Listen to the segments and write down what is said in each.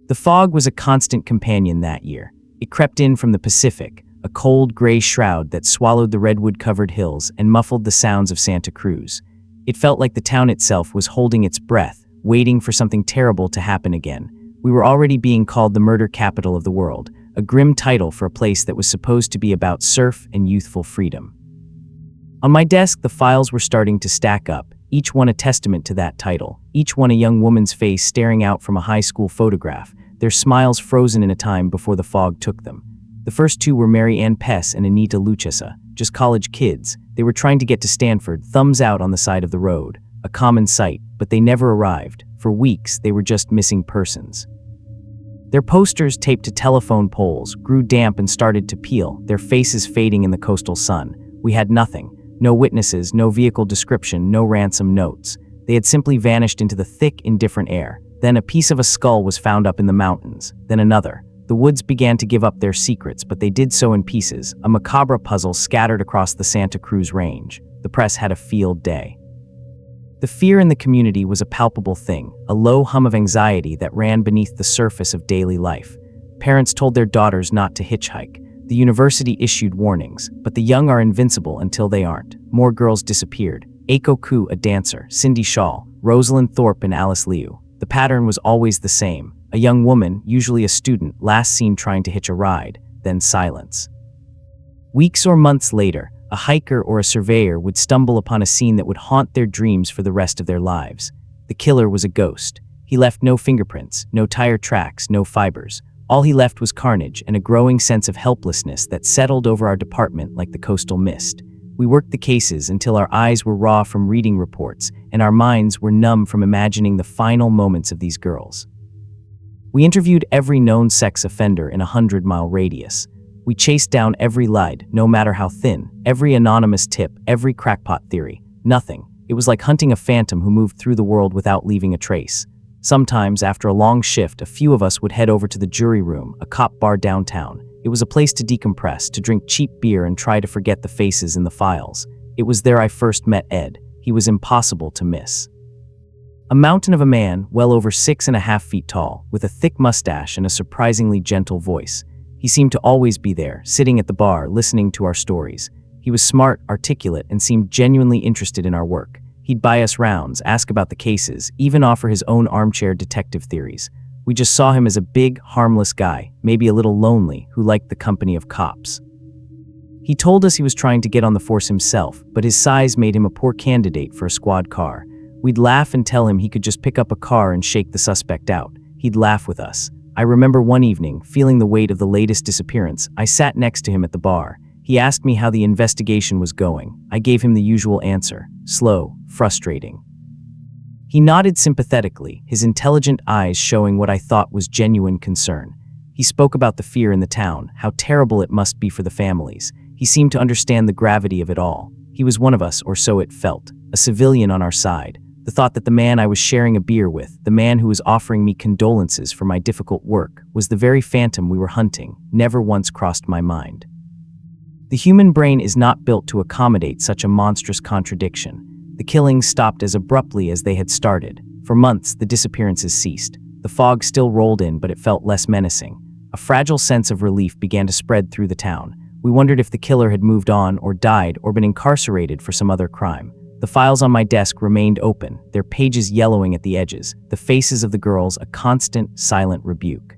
The fog was a constant companion that year. It crept in from the Pacific, a cold gray shroud that swallowed the redwood-covered hills and muffled the sounds of Santa Cruz. It felt like the town itself was holding its breath, waiting for something terrible to happen again. We were already being called the murder capital of the world, a grim title for a place that was supposed to be about surf and youthful freedom. On my desk, the files were starting to stack up, each one a testament to that title, each one a young woman's face staring out from a high school photograph, their smiles frozen in a time before the fog took them. The first two were Mary Ann Pess and Anita Luchesa, just college kids. They were trying to get to Stanford, thumbs out on the side of the road, a common sight, but they never arrived. For weeks, they were just missing persons. Their posters, taped to telephone poles, grew damp and started to peel, their faces fading in the coastal sun. We had nothing. No witnesses, no vehicle description, no ransom notes. They had simply vanished into the thick, indifferent air. Then a piece of a skull was found up in the mountains, then another. The woods began to give up their secrets, but they did so in pieces, a macabre puzzle scattered across the Santa Cruz Range. The press had a field day. The fear in the community was a palpable thing, a low hum of anxiety that ran beneath the surface of daily life. Parents told their daughters not to hitchhike. The university issued warnings, but the young are invincible until they aren't. More girls disappeared. Aiko Ku, a dancer, Cindy Shaw, Rosalind Thorpe, and Alice Liu. The pattern was always the same. A young woman, usually a student, last seen trying to hitch a ride, then silence. Weeks or months later, a hiker or a surveyor would stumble upon a scene that would haunt their dreams for the rest of their lives. The killer was a ghost. He left no fingerprints, no tire tracks, no fibers. All he left was carnage and a growing sense of helplessness that settled over our department like the coastal mist. We worked the cases until our eyes were raw from reading reports and our minds were numb from imagining the final moments of these girls. We interviewed every known sex offender in a 100-mile radius. We chased down every lead, no matter how thin, every anonymous tip, every crackpot theory. Nothing. It was like hunting a phantom who moved through the world without leaving a trace. Sometimes, after a long shift, a few of us would head over to the jury room, a cop bar downtown. It was a place to decompress, to drink cheap beer and try to forget the faces in the files. It was there I first met Ed. He was impossible to miss. A mountain of a man, well over 6.5 feet tall, with a thick mustache and a surprisingly gentle voice. He seemed to always be there, sitting at the bar, listening to our stories. He was smart, articulate, and seemed genuinely interested in our work. He'd buy us rounds, ask about the cases, even offer his own armchair detective theories. We just saw him as a big, harmless guy, maybe a little lonely, who liked the company of cops. He told us he was trying to get on the force himself, but his size made him a poor candidate for a squad car. We'd laugh and tell him he could just pick up a car and shake the suspect out. He'd laugh with us. I remember one evening, feeling the weight of the latest disappearance, I sat next to him at the bar. He asked me how the investigation was going. I gave him the usual answer: slow, frustrating. He nodded sympathetically, his intelligent eyes showing what I thought was genuine concern. He spoke about the fear in the town, how terrible it must be for the families. He seemed to understand the gravity of it all. He was one of us, or so it felt, a civilian on our side. The thought that the man I was sharing a beer with, the man who was offering me condolences for my difficult work, was the very phantom we were hunting, never once crossed my mind. The human brain is not built to accommodate such a monstrous contradiction. The killings stopped as abruptly as they had started. For months, the disappearances ceased. The fog still rolled in, but it felt less menacing. A fragile sense of relief began to spread through the town. We wondered if the killer had moved on or died or been incarcerated for some other crime. The files on my desk remained open, their pages yellowing at the edges, the faces of the girls a constant, silent rebuke.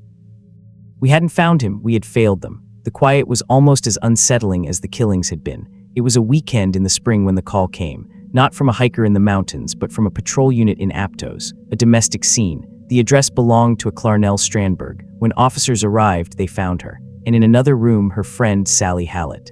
We hadn't found him, we had failed them. The quiet was almost as unsettling as the killings had been. It was a weekend in the spring when the call came, not from a hiker in the mountains, but from a patrol unit in Aptos, a domestic scene. The address belonged to a Clarnell Strandberg. When officers arrived, they found her, and in another room, her friend Sally Hallett.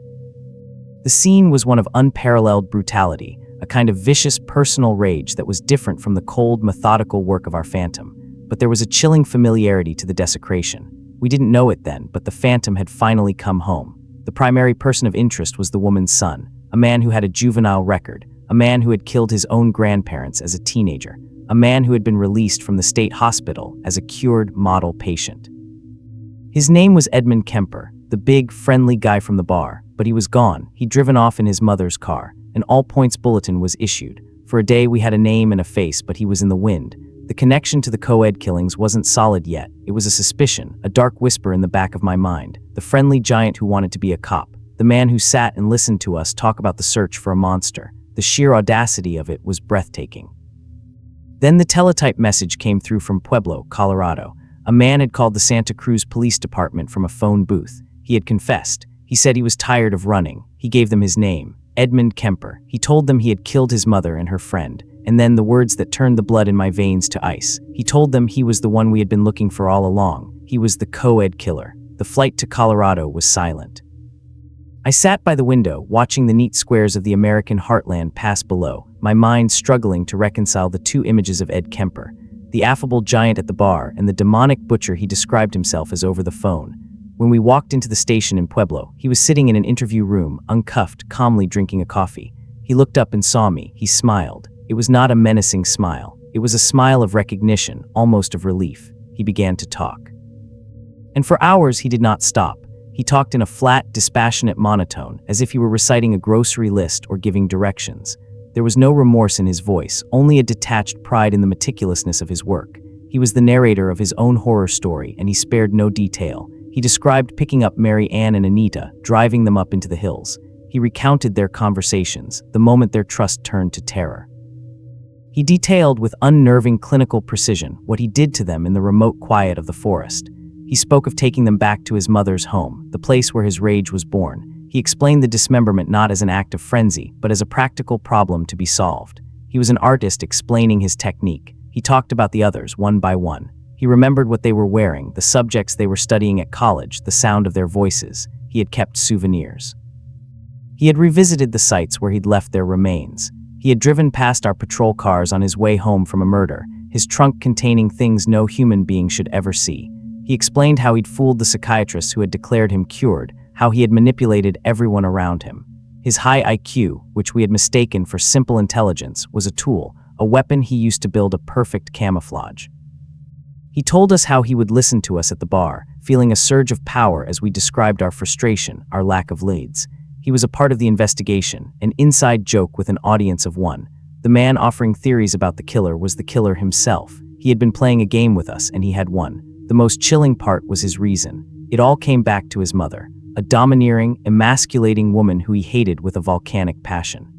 The scene was one of unparalleled brutality, a kind of vicious personal rage that was different from the cold, methodical work of our phantom. But there was a chilling familiarity to the desecration. We didn't know it then, but the phantom had finally come home. The primary person of interest was the woman's son, a man who had a juvenile record, a man who had killed his own grandparents as a teenager, a man who had been released from the state hospital as a cured model patient. His name was Edmund Kemper, the big, friendly guy from the bar, but he was gone. He'd driven off in his mother's car. An all-points bulletin was issued. For a day we had a name and a face, but he was in the wind. The connection to the co-ed killings wasn't solid yet. It was a suspicion, a dark whisper in the back of my mind. The friendly giant who wanted to be a cop. The man who sat and listened to us talk about the search for a monster. The sheer audacity of it was breathtaking. Then the teletype message came through from Pueblo, Colorado. A man had called the Santa Cruz Police Department from a phone booth. He had confessed. He said he was tired of running. He gave them his name, Edmund Kemper. He told them he had killed his mother and her friend. And then the words that turned the blood in my veins to ice. He told them he was the one we had been looking for all along. He was the co-ed killer. The flight to Colorado was silent. I sat by the window, watching the neat squares of the American heartland pass below, my mind struggling to reconcile the two images of Ed Kemper, the affable giant at the bar and the demonic butcher he described himself as over the phone. When we walked into the station in Pueblo, he was sitting in an interview room, uncuffed, calmly drinking a coffee. He looked up and saw me. He smiled. It was not a menacing smile. It was a smile of recognition, almost of relief. He began to talk. And for hours he did not stop. He talked in a flat, dispassionate monotone, as if he were reciting a grocery list or giving directions. There was no remorse in his voice, only a detached pride in the meticulousness of his work. He was the narrator of his own horror story, and he spared no detail. He described picking up Mary Ann and Anita, driving them up into the hills. He recounted their conversations, the moment their trust turned to terror. He detailed with unnerving clinical precision what he did to them in the remote quiet of the forest. He spoke of taking them back to his mother's home, the place where his rage was born. He explained the dismemberment not as an act of frenzy, but as a practical problem to be solved. He was an artist explaining his technique. He talked about the others one by one. He remembered what they were wearing, the subjects they were studying at college, the sound of their voices. He had kept souvenirs. He had revisited the sites where he'd left their remains. He had driven past our patrol cars on his way home from a murder, his trunk containing things no human being should ever see. He explained how he'd fooled the psychiatrists who had declared him cured, how he had manipulated everyone around him. His high IQ, which we had mistaken for simple intelligence, was a tool, a weapon he used to build a perfect camouflage. He told us how he would listen to us at the bar, feeling a surge of power as we described our frustration, our lack of leads. He was a part of the investigation, an inside joke with an audience of one. The man offering theories about the killer was the killer himself. He had been playing a game with us, and he had won. The most chilling part was his reason. It all came back to his mother, a domineering, emasculating woman who he hated with a volcanic passion.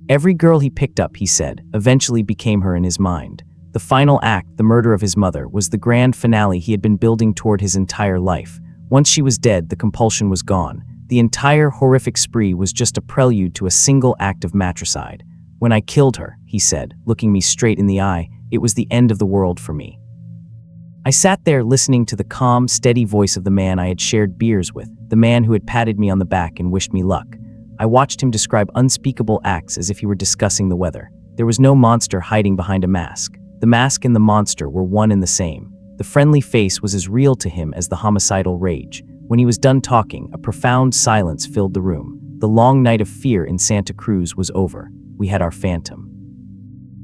Every girl he picked up, he said, eventually became her in his mind. The final act, the murder of his mother, was the grand finale he had been building toward his entire life. Once she was dead, the compulsion was gone. The entire horrific spree was just a prelude to a single act of matricide. When I killed her, he said, looking me straight in the eye, it was the end of the world for me. I sat there listening to the calm, steady voice of the man I had shared beers with, the man who had patted me on the back and wished me luck. I watched him describe unspeakable acts as if he were discussing the weather. There was no monster hiding behind a mask. The mask and the monster were one and the same. The friendly face was as real to him as the homicidal rage. When he was done talking, a profound silence filled the room. The long night of fear in Santa Cruz was over. We had our phantom.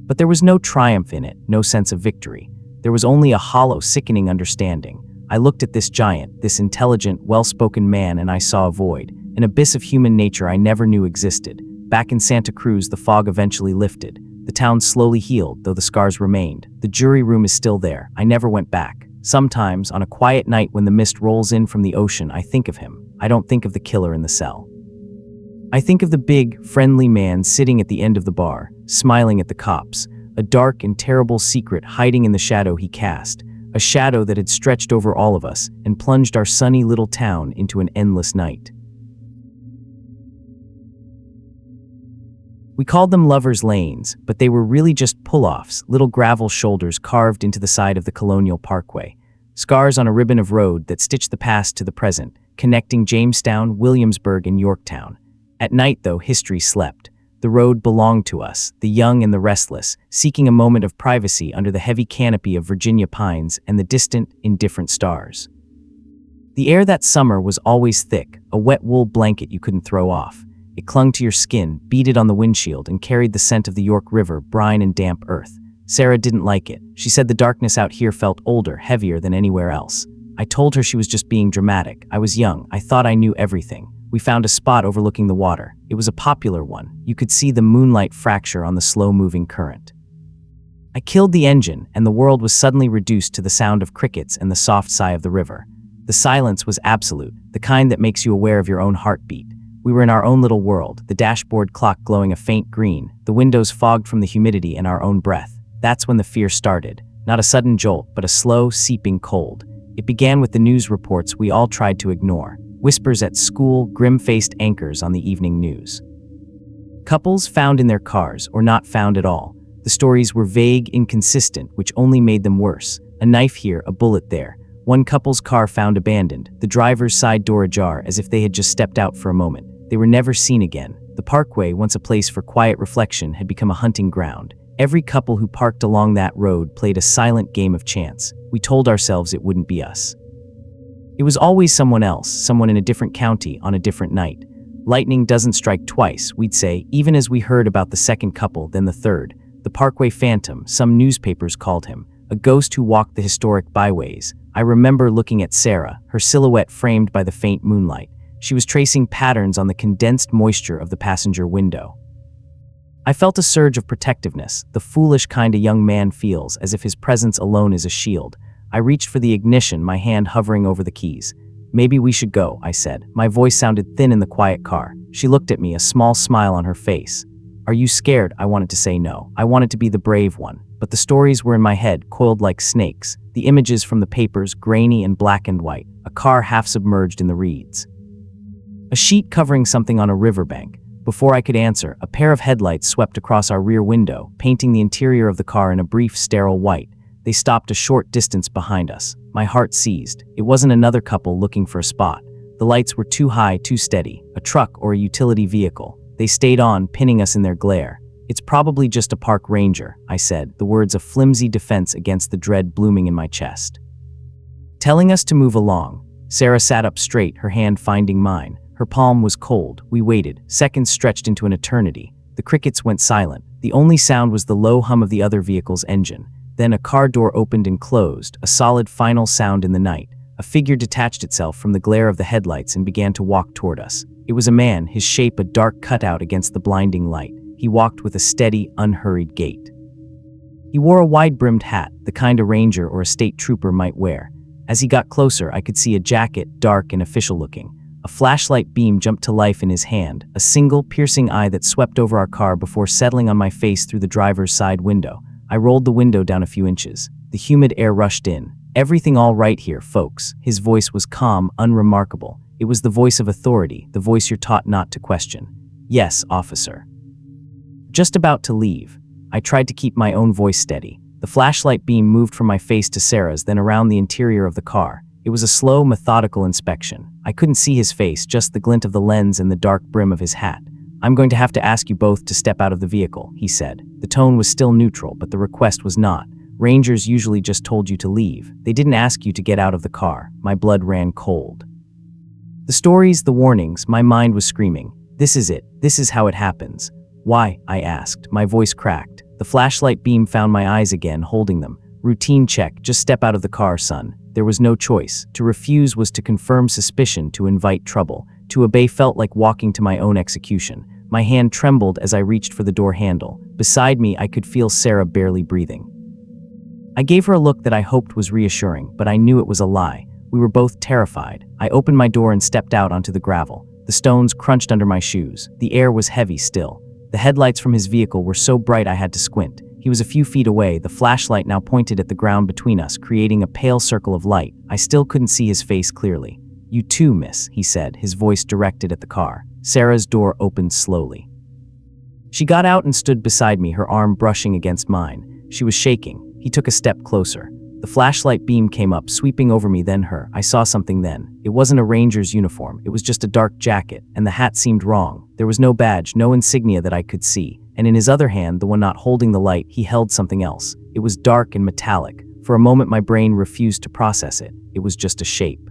But there was no triumph in it, no sense of victory. There was only a hollow, sickening understanding. I looked at this giant, this intelligent, well-spoken man, and I saw a void, an abyss of human nature I never knew existed. Back in Santa Cruz, the fog eventually lifted. The town slowly healed, though the scars remained. The jury room is still there. I never went back. Sometimes, on a quiet night when the mist rolls in from the ocean, I think of him. I don't think of the killer in the cell. I think of the big, friendly man sitting at the end of the bar, smiling at the cops, a dark and terrible secret hiding in the shadow he cast, a shadow that had stretched over all of us and plunged our sunny little town into an endless night. We called them lovers' lanes, but they were really just pull-offs, little gravel shoulders carved into the side of the Colonial Parkway, scars on a ribbon of road that stitched the past to the present, connecting Jamestown, Williamsburg, and Yorktown. At night, though, history slept. The road belonged to us, the young and the restless, seeking a moment of privacy under the heavy canopy of Virginia pines and the distant, indifferent stars. The air that summer was always thick, a wet wool blanket you couldn't throw off. It clung to your skin, beaded on the windshield, and carried the scent of the York River, brine and damp earth. Sarah didn't like it. She said the darkness out here felt older, heavier than anywhere else. I told her she was just being dramatic. I was young. I thought I knew everything. We found a spot overlooking the water. It was a popular one. You could see the moonlight fracture on the slow-moving current. I killed the engine, and the world was suddenly reduced to the sound of crickets and the soft sigh of the river. The silence was absolute, the kind that makes you aware of your own heartbeat. We were in our own little world, the dashboard clock glowing a faint green, the windows fogged from the humidity and our own breath. That's when the fear started. Not a sudden jolt, but a slow, seeping cold. It began with the news reports we all tried to ignore. Whispers at school, grim-faced anchors on the evening news. Couples found in their cars, or not found at all. The stories were vague, inconsistent, which only made them worse. A knife here, a bullet there. One couple's car found abandoned, the driver's side door ajar as if they had just stepped out for a moment. They were never seen again. The parkway, once a place for quiet reflection, had become a hunting ground. Every couple who parked along that road played a silent game of chance. We told ourselves it wouldn't be us. It was always someone else, someone in a different county, on a different night. Lightning doesn't strike twice, we'd say, even as we heard about the second couple, then the third. The Parkway Phantom, some newspapers called him, a ghost who walked the historic byways. I remember looking at Sarah, her silhouette framed by the faint moonlight. She was tracing patterns on the condensed moisture of the passenger window. I felt a surge of protectiveness, the foolish kind a young man feels, as if his presence alone is a shield. I reached for the ignition, my hand hovering over the keys. "Maybe we should go," I said. My voice sounded thin in the quiet car. She looked at me, a small smile on her face. "Are you scared?" I wanted to say no. I wanted to be the brave one. But the stories were in my head, coiled like snakes. The images from the papers, grainy and black and white. A car half submerged in the reeds. A sheet covering something on a riverbank. Before I could answer, a pair of headlights swept across our rear window, painting the interior of the car in a brief, sterile white. They stopped a short distance behind us. My heart seized. It wasn't another couple looking for a spot. The lights were too high, too steady. A truck or a utility vehicle. They stayed on, pinning us in their glare. "It's probably just a park ranger," I said, the words a flimsy defense against the dread blooming in my chest. Telling us to move along. Sarah sat up straight, her hand finding mine. Her palm was cold. We waited. Seconds stretched into an eternity. The crickets went silent. The only sound was the low hum of the other vehicle's engine. Then a car door opened and closed, a solid final sound in the night. A figure detached itself from the glare of the headlights and began to walk toward us. It was a man, his shape a dark cutout against the blinding light. He walked with a steady, unhurried gait. He wore a wide-brimmed hat, the kind a ranger or a state trooper might wear. As he got closer, I could see a jacket, dark and official-looking. A flashlight beam jumped to life in his hand, a single, piercing eye that swept over our car before settling on my face through the driver's side window. I rolled the window down a few inches. The humid air rushed in. "Everything all right here, folks." His voice was calm, unremarkable. It was the voice of authority, the voice you're taught not to question. "Yes, officer." Just about to leave. I tried to keep my own voice steady. The flashlight beam moved from my face to Sarah's, then around the interior of the car. It was a slow, methodical inspection. I couldn't see his face, just the glint of the lens and the dark brim of his hat. "I'm going to have to ask you both to step out of the vehicle," he said. The tone was still neutral, but the request was not. Rangers usually just told you to leave. They didn't ask you to get out of the car. My blood ran cold. The stories, the warnings, my mind was screaming. This is it. This is how it happens. "Why?" I asked. My voice cracked. The flashlight beam found my eyes again, holding them. "Routine check. Just step out of the car, son." There was no choice. To refuse was to confirm suspicion, to invite trouble. To obey felt like walking to my own execution. My hand trembled as I reached for the door handle. Beside me, I could feel Sarah barely breathing. I gave her a look that I hoped was reassuring, but I knew it was a lie. We were both terrified. I opened my door and stepped out onto the gravel. The stones crunched under my shoes. The air was heavy still. The headlights from his vehicle were so bright I had to squint. He was a few feet away, the flashlight now pointed at the ground between us, creating a pale circle of light. I still couldn't see his face clearly. "You too, miss," he said, his voice directed at the car. Sarah's door opened slowly. She got out and stood beside me, her arm brushing against mine. She was shaking. He took a step closer. The flashlight beam came up, sweeping over me, then her. I saw something then. It wasn't a ranger's uniform. It was just a dark jacket, and the hat seemed wrong. There was no badge, no insignia that I could see. And in his other hand, the one not holding the light, he held something else. It was dark and metallic. For a moment, my brain refused to process it. It was just a shape.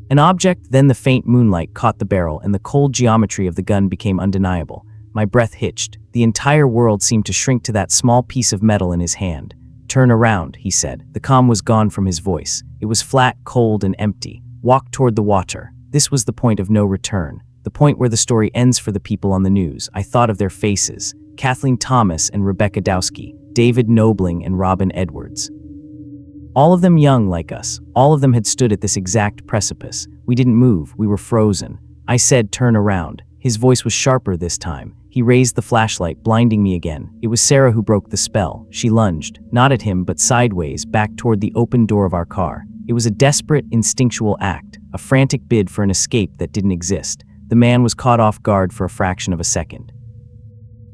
An object, then the faint moonlight caught the barrel, and the cold geometry of the gun became undeniable. My breath hitched. The entire world seemed to shrink to that small piece of metal in his hand. "Turn around," he said. The calm was gone from his voice. It was flat, cold, and empty. "Walk toward the water." This was the point of no return. The point where the story ends for the people on the news. I thought of their faces. Kathleen Thomas and Rebecca Dowski, David Nobling and Robin Edwards. All of them young like us. All of them had stood at this exact precipice. We didn't move. We were frozen. I said, "Turn around." His voice was sharper this time. He raised the flashlight, blinding me again. It was Sarah who broke the spell. She lunged, not at him, but sideways, back toward the open door of our car. It was a desperate, instinctual act, a frantic bid for an escape that didn't exist. The man was caught off guard for a fraction of a second.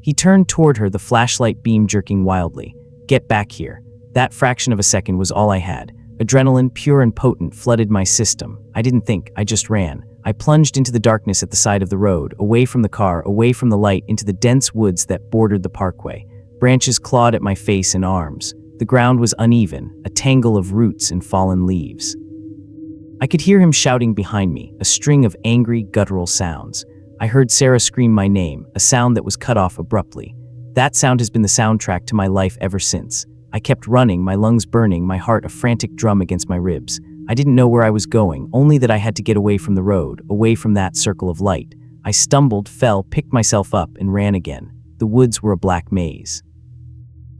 He turned toward her, the flashlight beam jerking wildly. "Get back here." That fraction of a second was all I had. Adrenaline, pure and potent, flooded my system. I didn't think, I just ran. I plunged into the darkness at the side of the road, away from the car, away from the light, into the dense woods that bordered the parkway. Branches clawed at my face and arms. The ground was uneven, a tangle of roots and fallen leaves. I could hear him shouting behind me, a string of angry, guttural sounds. I heard Sarah scream my name, a sound that was cut off abruptly. That sound has been the soundtrack to my life ever since. I kept running, my lungs burning, my heart a frantic drum against my ribs. I didn't know where I was going, only that I had to get away from the road, away from that circle of light. I stumbled, fell, picked myself up, and ran again. The woods were a black maze.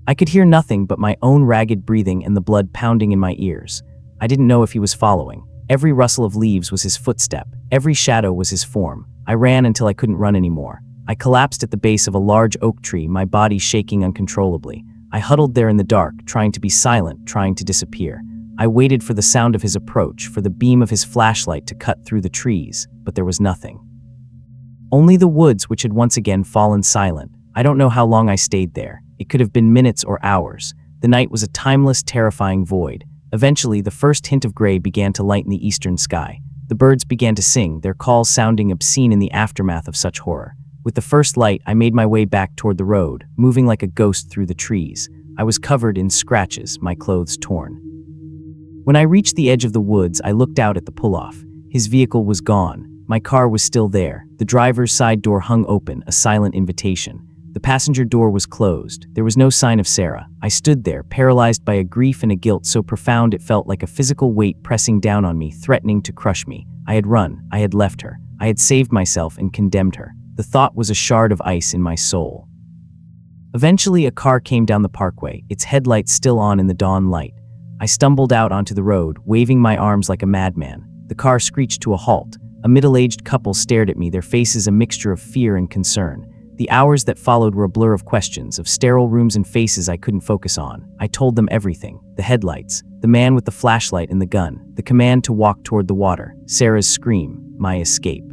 I could hear nothing but my own ragged breathing and the blood pounding in my ears. I didn't know if he was following. Every rustle of leaves was his footstep. Every shadow was his form. I ran until I couldn't run anymore. I collapsed at the base of a large oak tree, my body shaking uncontrollably. I huddled there in the dark, trying to be silent, trying to disappear. I waited for the sound of his approach, for the beam of his flashlight to cut through the trees, but there was nothing. Only the woods, which had once again fallen silent. I don't know how long I stayed there. It could have been minutes or hours. The night was a timeless, terrifying void. Eventually, the first hint of gray began to lighten the eastern sky. The birds began to sing, their calls sounding obscene in the aftermath of such horror. With the first light, I made my way back toward the road, moving like a ghost through the trees. I was covered in scratches, my clothes torn. When I reached the edge of the woods, I looked out at the pull-off. His vehicle was gone. My car was still there. The driver's side door hung open, a silent invitation. The passenger door was closed. There was no sign of Sarah. I stood there, paralyzed by a grief and a guilt so profound it felt like a physical weight pressing down on me, threatening to crush me. I had run. I had left her. I had saved myself and condemned her. The thought was a shard of ice in my soul. Eventually, a car came down the parkway, its headlights still on in the dawn light. I stumbled out onto the road, waving my arms like a madman. The car screeched to a halt. A middle-aged couple stared at me, their faces a mixture of fear and concern. The hours that followed were a blur of questions, of sterile rooms and faces I couldn't focus on. I told them everything. The headlights, the man with the flashlight and the gun, the command to walk toward the water, Sarah's scream, my escape.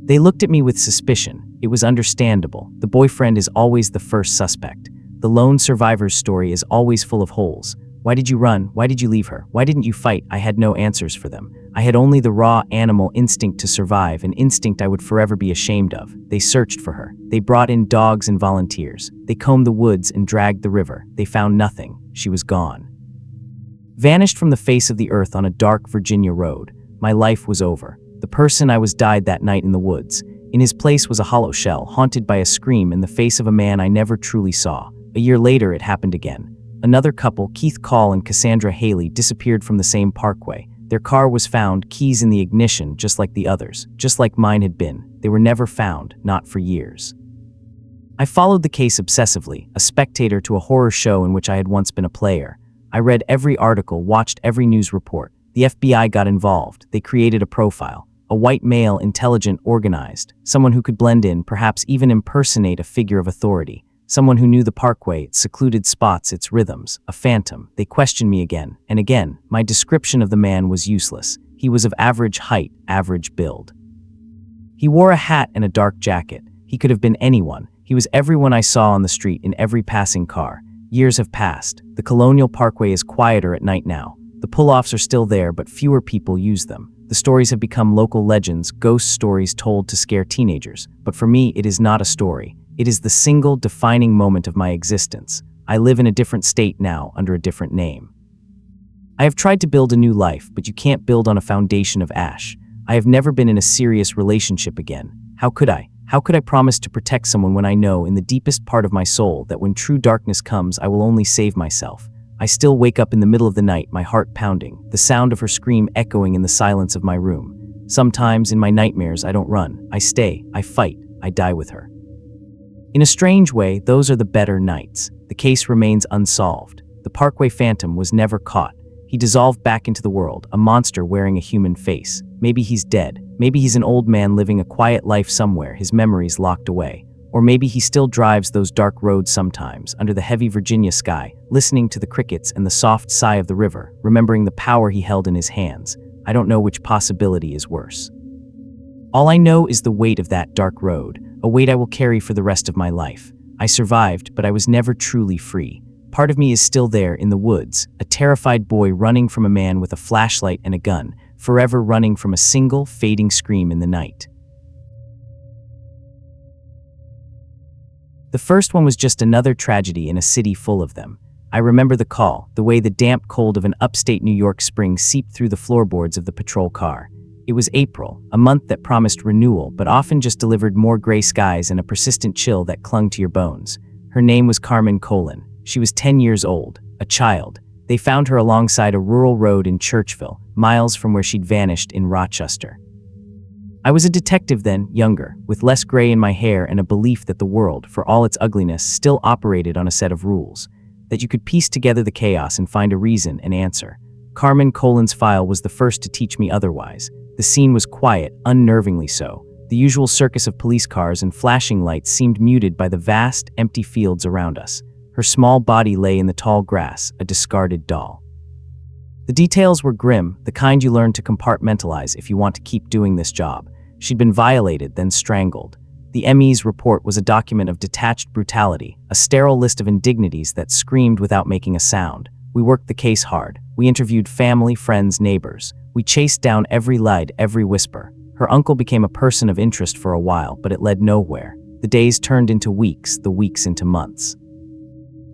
They looked at me with suspicion. It was understandable. The boyfriend is always the first suspect. The lone survivor's story is always full of holes. Why did you run? Why did you leave her? Why didn't you fight? I had no answers for them. I had only the raw animal instinct to survive, an instinct I would forever be ashamed of. They searched for her. They brought in dogs and volunteers. They combed the woods and dragged the river. They found nothing. She was gone. Vanished from the face of the earth on a dark Virginia road. My life was over. The person I was died that night in the woods. In his place was a hollow shell, haunted by a scream in the face of a man I never truly saw. A year later, it happened again. Another couple, Keith Call and Cassandra Haley, disappeared from the same parkway. Their car was found, keys in the ignition, just like the others, just like mine had been. They were never found, not for years. I followed the case obsessively, a spectator to a horror show in which I had once been a player. I read every article, watched every news report. The FBI got involved. They created a profile. A white male, intelligent, organized. Someone who could blend in, perhaps even impersonate a figure of authority. Someone who knew the parkway, its secluded spots, its rhythms. A phantom. They questioned me again and again. My description of the man was useless. He was of average height, average build. He wore a hat and a dark jacket. He could have been anyone. He was everyone I saw on the street in every passing car. Years have passed. The Colonial Parkway is quieter at night now. The pull-offs are still there, but fewer people use them. The stories have become local legends, ghost stories told to scare teenagers. But for me, it is not a story. It is the single defining moment of my existence. I live in a different state now, under a different name. I have tried to build a new life, but you can't build on a foundation of ash. I have never been in a serious relationship again. How could I? How could I promise to protect someone when I know, in the deepest part of my soul, that when true darkness comes, I will only save myself? I still wake up in the middle of the night, my heart pounding, the sound of her scream echoing in the silence of my room. Sometimes, in my nightmares, I don't run. I stay, I fight, I die with her. In a strange way, those are the better nights. The case remains unsolved. The Parkway Phantom was never caught. He dissolved back into the world, a monster wearing a human face. Maybe he's dead. Maybe he's an old man living a quiet life somewhere, his memories locked away. Or maybe he still drives those dark roads sometimes, under the heavy Virginia sky, listening to the crickets and the soft sigh of the river, remembering the power he held in his hands. I don't know which possibility is worse. All I know is the weight of that dark road, a weight I will carry for the rest of my life. I survived, but I was never truly free. Part of me is still there in the woods, a terrified boy running from a man with a flashlight and a gun, forever running from a single, fading scream in the night. The first one was just another tragedy in a city full of them. I remember the call, the way the damp cold of an upstate New York spring seeped through the floorboards of the patrol car. It was April, a month that promised renewal but often just delivered more gray skies and a persistent chill that clung to your bones. Her name was Carmen Colon. She was 10 years old, a child. They found her alongside a rural road in Churchville, miles from where she'd vanished in Rochester. I was a detective then, younger, with less gray in my hair and a belief that the world, for all its ugliness, still operated on a set of rules, that you could piece together the chaos and find a reason and answer. Carmen Colon's file was the first to teach me otherwise. The scene was quiet, unnervingly so. The usual circus of police cars and flashing lights seemed muted by the vast, empty fields around us. Her small body lay in the tall grass, a discarded doll. The details were grim, the kind you learn to compartmentalize if you want to keep doing this job. She'd been violated, then strangled. The ME's report was a document of detached brutality, a sterile list of indignities that screamed without making a sound. We worked the case hard. We interviewed family, friends, neighbors. We chased down every lied, every whisper. Her uncle became a person of interest for a while, but it led nowhere. The days turned into weeks, the weeks into months.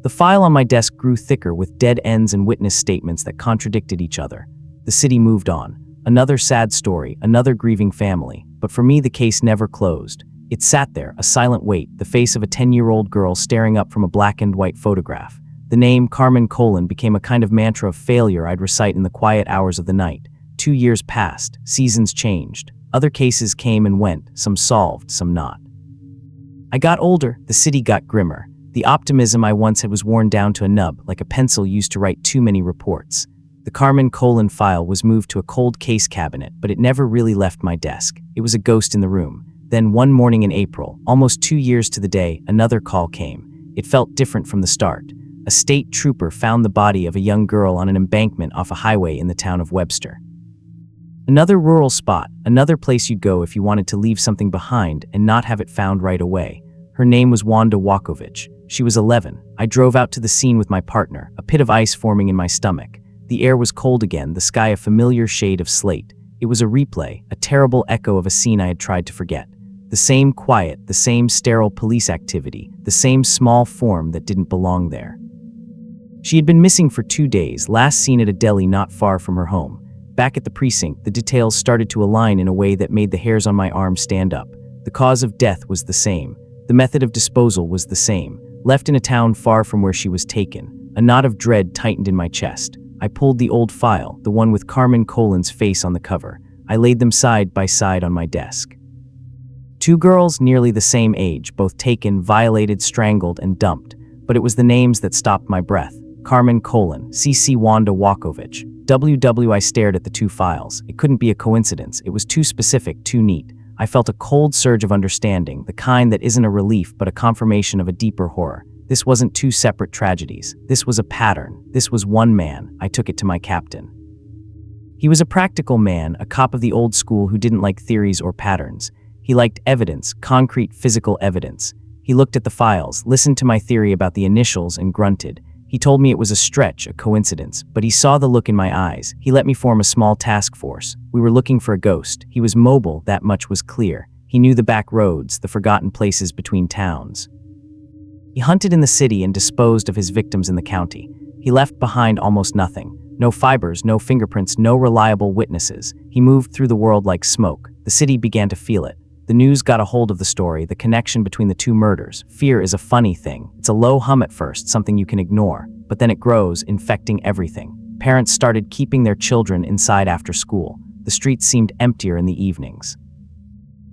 The file on my desk grew thicker with dead ends and witness statements that contradicted each other. The city moved on. Another sad story, another grieving family. But for me, the case never closed. It sat there, a silent weight, the face of a 10-year-old girl staring up from a black and white photograph. The name Carmen Colon became a kind of mantra of failure I'd recite in the quiet hours of the night. 2 years passed, seasons changed. Other cases came and went, some solved, some not. I got older, the city got grimmer. The optimism I once had was worn down to a nub, like a pencil used to write too many reports. The Carmen Colon file was moved to a cold case cabinet, but it never really left my desk. It was a ghost in the room. Then one morning in April, almost 2 years to the day, another call came. It felt different from the start. A state trooper found the body of a young girl on an embankment off a highway in the town of Webster. Another rural spot, another place you'd go if you wanted to leave something behind and not have it found right away. Her name was Wanda Wakovich. She was 11. I drove out to the scene with my partner, a pit of ice forming in my stomach. The air was cold again, the sky a familiar shade of slate. It was a replay, a terrible echo of a scene I had tried to forget. The same quiet, the same sterile police activity, the same small form that didn't belong there. She had been missing for 2 days, last seen at a deli not far from her home. Back at the precinct, the details started to align in a way that made the hairs on my arm stand up. The cause of death was the same. The method of disposal was the same. Left in a town far from where she was taken. A knot of dread tightened in my chest. I pulled the old file, the one with Carmen Colon's face on the cover. I laid them side by side on my desk. 2 girls nearly the same age, both taken, violated, strangled, and dumped. But it was the names that stopped my breath. Carmen Colon, CC Wanda Wakovich. WW. I stared at the 2 files. It couldn't be a coincidence. It was too specific, too neat. I felt a cold surge of understanding, the kind that isn't a relief but a confirmation of a deeper horror. This wasn't 2 separate tragedies. This was a pattern. This was one man. I took it to my captain. He was a practical man, a cop of the old school who didn't like theories or patterns. He liked evidence, concrete physical evidence. He looked at the files, listened to my theory about the initials, and grunted. He told me it was a stretch, a coincidence, but he saw the look in my eyes. He let me form a small task force. We were looking for a ghost. He was mobile, that much was clear. He knew the back roads, the forgotten places between towns. He hunted in the city and disposed of his victims in the county. He left behind almost nothing. No fibers, no fingerprints, no reliable witnesses. He moved through the world like smoke. The city began to feel it. The news got a hold of the story, the connection between the 2 murders. Fear is a funny thing. It's a low hum at first, something you can ignore, but then it grows, infecting everything. Parents started keeping their children inside after school. The streets seemed emptier in the evenings.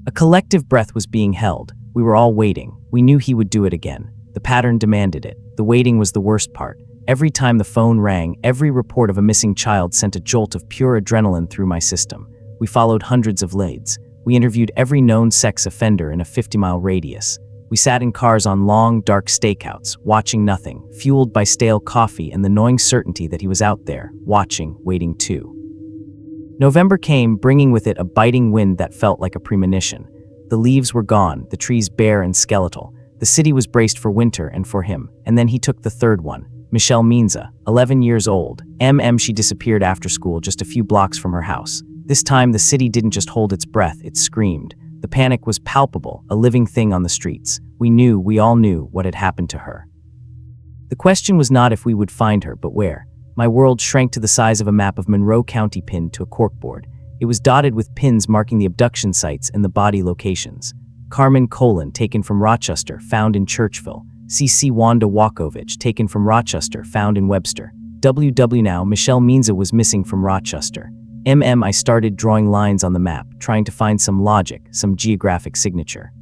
A collective breath was being held. We were all waiting. We knew he would do it again. The pattern demanded it. The waiting was the worst part. Every time the phone rang, every report of a missing child sent a jolt of pure adrenaline through my system. We followed hundreds of leads. We interviewed every known sex offender in a 50-mile radius. We sat in cars on long, dark stakeouts, watching nothing, fueled by stale coffee and the gnawing certainty that he was out there, watching, waiting too. November came, bringing with it a biting wind that felt like a premonition. The leaves were gone, the trees bare and skeletal. The city was braced for winter and for him, and then he took the third one. Michelle Minza, 11 years old. She disappeared after school just a few blocks from her house. This time, the city didn't just hold its breath, it screamed. The panic was palpable, a living thing on the streets. We all knew what had happened to her. The question was not if we would find her, but where. My world shrank to the size of a map of Monroe County pinned to a corkboard. It was dotted with pins marking the abduction sites and the body locations. Carmen Colon, taken from Rochester, found in Churchville. CC Wanda Wakovich, taken from Rochester, found in Webster. WW now, Michelle Minza was missing from Rochester. I started drawing lines on the map, trying to find some logic, some geographic signature.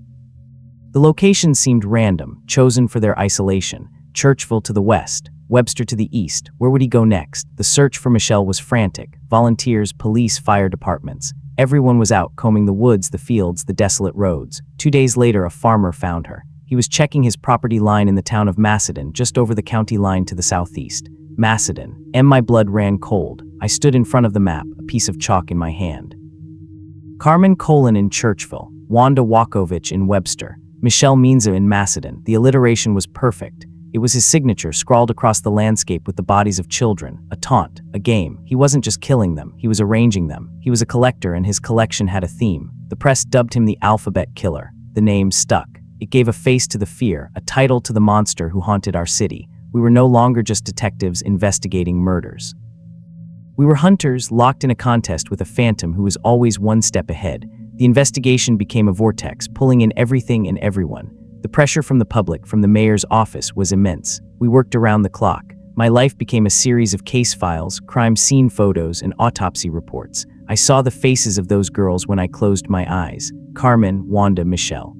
The locations seemed random, chosen for their isolation. Churchville to the west, Webster to the east. Where would he go next? The search for Michelle was frantic. Volunteers, police, fire departments. Everyone was out combing the woods, the fields, the desolate roads. 2 days later, a farmer found her. He was checking his property line in the town of Macedon, just over the county line to the southeast. Macedon. My blood ran cold. I stood in front of the map, a piece of chalk in my hand. Carmen Colon in Churchville, Wanda Wakovich in Webster, Michelle Minza in Macedon. The alliteration was perfect. It was his signature scrawled across the landscape with the bodies of children, a taunt, a game. He wasn't just killing them, he was arranging them. He was a collector and his collection had a theme. The press dubbed him the Alphabet Killer. The name stuck. It gave a face to the fear, a title to the monster who haunted our city. We were no longer just detectives investigating murders. We were hunters locked in a contest with a phantom who was always one step ahead. The investigation became a vortex, pulling in everything and everyone. The pressure from the public, from the mayor's office, was immense. We worked around the clock. My life became a series of case files, crime scene photos, and autopsy reports. I saw the faces of those girls when I closed my eyes. Carmen, Wanda, Michelle.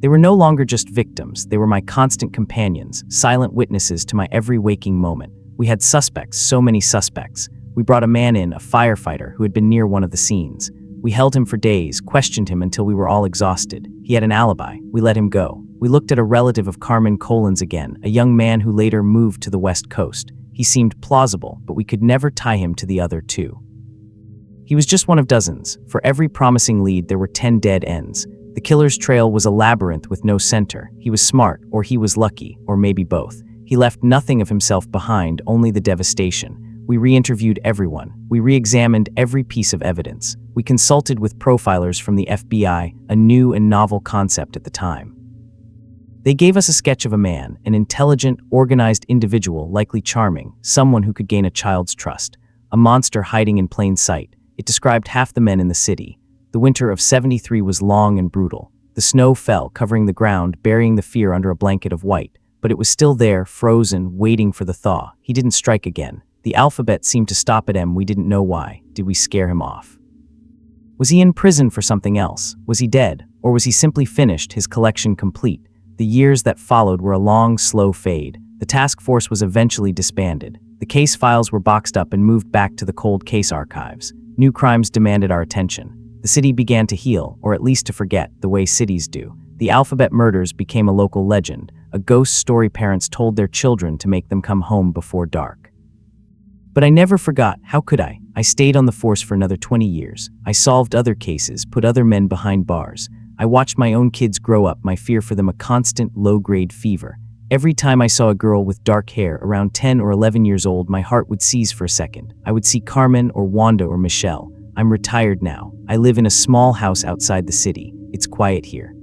They were no longer just victims, they were my constant companions, silent witnesses to my every waking moment. We had suspects, so many suspects. We brought a man in, a firefighter, who had been near one of the scenes. We held him for days, questioned him until we were all exhausted. He had an alibi. We let him go. We looked at a relative of Carmen Colon's again, a young man who later moved to the West Coast. He seemed plausible, but we could never tie him to the other two. He was just one of dozens. For every promising lead, there were 10 dead ends. The killer's trail was a labyrinth with no center. He was smart, or he was lucky, or maybe both. He left nothing of himself behind, only the devastation. We re-interviewed everyone. We re-examined every piece of evidence. We consulted with profilers from the FBI, a new and novel concept at the time. They gave us a sketch of a man, an intelligent, organized individual, likely charming, someone who could gain a child's trust, a monster hiding in plain sight. It described half the men in the city. The winter of '73 was long and brutal. The snow fell, covering the ground, burying the fear under a blanket of white. But it was still there, frozen, waiting for the thaw. He didn't strike again. The alphabet seemed to stop at M. We didn't know why. Did we scare him off? Was he in prison for something else? Was he dead? Or was he simply finished, his collection complete? The years that followed were a long, slow fade. The task force was eventually disbanded. The case files were boxed up and moved back to the cold case archives. New crimes demanded our attention. The city began to heal, or at least to forget, the way cities do. The alphabet murders became a local legend, a ghost story parents told their children to make them come home before dark. But I never forgot. How could I? I stayed on the force for another 20 years. I solved other cases, put other men behind bars. I watched my own kids grow up, my fear for them a constant, low-grade fever. Every time I saw a girl with dark hair, around 10 or 11 years old, my heart would seize for a second. I would see Carmen or Wanda or Michelle. I'm retired now. I live in a small house outside the city. It's quiet here.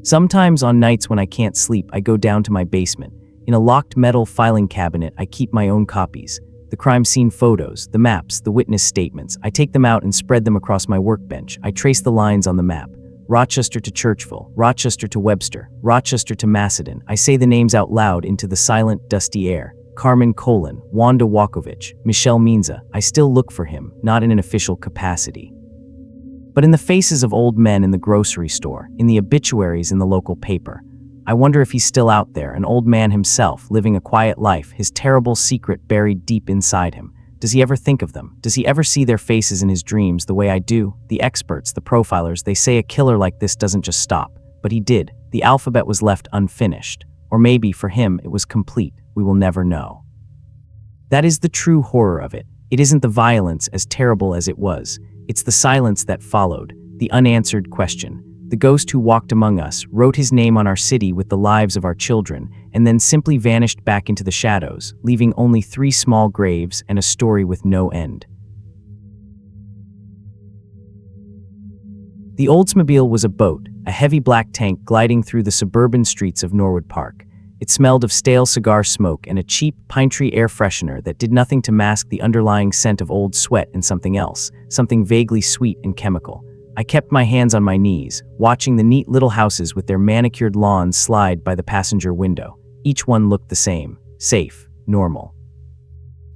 Sometimes on nights when I can't sleep, I go down to my basement. In a locked metal filing cabinet, I keep my own copies. The crime scene photos, the maps, the witness statements. I take them out and spread them across my workbench. I trace the lines on the map. Rochester to Churchville, Rochester to Webster, Rochester to Macedon. I say the names out loud into the silent, dusty air. Carmen Colon, Wanda Wakovich, Michelle Minza. I still look for him, not in an official capacity. but in the faces of old men in the grocery store, in the obituaries in the local paper. I wonder if he's still out there, an old man himself, living a quiet life, his terrible secret buried deep inside him. Does he ever think of them? Does he ever see their faces in his dreams the way I do? The experts, the profilers, they say a killer like this doesn't just stop. But he did. The alphabet was left unfinished. Or maybe, for him, it was complete. We will never know. That is the true horror of it. It isn't the violence, as terrible as it was. It's the silence that followed, the unanswered question. The ghost who walked among us, wrote his name on our city with the lives of our children, and then simply vanished back into the shadows, leaving only 3 small graves and a story with no end. The Oldsmobile was a boat, a heavy black tank gliding through the suburban streets of Norwood Park. It smelled of stale cigar smoke and a cheap pine tree air freshener that did nothing to mask the underlying scent of old sweat and something else, something vaguely sweet and chemical. I kept my hands on my knees, watching the neat little houses with their manicured lawns slide by the passenger window. Each one looked the same, safe, normal.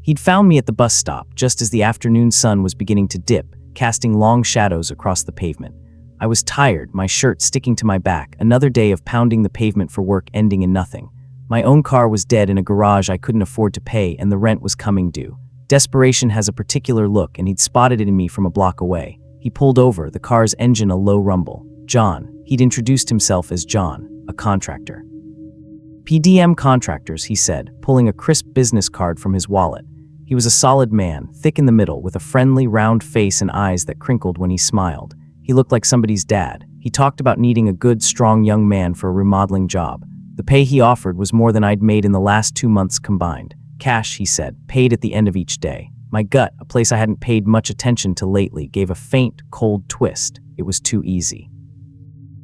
He'd found me at the bus stop just as the afternoon sun was beginning to dip, casting long shadows across the pavement. I was tired, my shirt sticking to my back, another day of pounding the pavement for work ending in nothing. My own car was dead in a garage I couldn't afford to pay, and the rent was coming due. Desperation has a particular look, and he'd spotted it in me from a block away. He pulled over, the car's engine a low rumble. John. He'd introduced himself as John, a contractor. PDM Contractors, he said, pulling a crisp business card from his wallet. He was a solid man, thick in the middle, with a friendly, round face and eyes that crinkled when he smiled. He looked like somebody's dad. He talked about needing a good, strong young man for a remodeling job. The pay he offered was more than I'd made in the last 2 months combined. Cash, he said, paid at the end of each day. My gut, a place I hadn't paid much attention to lately, gave a faint, cold twist. It was too easy.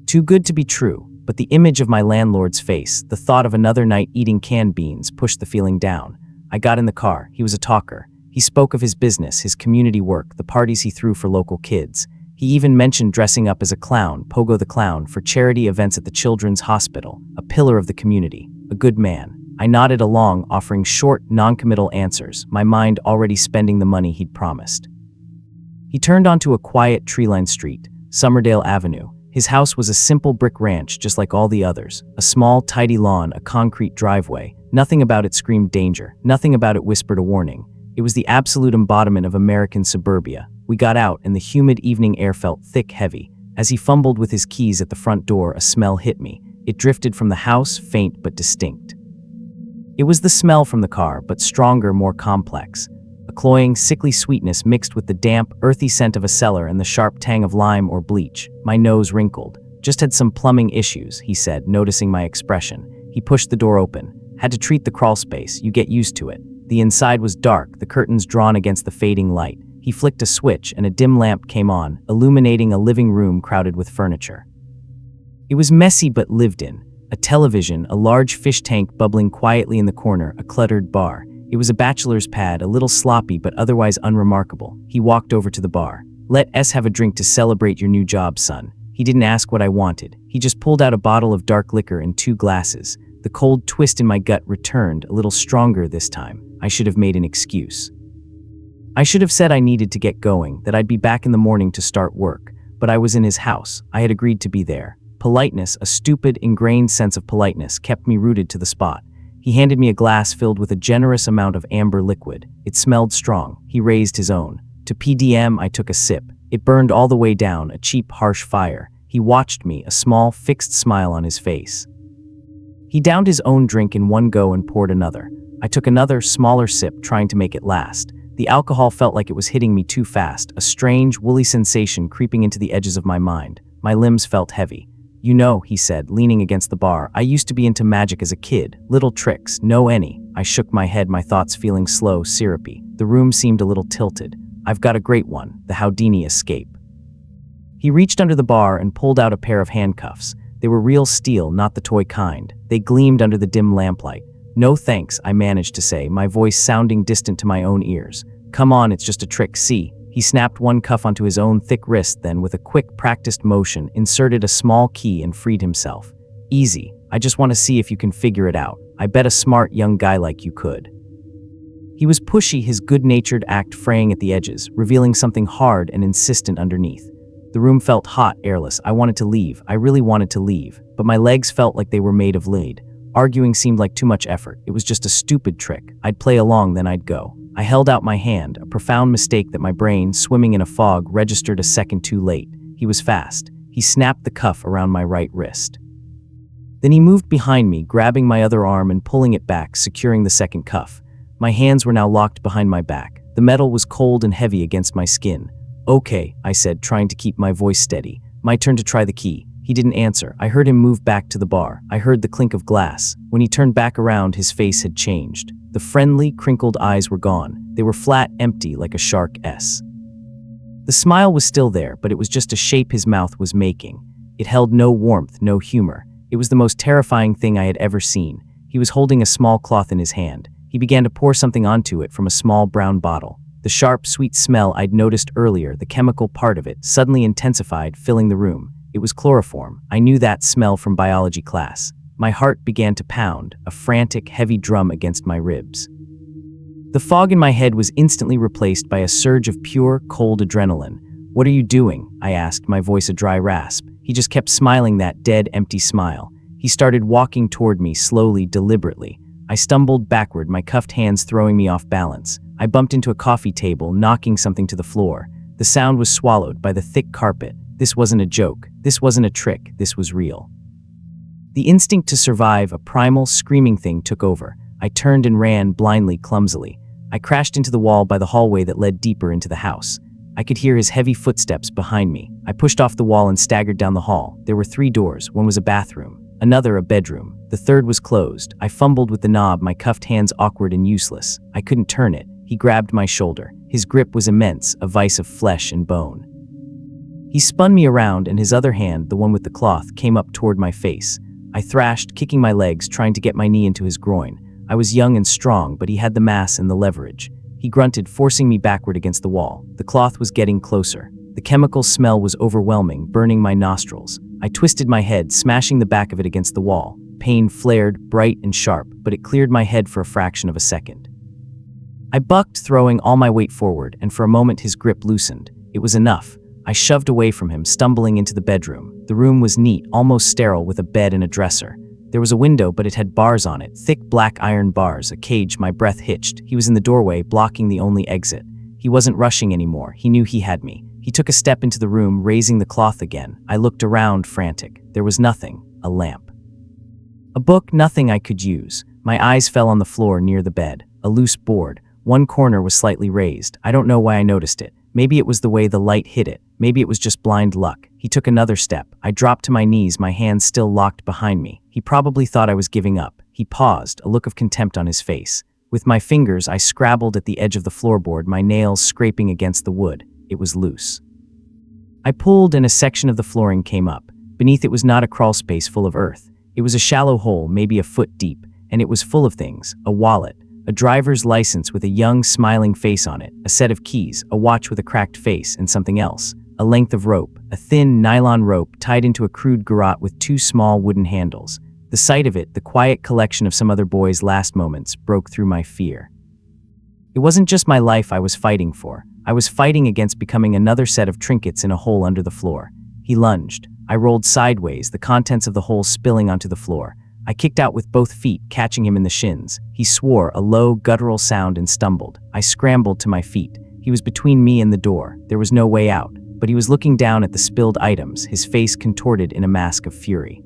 Too good to be true, but the image of my landlord's face, the thought of another night eating canned beans, pushed the feeling down. I got in the car. He was a talker. He spoke of his business, his community work, the parties he threw for local kids. He even mentioned dressing up as a clown, Pogo the Clown, for charity events at the Children's Hospital, a pillar of the community, a good man. I nodded along, offering short, non-committal answers, my mind already spending the money he'd promised. He turned onto a quiet, tree-lined street, Summerdale Avenue. His house was a simple brick ranch, just like all the others. A small, tidy lawn, a concrete driveway. Nothing about it screamed danger. Nothing about it whispered a warning. It was the absolute embodiment of American suburbia. We got out, and the humid evening air felt thick, heavy. As he fumbled with his keys at the front door, a smell hit me. It drifted from the house, faint but distinct. It was the smell from the car, but stronger, more complex. A cloying, sickly sweetness mixed with the damp, earthy scent of a cellar and the sharp tang of lime or bleach. My nose wrinkled. Just had some plumbing issues, he said, noticing my expression. He pushed the door open. Had to treat the crawl space. You get used to it. The inside was dark, the curtains drawn against the fading light. He flicked a switch and a dim lamp came on, illuminating a living room crowded with furniture. It was messy but lived in. A television, a large fish tank bubbling quietly in the corner, a cluttered bar. It was a bachelor's pad, a little sloppy but otherwise unremarkable. He walked over to the bar. Let us have a drink to celebrate your new job, son. He didn't ask what I wanted. He just pulled out a bottle of dark liquor and 2 glasses. The cold twist in my gut returned, a little stronger this time. I should have made an excuse. I should have said I needed to get going, that I'd be back in the morning to start work. But I was in his house. I had agreed to be there. Politeness, a stupid, ingrained sense of politeness, kept me rooted to the spot. He handed me a glass filled with a generous amount of amber liquid. It smelled strong. He raised his own. To PDM, I took a sip. It burned all the way down, a cheap, harsh fire. He watched me, a small, fixed smile on his face. He downed his own drink in one go and poured another. I took another, smaller sip, trying to make it last. The alcohol felt like it was hitting me too fast, a strange, woolly sensation creeping into the edges of my mind. My limbs felt heavy. You know, he said, leaning against the bar, I used to be into magic as a kid. Little tricks, no any. I shook my head, my thoughts feeling slow, syrupy. The room seemed a little tilted. I've got a great one, the Houdini escape. He reached under the bar and pulled out a pair of handcuffs. They were real steel, not the toy kind. They gleamed under the dim lamplight. No thanks, I managed to say, my voice sounding distant to my own ears. Come on, it's just a trick, see. He snapped one cuff onto his own thick wrist, then with a quick, practiced motion, inserted a small key and freed himself. Easy. I just want to see if you can figure it out. I bet a smart young guy like you could. He was pushy, his good-natured act fraying at the edges, revealing something hard and insistent underneath. The room felt hot, airless. I wanted to leave. I really wanted to leave. But my legs felt like they were made of lead. Arguing seemed like too much effort. It was just a stupid trick. I'd play along, then I'd go. I held out my hand, a profound mistake that my brain, swimming in a fog, registered a second too late. He was fast. He snapped the cuff around my right wrist. Then he moved behind me, grabbing my other arm and pulling it back, securing the second cuff. My hands were now locked behind my back. The metal was cold and heavy against my skin. "Okay," I said, trying to keep my voice steady. "My turn to try the key." He didn't answer. I heard him move back to the bar. I heard the clink of glass. When he turned back around, his face had changed. The friendly, crinkled eyes were gone. They were flat, empty, like a shark S. The smile was still there, but it was just a shape his mouth was making. It held no warmth, no humor. It was the most terrifying thing I had ever seen. He was holding a small cloth in his hand. He began to pour something onto it from a small brown bottle. The sharp, sweet smell I'd noticed earlier, the chemical part of it, suddenly intensified, filling the room. It was chloroform. I knew that smell from biology class. My heart began to pound, a frantic, heavy drum against my ribs. The fog in my head was instantly replaced by a surge of pure, cold adrenaline. "What are you doing?" I asked, my voice a dry rasp. He just kept smiling that dead, empty smile. He started walking toward me, slowly, deliberately. I stumbled backward, my cuffed hands throwing me off balance. I bumped into a coffee table, knocking something to the floor. The sound was swallowed by the thick carpet. This wasn't a joke. This wasn't a trick. This was real. The instinct to survive, a primal, screaming thing, took over. I turned and ran, blindly, clumsily. I crashed into the wall by the hallway that led deeper into the house. I could hear his heavy footsteps behind me. I pushed off the wall and staggered down the hall. There were 3 doors. One was a bathroom, another a bedroom. The third was closed. I fumbled with the knob, my cuffed hands awkward and useless. I couldn't turn it. He grabbed my shoulder. His grip was immense, a vice of flesh and bone. He spun me around, and his other hand, the one with the cloth, came up toward my face. I thrashed, kicking my legs, trying to get my knee into his groin. I was young and strong, but he had the mass and the leverage. He grunted, forcing me backward against the wall. The cloth was getting closer. The chemical smell was overwhelming, burning my nostrils. I twisted my head, smashing the back of it against the wall. Pain flared, bright and sharp, but it cleared my head for a fraction of a second. I bucked, throwing all my weight forward, and for a moment his grip loosened. It was enough. I shoved away from him, stumbling into the bedroom. The room was neat, almost sterile, with a bed and a dresser. There was a window, but it had bars on it, thick black iron bars, a cage. My breath hitched. He was in the doorway, blocking the only exit. He wasn't rushing anymore. He knew he had me. He took a step into the room, raising the cloth again. I looked around, frantic. There was nothing. A lamp. A book, nothing I could use. My eyes fell on the floor near the bed. A loose board. One corner was slightly raised. I don't know why I noticed it. Maybe it was the way the light hit it. Maybe it was just blind luck. He took another step. I dropped to my knees, my hands still locked behind me. He probably thought I was giving up. He paused, a look of contempt on his face. With my fingers, I scrabbled at the edge of the floorboard, my nails scraping against the wood. It was loose. I pulled, and a section of the flooring came up. Beneath it was not a crawl space full of earth. It was a shallow hole, maybe a foot deep, and it was full of things. A wallet, a driver's license with a young, smiling face on it, a set of keys, a watch with a cracked face, and something else. A length of rope, a thin nylon rope tied into a crude garrote with 2 small wooden handles. The sight of it, the quiet collection of some other boy's last moments, broke through my fear. It wasn't just my life I was fighting for. I was fighting against becoming another set of trinkets in a hole under the floor. He lunged. I rolled sideways, the contents of the hole spilling onto the floor. I kicked out with both feet, catching him in the shins. He swore, a low, guttural sound, and stumbled. I scrambled to my feet. He was between me and the door. There was no way out, but he was looking down at the spilled items, his face contorted in a mask of fury.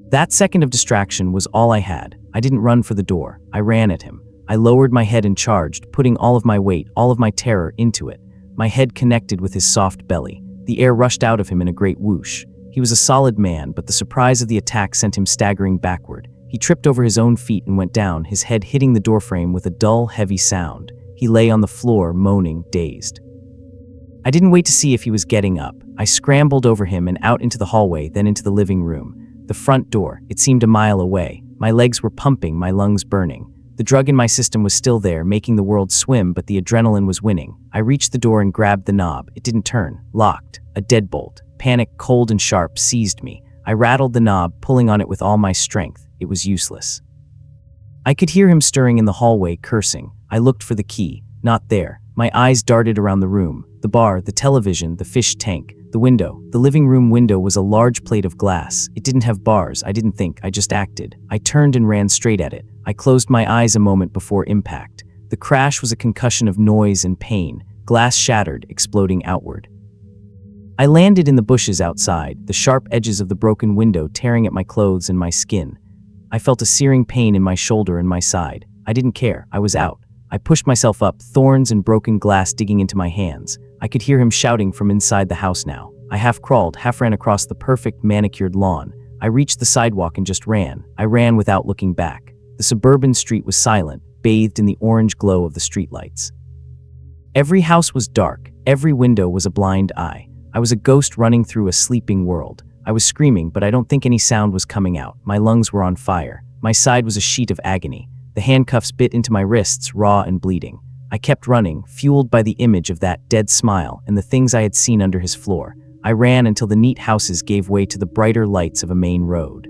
That second of distraction was all I had. I didn't run for the door. I ran at him. I lowered my head and charged, putting all of my weight, all of my terror into it. My head connected with his soft belly. The air rushed out of him in a great whoosh. He was a solid man, but the surprise of the attack sent him staggering backward. He tripped over his own feet and went down, his head hitting the doorframe with a dull, heavy sound. He lay on the floor, moaning, dazed. I didn't wait to see if he was getting up. I scrambled over him and out into the hallway, then into the living room. The front door, it seemed a mile away. My legs were pumping, my lungs burning. The drug in my system was still there, making the world swim, but the adrenaline was winning. I reached the door and grabbed the knob. It didn't turn. Locked. A deadbolt. Panic, cold and sharp, seized me. I rattled the knob, pulling on it with all my strength. It was useless. I could hear him stirring in the hallway, cursing. I looked for the key. Not there. My eyes darted around the room. The bar, the television, the fish tank. The living room window was a large plate of glass. It didn't have bars. I didn't think, I just acted. I turned and ran straight at it. I closed my eyes a moment before impact. The crash was a concussion of noise and pain. Glass shattered, exploding outward. I landed in the bushes outside, the sharp edges of the broken window tearing at my clothes and my skin. I felt a searing pain in my shoulder and my side. I didn't care. I was out. I pushed myself up, thorns and broken glass digging into my hands. I could hear him shouting from inside the house now. I half crawled, half ran across the perfect manicured lawn. I reached the sidewalk and just ran. I ran without looking back. The suburban street was silent, bathed in the orange glow of the streetlights. Every house was dark. Every window was a blind eye. I was a ghost running through a sleeping world. I was screaming, but I don't think any sound was coming out. My lungs were on fire. My side was a sheet of agony. The handcuffs bit into my wrists, raw and bleeding. I kept running, fueled by the image of that dead smile and the things I had seen under his floor. I ran until the neat houses gave way to the brighter lights of a main road.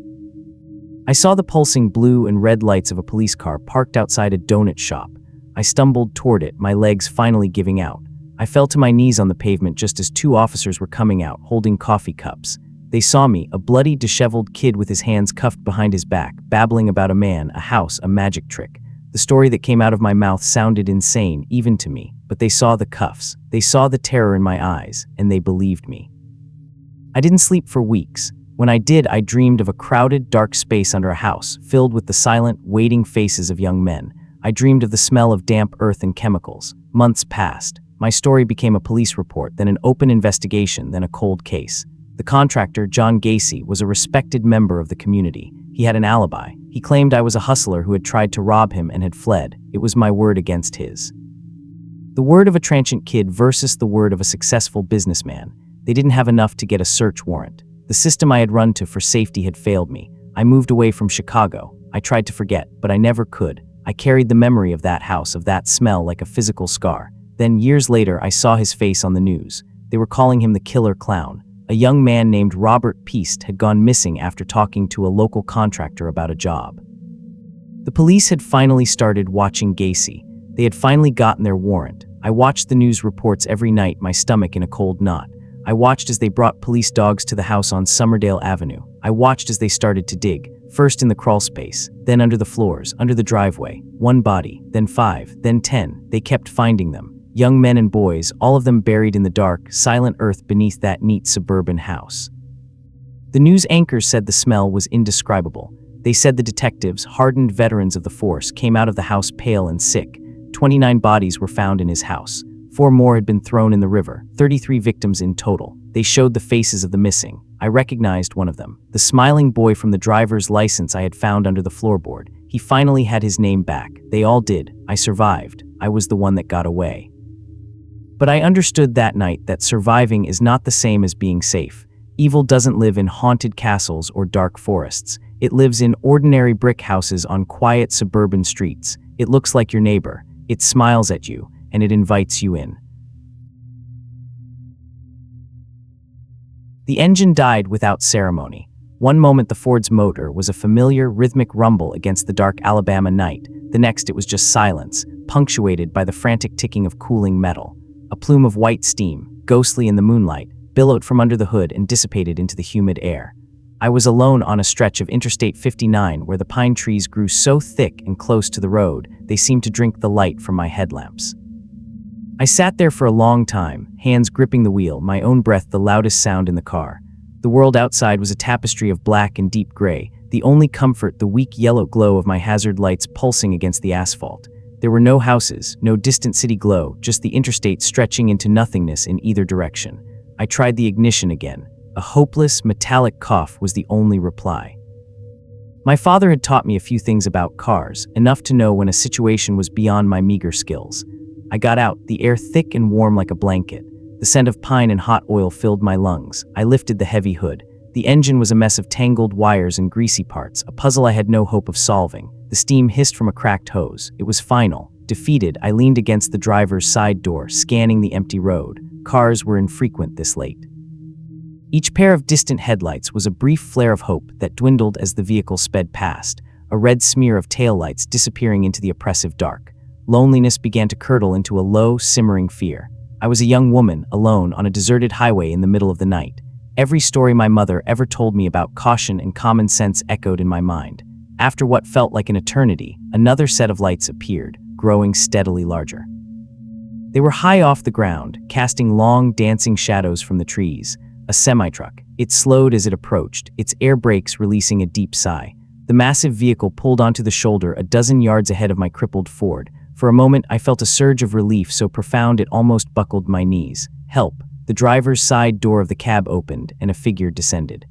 I saw the pulsing blue and red lights of a police car parked outside a donut shop. I stumbled toward it, my legs finally giving out. I fell to my knees on the pavement just as two officers were coming out, holding coffee cups. They saw me, a bloody, disheveled kid with his hands cuffed behind his back, babbling about a man, a house, a magic trick. The story that came out of my mouth sounded insane, even to me, but they saw the cuffs. They saw the terror in my eyes, and they believed me. I didn't sleep for weeks. When I did, I dreamed of a crowded, dark space under a house, filled with the silent, waiting faces of young men. I dreamed of the smell of damp earth and chemicals. Months passed. My story became a police report, then an open investigation, then a cold case. The contractor, John Gacy, was a respected member of the community. He had an alibi. He claimed I was a hustler who had tried to rob him and had fled. It was my word against his. The word of a transient kid versus the word of a successful businessman. They didn't have enough to get a search warrant. The system I had run to for safety had failed me. I moved away from Chicago. I tried to forget, but I never could. I carried the memory of that house, of that smell, like a physical scar. Then, years later, I saw his face on the news. They were calling him the killer clown. A young man named Robert Peast had gone missing after talking to a local contractor about a job. The police had finally started watching Gacy. They had finally gotten their warrant. I watched the news reports every night, my stomach in a cold knot. I watched as they brought police dogs to the house on Summerdale Avenue. I watched as they started to dig, first in the crawl space, then under the floors, under the driveway. One body, then 5, then 10. They kept finding them. Young men and boys, all of them buried in the dark, silent earth beneath that neat suburban house. The news anchors said the smell was indescribable. They said the detectives, hardened veterans of the force, came out of the house pale and sick. 29 bodies were found in his house. 4 more had been thrown in the river, 33 victims in total. They showed the faces of the missing. I recognized one of them, the smiling boy from the driver's license I had found under the floorboard. He finally had his name back. They all did. I survived. I was the one that got away. But I understood that night that surviving is not the same as being safe. Evil doesn't live in haunted castles or dark forests. It lives in ordinary brick houses on quiet suburban streets. It looks like your neighbor. It smiles at you, and it invites you in. The engine died without ceremony. One moment the Ford's motor was a familiar, rhythmic rumble against the dark Alabama night. The next it was just silence, punctuated by the frantic ticking of cooling metal. A plume of white steam, ghostly in the moonlight, billowed from under the hood and dissipated into the humid air. I was alone on a stretch of Interstate 59 where the pine trees grew so thick and close to the road, they seemed to drink the light from my headlamps. I sat there for a long time, hands gripping the wheel, my own breath the loudest sound in the car. The world outside was a tapestry of black and deep gray, the only comfort the weak yellow glow of my hazard lights pulsing against the asphalt. There were no houses, no distant city glow, just the interstate stretching into nothingness in either direction. I tried the ignition again. A hopeless, metallic cough was the only reply. My father had taught me a few things about cars, enough to know when a situation was beyond my meager skills. I got out, the air thick and warm like a blanket. The scent of pine and hot oil filled my lungs. I lifted the heavy hood. The engine was a mess of tangled wires and greasy parts, a puzzle I had no hope of solving. The steam hissed from a cracked hose. It was final. Defeated, I leaned against the driver's side door, scanning the empty road. Cars were infrequent this late. Each pair of distant headlights was a brief flare of hope that dwindled as the vehicle sped past, a red smear of taillights disappearing into the oppressive dark. Loneliness began to curdle into a low, simmering fear. I was a young woman, alone, on a deserted highway in the middle of the night. Every story my mother ever told me about caution and common sense echoed in my mind. After what felt like an eternity, another set of lights appeared, growing steadily larger. They were high off the ground, casting long, dancing shadows from the trees. A semi-truck. It slowed as it approached, its air brakes releasing a deep sigh. The massive vehicle pulled onto the shoulder a dozen yards ahead of my crippled Ford. For a moment, I felt a surge of relief so profound it almost buckled my knees. Help! The driver's side door of the cab opened, and a figure descended.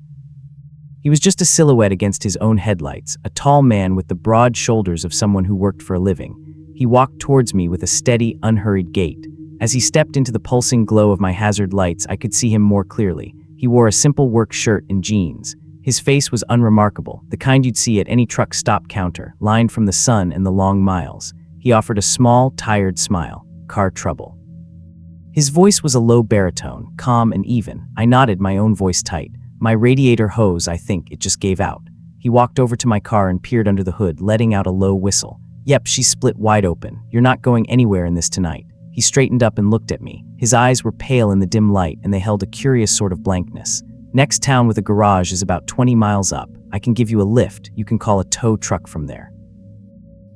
He was just a silhouette against his own headlights, a tall man with the broad shoulders of someone who worked for a living. He walked towards me with a steady, unhurried gait. As he stepped into the pulsing glow of my hazard lights, I could see him more clearly. He wore a simple work shirt and jeans. His face was unremarkable, the kind you'd see at any truck stop counter, lined from the sun and the long miles. He offered a small, tired smile. Car trouble. His voice was a low baritone, calm and even. I nodded, my own voice tight. My radiator hose, I think, it just gave out. He walked over to my car and peered under the hood, letting out a low whistle. Yep, she split wide open. You're not going anywhere in this tonight. He straightened up and looked at me. His eyes were pale in the dim light, and they held a curious sort of blankness. Next town with a garage is about 20 miles up. I can give you a lift. You can call a tow truck from there.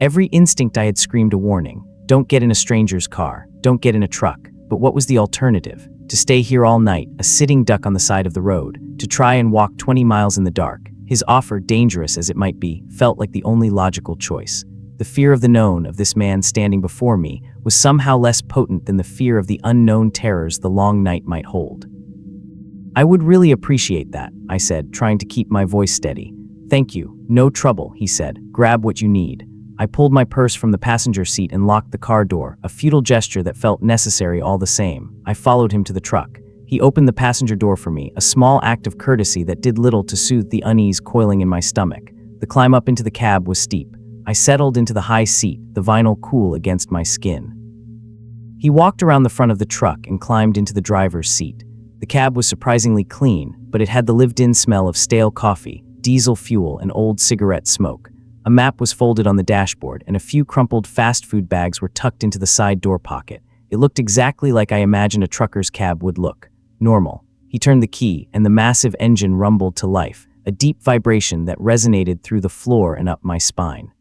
Every instinct I had screamed a warning. Don't get in a stranger's car. Don't get in a truck. But what was the alternative? To stay here all night, a sitting duck on the side of the road. To try and walk 20 miles in the dark. His offer, dangerous as it might be, felt like the only logical choice. The fear of the known, of this man standing before me, was somehow less potent than the fear of the unknown terrors the long night might hold. I would really appreciate that, I said, trying to keep my voice steady. Thank you. No trouble, he said. Grab what you need. I pulled my purse from the passenger seat and locked the car door, a futile gesture that felt necessary all the same. I followed him to the truck. He opened the passenger door for me, a small act of courtesy that did little to soothe the unease coiling in my stomach. The climb up into the cab was steep. I settled into the high seat, the vinyl cool against my skin. He walked around the front of the truck and climbed into the driver's seat. The cab was surprisingly clean, but it had the lived-in smell of stale coffee, diesel fuel, and old cigarette smoke. A map was folded on the dashboard, and a few crumpled fast food bags were tucked into the side door pocket. It looked exactly like I imagined a trucker's cab would look. Normal. He turned the key, and the massive engine rumbled to life, a deep vibration that resonated through the floor and up my spine.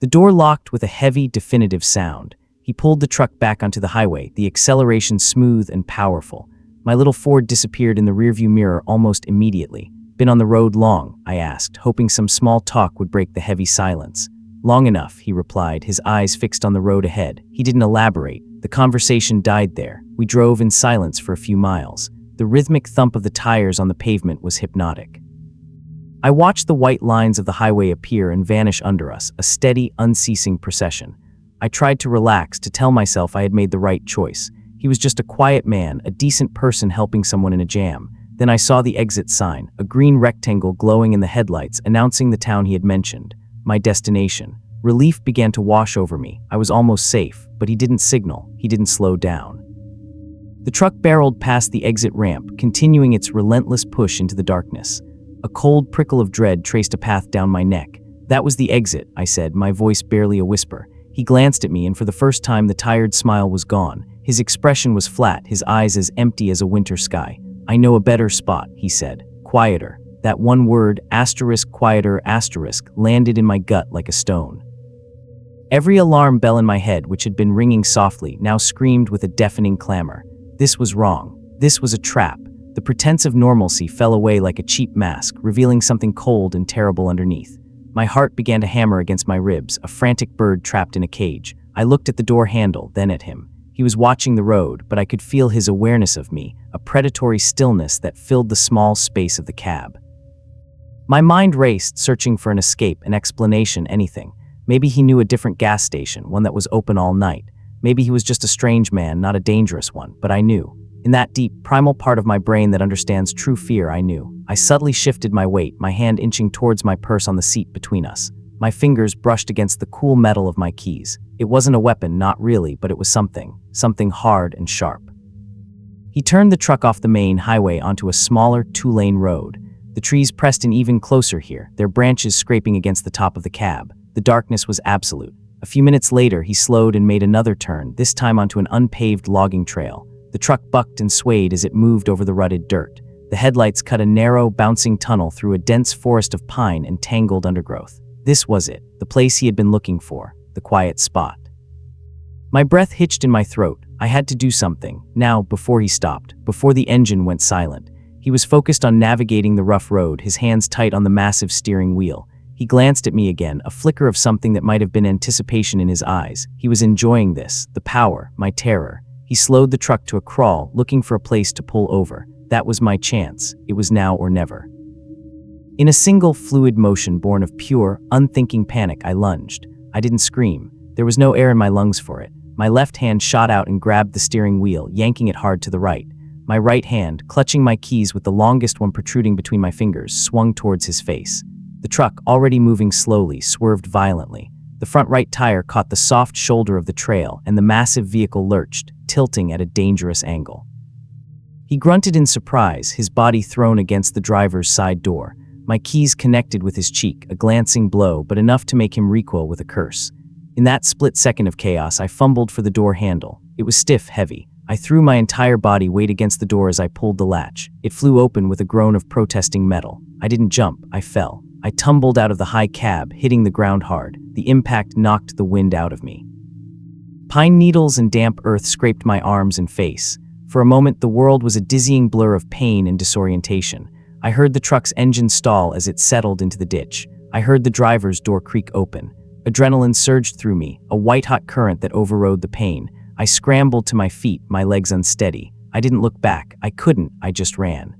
The door locked with a heavy, definitive sound. He pulled the truck back onto the highway, the acceleration smooth and powerful. My little Ford disappeared in the rearview mirror almost immediately. Been on the road long? I asked, hoping some small talk would break the heavy silence. Long enough, he replied, his eyes fixed on the road ahead. He didn't elaborate. The conversation died there. We drove in silence for a few miles. The rhythmic thump of the tires on the pavement was hypnotic. I watched the white lines of the highway appear and vanish under us, a steady, unceasing procession. I tried to relax, to tell myself I had made the right choice. He was just a quiet man, a decent person helping someone in a jam. Then I saw the exit sign, a green rectangle glowing in the headlights, announcing the town he had mentioned. My destination. Relief began to wash over me. I was almost safe, but he didn't signal. He didn't slow down. The truck barreled past the exit ramp, continuing its relentless push into the darkness. A cold prickle of dread traced a path down my neck. That was the exit, I said, my voice barely a whisper. He glanced at me, and for the first time the tired smile was gone. His expression was flat, his eyes as empty as a winter sky. I know a better spot, he said. Quieter. That one word, quieter, landed in my gut like a stone. Every alarm bell in my head, which had been ringing softly, now screamed with a deafening clamor. This was wrong. This was a trap. The pretense of normalcy fell away like a cheap mask, revealing something cold and terrible underneath. My heart began to hammer against my ribs, a frantic bird trapped in a cage. I looked at the door handle, then at him. He was watching the road, but I could feel his awareness of me, a predatory stillness that filled the small space of the cab. My mind raced, searching for an escape, an explanation, anything. Maybe he knew a different gas station, one that was open all night. Maybe he was just a strange man, not a dangerous one, but I knew. In that deep, primal part of my brain that understands true fear, I knew. I subtly shifted my weight, my hand inching towards my purse on the seat between us. My fingers brushed against the cool metal of my keys. It wasn't a weapon, not really, but it was something hard and sharp. He turned the truck off the main highway onto a smaller, two-lane road. The trees pressed in even closer here, their branches scraping against the top of the cab. The darkness was absolute. A few minutes later, he slowed and made another turn, this time onto an unpaved logging trail. The truck bucked and swayed as it moved over the rutted dirt. The headlights cut a narrow, bouncing tunnel through a dense forest of pine and tangled undergrowth. This was it, the place he had been looking for, the quiet spot. My breath hitched in my throat. I had to do something, now, before he stopped, before the engine went silent. He was focused on navigating the rough road, his hands tight on the massive steering wheel. He glanced at me again, a flicker of something that might have been anticipation in his eyes. He was enjoying this, the power, my terror. He slowed the truck to a crawl, looking for a place to pull over. That was my chance. It was now or never. In a single fluid motion born of pure, unthinking panic, I lunged. I didn't scream. There was no air in my lungs for it. My left hand shot out and grabbed the steering wheel, yanking it hard to the right. My right hand, clutching my keys with the longest one protruding between my fingers, swung towards his face. The truck, already moving slowly, swerved violently. The front right tire caught the soft shoulder of the trail, and the massive vehicle lurched, tilting at a dangerous angle. He grunted in surprise, his body thrown against the driver's side door. My keys connected with his cheek, a glancing blow, but enough to make him recoil with a curse. In that split second of chaos, I fumbled for the door handle. It was stiff, heavy. I threw my entire body weight against the door as I pulled the latch. It flew open with a groan of protesting metal. I didn't jump, I fell. I tumbled out of the high cab, hitting the ground hard. The impact knocked the wind out of me. Pine needles and damp earth scraped my arms and face. For a moment, the world was a dizzying blur of pain and disorientation. I heard the truck's engine stall as it settled into the ditch. I heard the driver's door creak open. Adrenaline surged through me, a white-hot current that overrode the pain. I scrambled to my feet, my legs unsteady. I didn't look back. I couldn't. I just ran.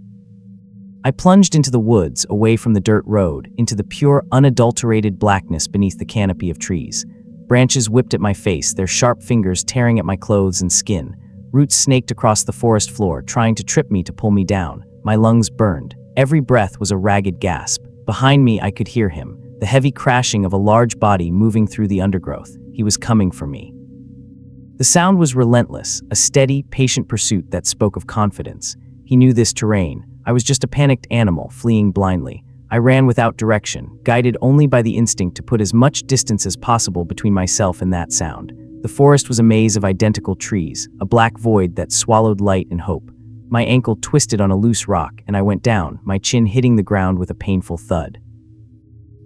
I plunged into the woods, away from the dirt road, into the pure, unadulterated blackness beneath the canopy of trees. Branches whipped at my face, their sharp fingers tearing at my clothes and skin. Roots snaked across the forest floor, trying to trip me to pull me down. My lungs burned. Every breath was a ragged gasp. Behind me, I could hear him, the heavy crashing of a large body moving through the undergrowth. He was coming for me. The sound was relentless, a steady, patient pursuit that spoke of confidence. He knew this terrain. I was just a panicked animal, fleeing blindly. I ran without direction, guided only by the instinct to put as much distance as possible between myself and that sound. The forest was a maze of identical trees, a black void that swallowed light and hope. My ankle twisted on a loose rock, and I went down, my chin hitting the ground with a painful thud.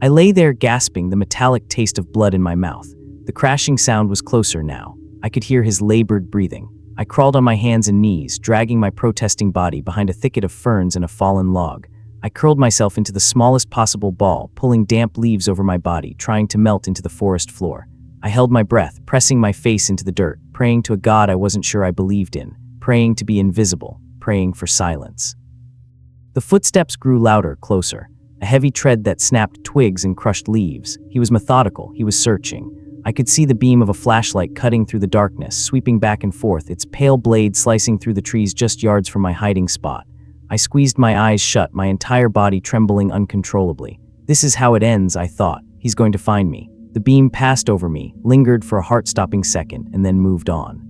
I lay there gasping, the metallic taste of blood in my mouth. The crashing sound was closer now. I could hear his labored breathing. I crawled on my hands and knees, dragging my protesting body behind a thicket of ferns and a fallen log. I curled myself into the smallest possible ball, pulling damp leaves over my body, trying to melt into the forest floor. I held my breath, pressing my face into the dirt, praying to a God I wasn't sure I believed in, praying to be invisible, praying for silence. The footsteps grew louder, closer. A heavy tread that snapped twigs and crushed leaves. He was methodical, he was searching. I could see the beam of a flashlight cutting through the darkness, sweeping back and forth, its pale blade slicing through the trees just yards from my hiding spot. I squeezed my eyes shut, my entire body trembling uncontrollably. This is how it ends, I thought. He's going to find me. The beam passed over me, lingered for a heart-stopping second, and then moved on.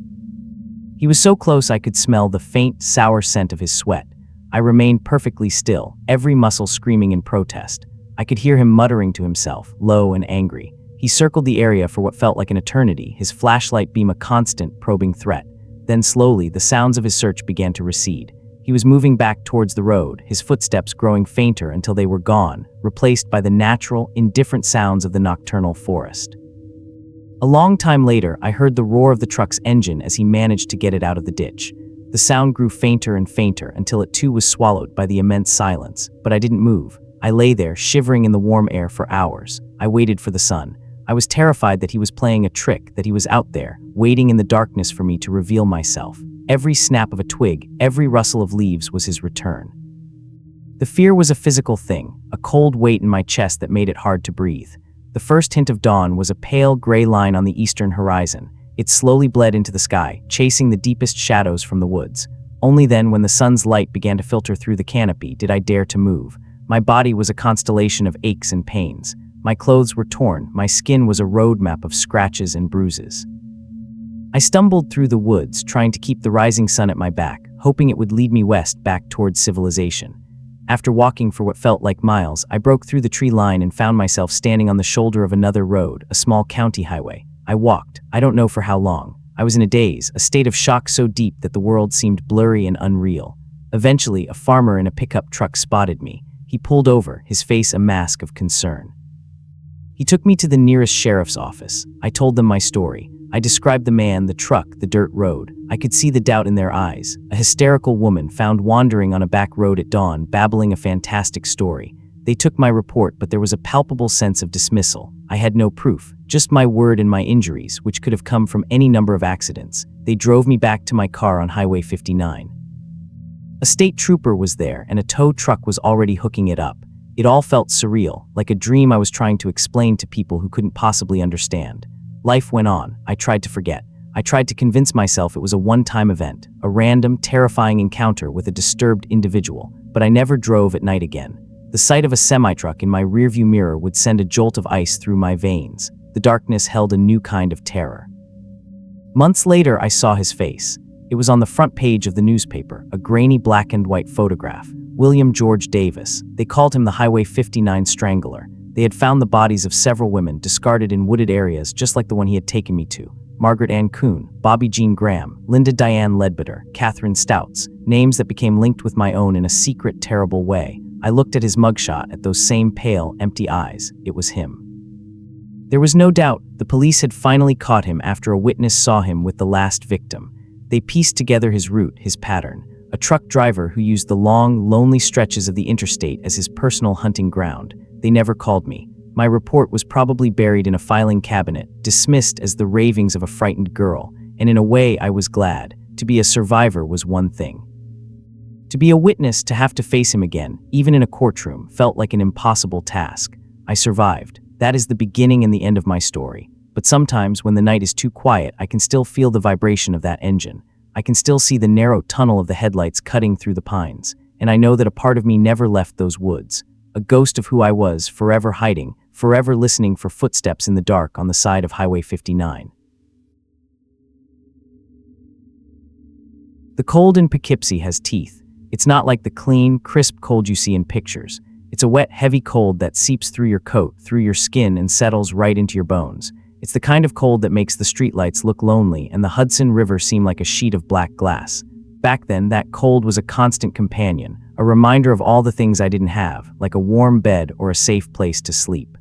He was so close I could smell the faint, sour scent of his sweat. I remained perfectly still, every muscle screaming in protest. I could hear him muttering to himself, low and angry. He circled the area for what felt like an eternity, his flashlight beam a constant, probing threat. Then slowly, the sounds of his search began to recede. He was moving back towards the road, his footsteps growing fainter until they were gone, replaced by the natural, indifferent sounds of the nocturnal forest. A long time later, I heard the roar of the truck's engine as he managed to get it out of the ditch. The sound grew fainter and fainter until it too was swallowed by the immense silence, but I didn't move. I lay there, shivering in the warm air for hours. I waited for the sun. I was terrified that he was playing a trick, that he was out there, waiting in the darkness for me to reveal myself. Every snap of a twig, every rustle of leaves was his return. The fear was a physical thing, a cold weight in my chest that made it hard to breathe. The first hint of dawn was a pale gray line on the eastern horizon. It slowly bled into the sky, chasing the deepest shadows from the woods. Only then, when the sun's light began to filter through the canopy, did I dare to move. My body was a constellation of aches and pains. My clothes were torn, my skin was a road map of scratches and bruises. I stumbled through the woods, trying to keep the rising sun at my back, hoping it would lead me west back towards civilization. After walking for what felt like miles, I broke through the tree line and found myself standing on the shoulder of another road, a small county highway. I walked, I don't know for how long. I was in a daze, a state of shock so deep that the world seemed blurry and unreal. Eventually, a farmer in a pickup truck spotted me. He pulled over, his face a mask of concern. He took me to the nearest sheriff's office. I told them my story. I described the man, the truck, the dirt road. I could see the doubt in their eyes. A hysterical woman found wandering on a back road at dawn, babbling a fantastic story. They took my report, but there was a palpable sense of dismissal. I had no proof, just my word and my injuries, which could have come from any number of accidents. They drove me back to my car on Highway 59. A state trooper was there, and a tow truck was already hooking it up. It all felt surreal, like a dream I was trying to explain to people who couldn't possibly understand. Life went on. I tried to forget. I tried to convince myself it was a one-time event, a random, terrifying encounter with a disturbed individual, but I never drove at night again. The sight of a semi-truck in my rearview mirror would send a jolt of ice through my veins. The darkness held a new kind of terror. Months later, I saw his face. It was on the front page of the newspaper, a grainy black and white photograph. William George Davis. They called him the Highway 59 Strangler. They had found the bodies of several women discarded in wooded areas just like the one he had taken me to. Margaret Ann Kuhn, Bobby Jean Graham, Linda Diane Ledbetter, Catherine Stouts, names that became linked with my own in a secret, terrible way. I looked at his mugshot, at those same pale, empty eyes. It was him. There was no doubt the police had finally caught him after a witness saw him with the last victim. They pieced together his route, his pattern. A truck driver who used the long, lonely stretches of the interstate as his personal hunting ground. They never called me. My report was probably buried in a filing cabinet, dismissed as the ravings of a frightened girl, and in a way I was glad. To be a survivor was one thing. To be a witness, to have to face him again, even in a courtroom, felt like an impossible task. I survived. That is the beginning and the end of my story. But sometimes, when the night is too quiet, I can still feel the vibration of that engine. I can still see the narrow tunnel of the headlights cutting through the pines, and I know that a part of me never left those woods. A ghost of who I was, forever hiding, forever listening for footsteps in the dark on the side of Highway 59. The cold in Poughkeepsie has teeth. It's not like the clean, crisp cold you see in pictures. It's a wet, heavy cold that seeps through your coat, through your skin, and settles right into your bones. It's the kind of cold that makes the streetlights look lonely and the Hudson River seem like a sheet of black glass. Back then, that cold was a constant companion, a reminder of all the things I didn't have, like a warm bed or a safe place to sleep.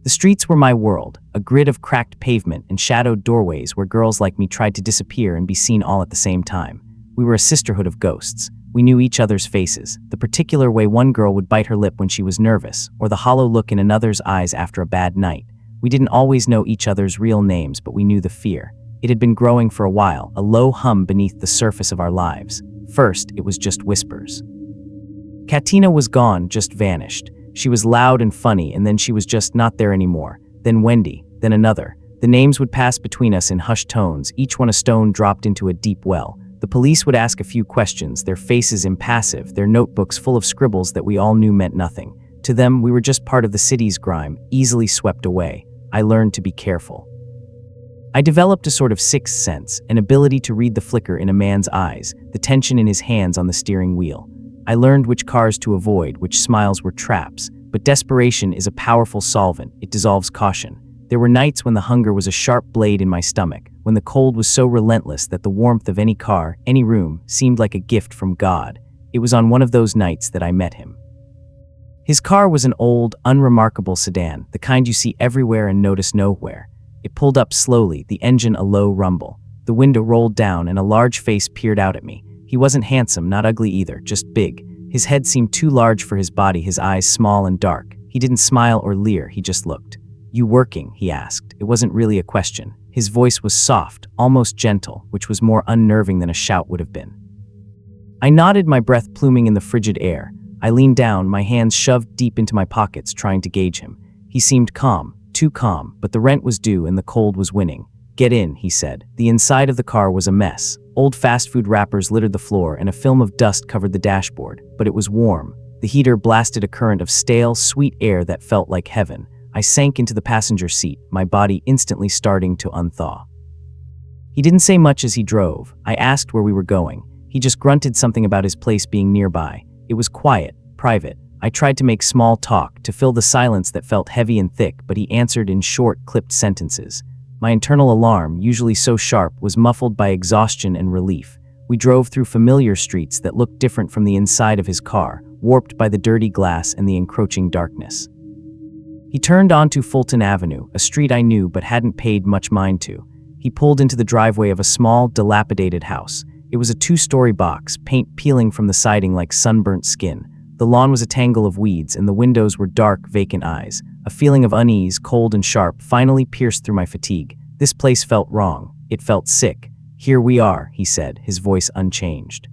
The streets were my world, a grid of cracked pavement and shadowed doorways where girls like me tried to disappear and be seen all at the same time. We were a sisterhood of ghosts. We knew each other's faces, the particular way one girl would bite her lip when she was nervous, or the hollow look in another's eyes after a bad night. We didn't always know each other's real names, but we knew the fear. It had been growing for a while, a low hum beneath the surface of our lives. First, it was just whispers. Katina was gone, just vanished. She was loud and funny, and then she was just not there anymore. Then Wendy, then another. The names would pass between us in hushed tones, each one a stone dropped into a deep well. The police would ask a few questions, their faces impassive, their notebooks full of scribbles that we all knew meant nothing. To them, we were just part of the city's grime, easily swept away. I learned to be careful. I developed a sort of sixth sense, an ability to read the flicker in a man's eyes, the tension in his hands on the steering wheel. I learned which cars to avoid, which smiles were traps. But desperation is a powerful solvent. It dissolves caution. There were nights when the hunger was a sharp blade in my stomach, when the cold was so relentless that the warmth of any car, any room, seemed like a gift from God. It was on one of those nights that I met him. His car was an old, unremarkable sedan, the kind you see everywhere and notice nowhere. It pulled up slowly, the engine a low rumble. The window rolled down and a large face peered out at me. He wasn't handsome, not ugly either, just big. His head seemed too large for his body, his eyes small and dark. He didn't smile or leer, he just looked. "You working?" he asked. It wasn't really a question. His voice was soft, almost gentle, which was more unnerving than a shout would have been. I nodded, my breath pluming in the frigid air. I leaned down, my hands shoved deep into my pockets, trying to gauge him. He seemed calm, too calm, but the rent was due and the cold was winning. "Get in," he said. The inside of the car was a mess. Old fast food wrappers littered the floor and a film of dust covered the dashboard, but it was warm. The heater blasted a current of stale, sweet air that felt like heaven. I sank into the passenger seat, my body instantly starting to unthaw. He didn't say much as he drove. I asked where we were going. He just grunted something about his place being nearby. It was quiet, private. I tried to make small talk, to fill the silence that felt heavy and thick, but he answered in short, clipped sentences. My internal alarm, usually so sharp, was muffled by exhaustion and relief. We drove through familiar streets that looked different from the inside of his car, warped by the dirty glass and the encroaching darkness. He turned onto Fulton Avenue, a street I knew but hadn't paid much mind to. He pulled into the driveway of a small, dilapidated house. It was a 2-story box, paint peeling from the siding like sunburnt skin. The lawn was a tangle of weeds, and the windows were dark, vacant eyes. A feeling of unease, cold and sharp, finally pierced through my fatigue. This place felt wrong. It felt sick. "Here we are," he said, his voice unchanged.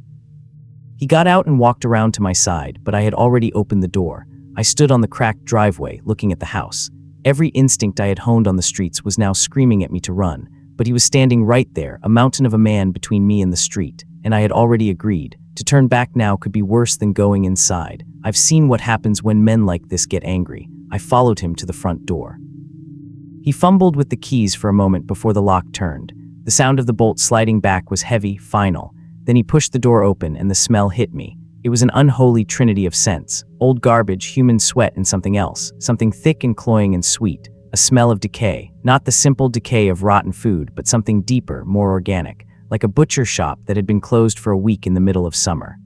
He got out and walked around to my side, but I had already opened the door. I stood on the cracked driveway, looking at the house. Every instinct I had honed on the streets was now screaming at me to run, but he was standing right there, a mountain of a man between me and the street, and I had already agreed. To turn back now could be worse than going inside. I've seen what happens when men like this get angry. I followed him to the front door. He fumbled with the keys for a moment before the lock turned. The sound of the bolt sliding back was heavy, final. Then he pushed the door open and the smell hit me. It was an unholy trinity of scents: old garbage, human sweat, and something else. Something thick and cloying and sweet. A smell of decay. Not the simple decay of rotten food, but something deeper, more organic. Like a butcher shop that had been closed for a week in the middle of summer.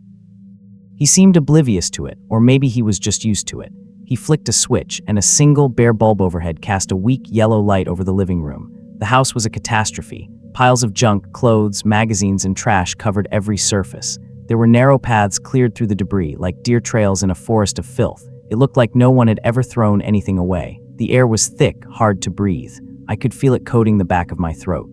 He seemed oblivious to it, or maybe he was just used to it. He flicked a switch, and a single bare bulb overhead cast a weak yellow light over the living room. The house was a catastrophe. Piles of junk, clothes, magazines, and trash covered every surface. There were narrow paths cleared through the debris, like deer trails in a forest of filth. It looked like no one had ever thrown anything away. The air was thick, hard to breathe. I could feel it coating the back of my throat.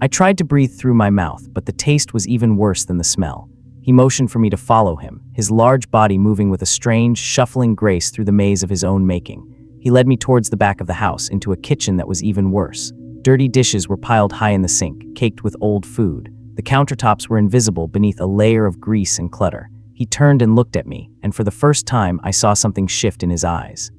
I tried to breathe through my mouth, but the taste was even worse than the smell. He motioned for me to follow him, his large body moving with a strange, shuffling grace through the maze of his own making. He led me towards the back of the house, into a kitchen that was even worse. Dirty dishes were piled high in the sink, caked with old food. The countertops were invisible beneath a layer of grease and clutter. He turned and looked at me, and for the first time I saw something shift in his eyes.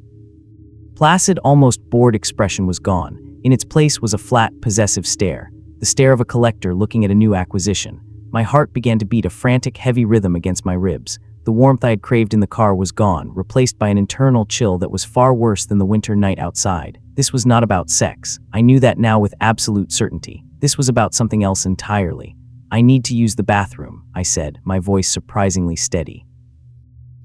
Placid, almost bored expression was gone. In its place was a flat, possessive stare. The stare of a collector looking at a new acquisition. My heart began to beat a frantic, heavy rhythm against my ribs. The warmth I had craved in the car was gone, replaced by an internal chill that was far worse than the winter night outside. This was not about sex. I knew that now with absolute certainty. This was about something else entirely. "I need to use the bathroom," I said, my voice surprisingly steady.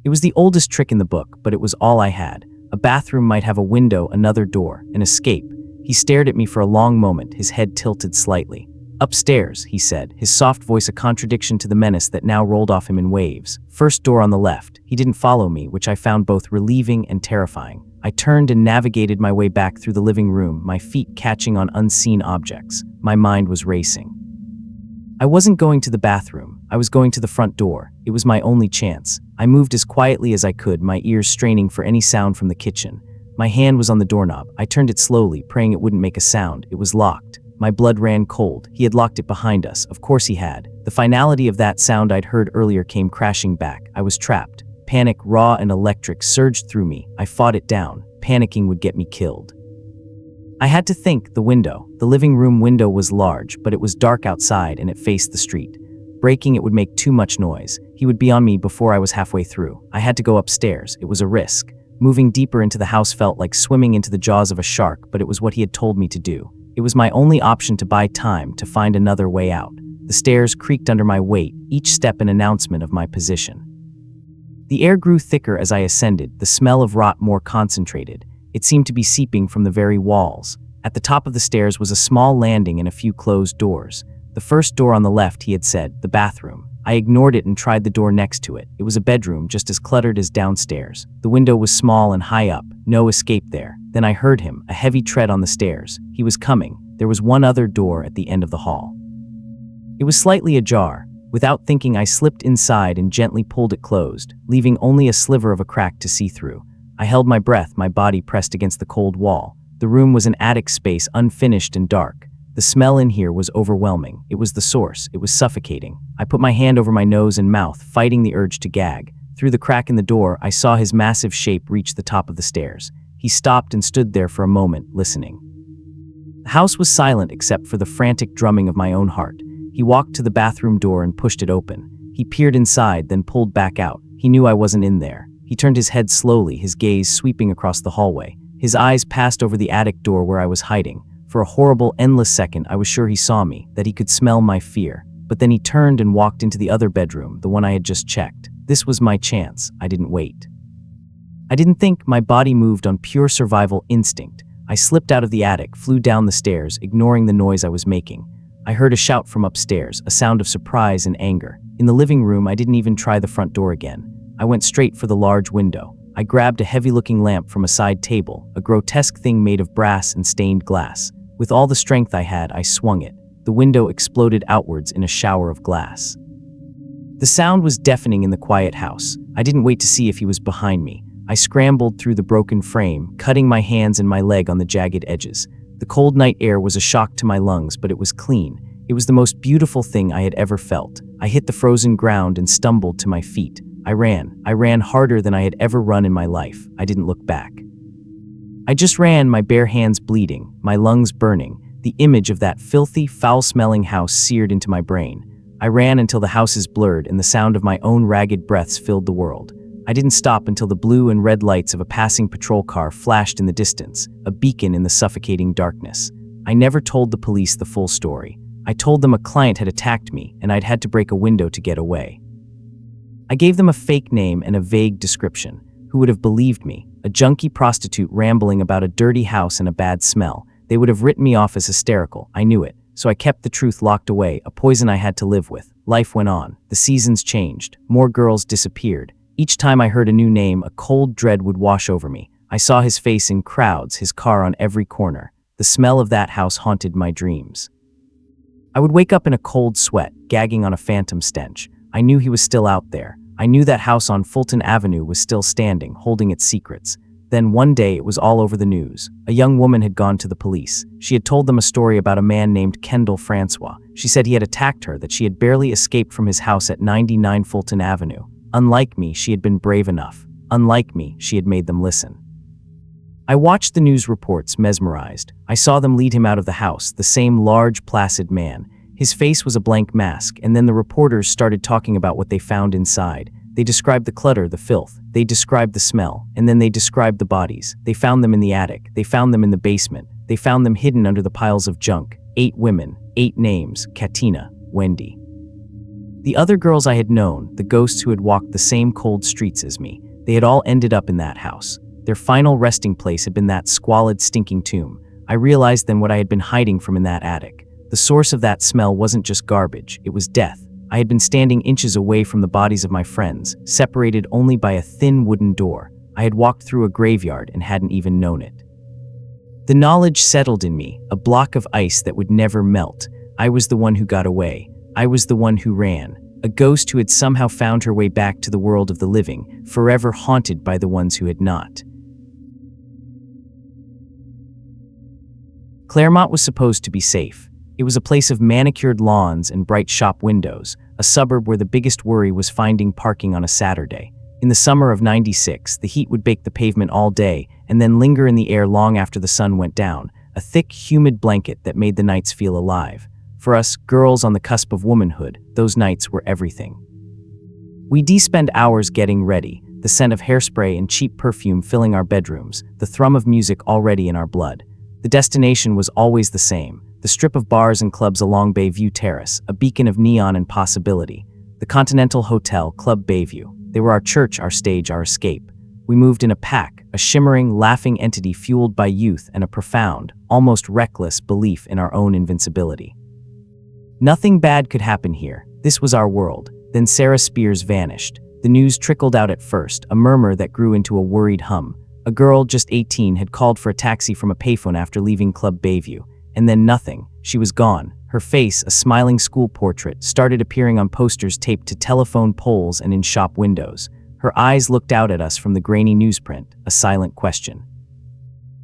It was the oldest trick in the book, but it was all I had. A bathroom might have a window, another door, an escape. He stared at me for a long moment, his head tilted slightly. "Upstairs," he said, his soft voice a contradiction to the menace that now rolled off him in waves. "First door on the left." He didn't follow me, which I found both relieving and terrifying. I turned and navigated my way back through the living room, my feet catching on unseen objects. My mind was racing. I wasn't going to the bathroom. I was going to the front door. It was my only chance. I moved as quietly as I could, my ears straining for any sound from the kitchen. My hand was on the doorknob. I turned it slowly, praying it wouldn't make a sound. It was locked. My blood ran cold. He had locked it behind us. Of course he had. The finality of that sound I'd heard earlier came crashing back. I was trapped. Panic, raw and electric, surged through me. I fought it down. Panicking would get me killed. I had to think. The window. The living room window was large, but it was dark outside and it faced the street. Breaking it would make too much noise. He would be on me before I was halfway through. I had to go upstairs. It was a risk. Moving deeper into the house felt like swimming into the jaws of a shark, but it was what he had told me to do. It was my only option to buy time, to find another way out. The stairs creaked under my weight, each step an announcement of my position. The air grew thicker as I ascended, the smell of rot more concentrated. It seemed to be seeping from the very walls. At the top of the stairs was a small landing and a few closed doors. The first door on the left, he had said, the bathroom. I ignored it and tried the door next to it. It was a bedroom, just as cluttered as downstairs. The window was small and high up, no escape there. Then I heard him, a heavy tread on the stairs. He was coming. There was one other door at the end of the hall. It was slightly ajar. Without thinking, I slipped inside and gently pulled it closed, leaving only a sliver of a crack to see through. I held my breath, my body pressed against the cold wall. The room was an attic space, unfinished and dark. The smell in here was overwhelming. It was the source. It was suffocating. I put my hand over my nose and mouth, fighting the urge to gag. Through the crack in the door, I saw his massive shape reach the top of the stairs. He stopped and stood there for a moment, listening. The house was silent except for the frantic drumming of my own heart. He walked to the bathroom door and pushed it open. He peered inside, then pulled back out. He knew I wasn't in there. He turned his head slowly, his gaze sweeping across the hallway. His eyes passed over the attic door where I was hiding. For a horrible, endless second, I was sure he saw me, that he could smell my fear. But then he turned and walked into the other bedroom, the one I had just checked. This was my chance. I didn't wait. I didn't think. My body moved on pure survival instinct. I slipped out of the attic, flew down the stairs, ignoring the noise I was making. I heard a shout from upstairs, a sound of surprise and anger. In the living room, I didn't even try the front door again. I went straight for the large window. I grabbed a heavy-looking lamp from a side table, a grotesque thing made of brass and stained glass. With all the strength I had, I swung it. The window exploded outwards in a shower of glass. The sound was deafening in the quiet house. I didn't wait to see if he was behind me. I scrambled through the broken frame, cutting my hands and my leg on the jagged edges. The cold night air was a shock to my lungs, but it was clean. It was the most beautiful thing I had ever felt. I hit the frozen ground and stumbled to my feet. I ran harder than I had ever run in my life. I didn't look back. I just ran, my bare hands bleeding, my lungs burning. The image of that filthy, foul-smelling house seared into my brain. I ran until the houses blurred and the sound of my own ragged breaths filled the world. I didn't stop until the blue and red lights of a passing patrol car flashed in the distance, a beacon in the suffocating darkness. I never told the police the full story. I told them a client had attacked me and I'd had to break a window to get away. I gave them a fake name and a vague description. Who would have believed me? A junkie prostitute rambling about a dirty house and a bad smell. They would have written me off as hysterical. I knew it, so I kept the truth locked away, a poison I had to live with. Life went on. The seasons changed. More girls disappeared. Each time I heard a new name, a cold dread would wash over me. I saw his face in crowds, his car on every corner. The smell of that house haunted my dreams. I would wake up in a cold sweat, gagging on a phantom stench. I knew he was still out there. I knew that house on Fulton Avenue was still standing, holding its secrets. Then one day it was all over the news. A young woman had gone to the police. She had told them a story about a man named Kendall Francois. She said he had attacked her, that she had barely escaped from his house at 99 Fulton Avenue. Unlike me, she had been brave enough. Unlike me, she had made them listen. I watched the news reports, mesmerized. I saw them lead him out of the house, the same large, placid man. His face was a blank mask, and then the reporters started talking about what they found inside. They described the clutter, the filth. They described the smell, and then they described the bodies. They found them in the attic. They found them in the basement. They found them hidden under the piles of junk. 8 women, 8 names: Katina, Wendy. The other girls I had known, the ghosts who had walked the same cold streets as me, they had all ended up in that house. Their final resting place had been that squalid, stinking tomb. I realized then what I had been hiding from in that attic. The source of that smell wasn't just garbage, it was death. I had been standing inches away from the bodies of my friends, separated only by a thin wooden door. I had walked through a graveyard and hadn't even known it. The knowledge settled in me, a block of ice that would never melt. I was the one who got away. I was the one who ran, a ghost who had somehow found her way back to the world of the living, forever haunted by the ones who had not. Claremont was supposed to be safe. It was a place of manicured lawns and bright shop windows, a suburb where the biggest worry was finding parking on a Saturday. In the summer of '96, the heat would bake the pavement all day and then linger in the air long after the sun went down, a thick, humid blanket that made the nights feel alive. For us, girls on the cusp of womanhood, those nights were everything. We'd spend hours getting ready, the scent of hairspray and cheap perfume filling our bedrooms, the thrum of music already in our blood. The destination was always the same, the strip of bars and clubs along Bayview Terrace, a beacon of neon and possibility. The Continental Hotel, Club Bayview. They were our church, our stage, our escape. We moved in a pack, a shimmering, laughing entity fueled by youth and a profound, almost reckless belief in our own invincibility. Nothing bad could happen here. This was our world. Then Sarah Spears vanished. The news trickled out at first, a murmur that grew into a worried hum. A girl, just 18, had called for a taxi from a payphone after leaving Club Bayview. And then nothing. She was gone. Her face, a smiling school portrait, started appearing on posters taped to telephone poles and in shop windows. Her eyes looked out at us from the grainy newsprint, a silent question.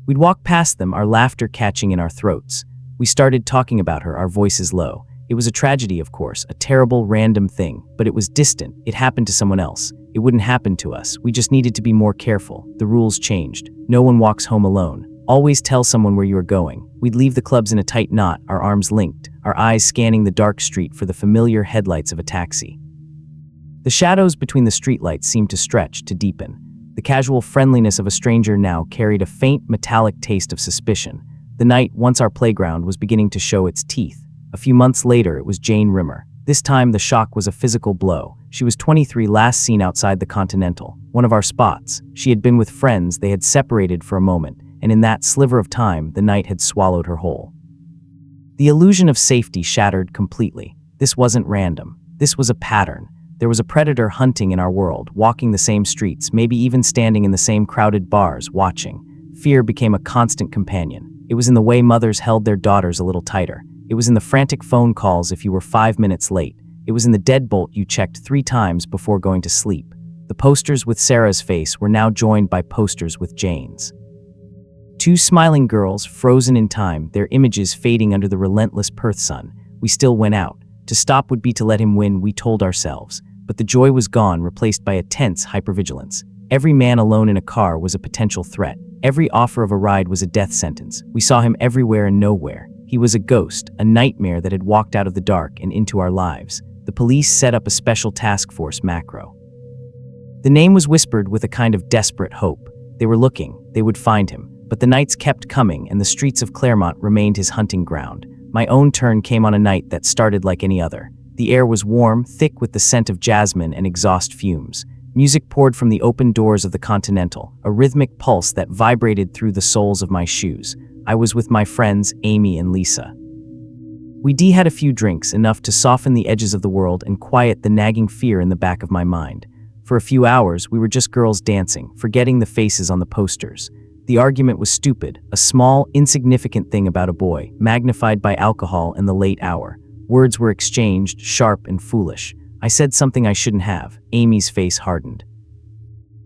We'd walk past them, our laughter catching in our throats. We started talking about her, our voices low. It was a tragedy, of course, a terrible, random thing, but it was distant. It happened to someone else. It wouldn't happen to us. We just needed to be more careful. The rules changed. No one walks home alone. Always tell someone where you are going. We'd leave the clubs in a tight knot, our arms linked, our eyes scanning the dark street for the familiar headlights of a taxi. The shadows between the streetlights seemed to stretch, to deepen. The casual friendliness of a stranger now carried a faint, metallic taste of suspicion. The night, once our playground, was beginning to show its teeth. A few months later, it was Jane Rimmer. This time, the shock was a physical blow. She was 23, last seen outside the Continental, one of our spots. She had been with friends, they had separated for a moment, and in that sliver of time, the night had swallowed her whole. The illusion of safety shattered completely. This wasn't random. This was a pattern. There was a predator hunting in our world, walking the same streets, maybe even standing in the same crowded bars, watching. Fear became a constant companion. It was in the way mothers held their daughters a little tighter. It was in the frantic phone calls if you were 5 minutes late. It was in the deadbolt you checked 3 times before going to sleep. The posters with Sarah's face were now joined by posters with Jane's. 2 smiling girls, frozen in time, their images fading under the relentless Perth sun. We still went out. To stop would be to let him win, we told ourselves. But the joy was gone, replaced by a tense hypervigilance. Every man alone in a car was a potential threat. Every offer of a ride was a death sentence. We saw him everywhere and nowhere. He was a ghost, a nightmare that had walked out of the dark and into our lives. The police set up a special task force, Macro. The name was whispered with a kind of desperate hope. They were looking, they would find him. But the nights kept coming, and the streets of Claremont remained his hunting ground. My own turn came on a night that started like any other. The air was warm, thick with the scent of jasmine and exhaust fumes. Music poured from the open doors of the Continental, a rhythmic pulse that vibrated through the soles of my shoes. I was with my friends, Amy and Lisa. We had a few drinks, enough to soften the edges of the world and quiet the nagging fear in the back of my mind. For a few hours, we were just girls dancing, forgetting the faces on the posters. The argument was stupid, a small, insignificant thing about a boy, magnified by alcohol and the late hour. Words were exchanged, sharp and foolish. I said something I shouldn't have. Amy's face hardened.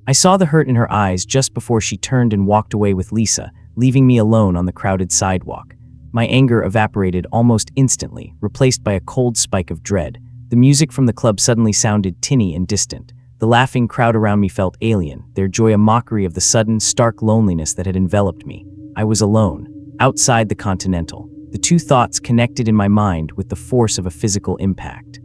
I saw the hurt in her eyes just before she turned and walked away with Lisa, leaving me alone on the crowded sidewalk. My anger evaporated almost instantly, replaced by a cold spike of dread. The music from the club suddenly sounded tinny and distant. The laughing crowd around me felt alien, their joy a mockery of the sudden, stark loneliness that had enveloped me. I was alone, outside the Continental. The 2 thoughts connected in my mind with the force of a physical impact.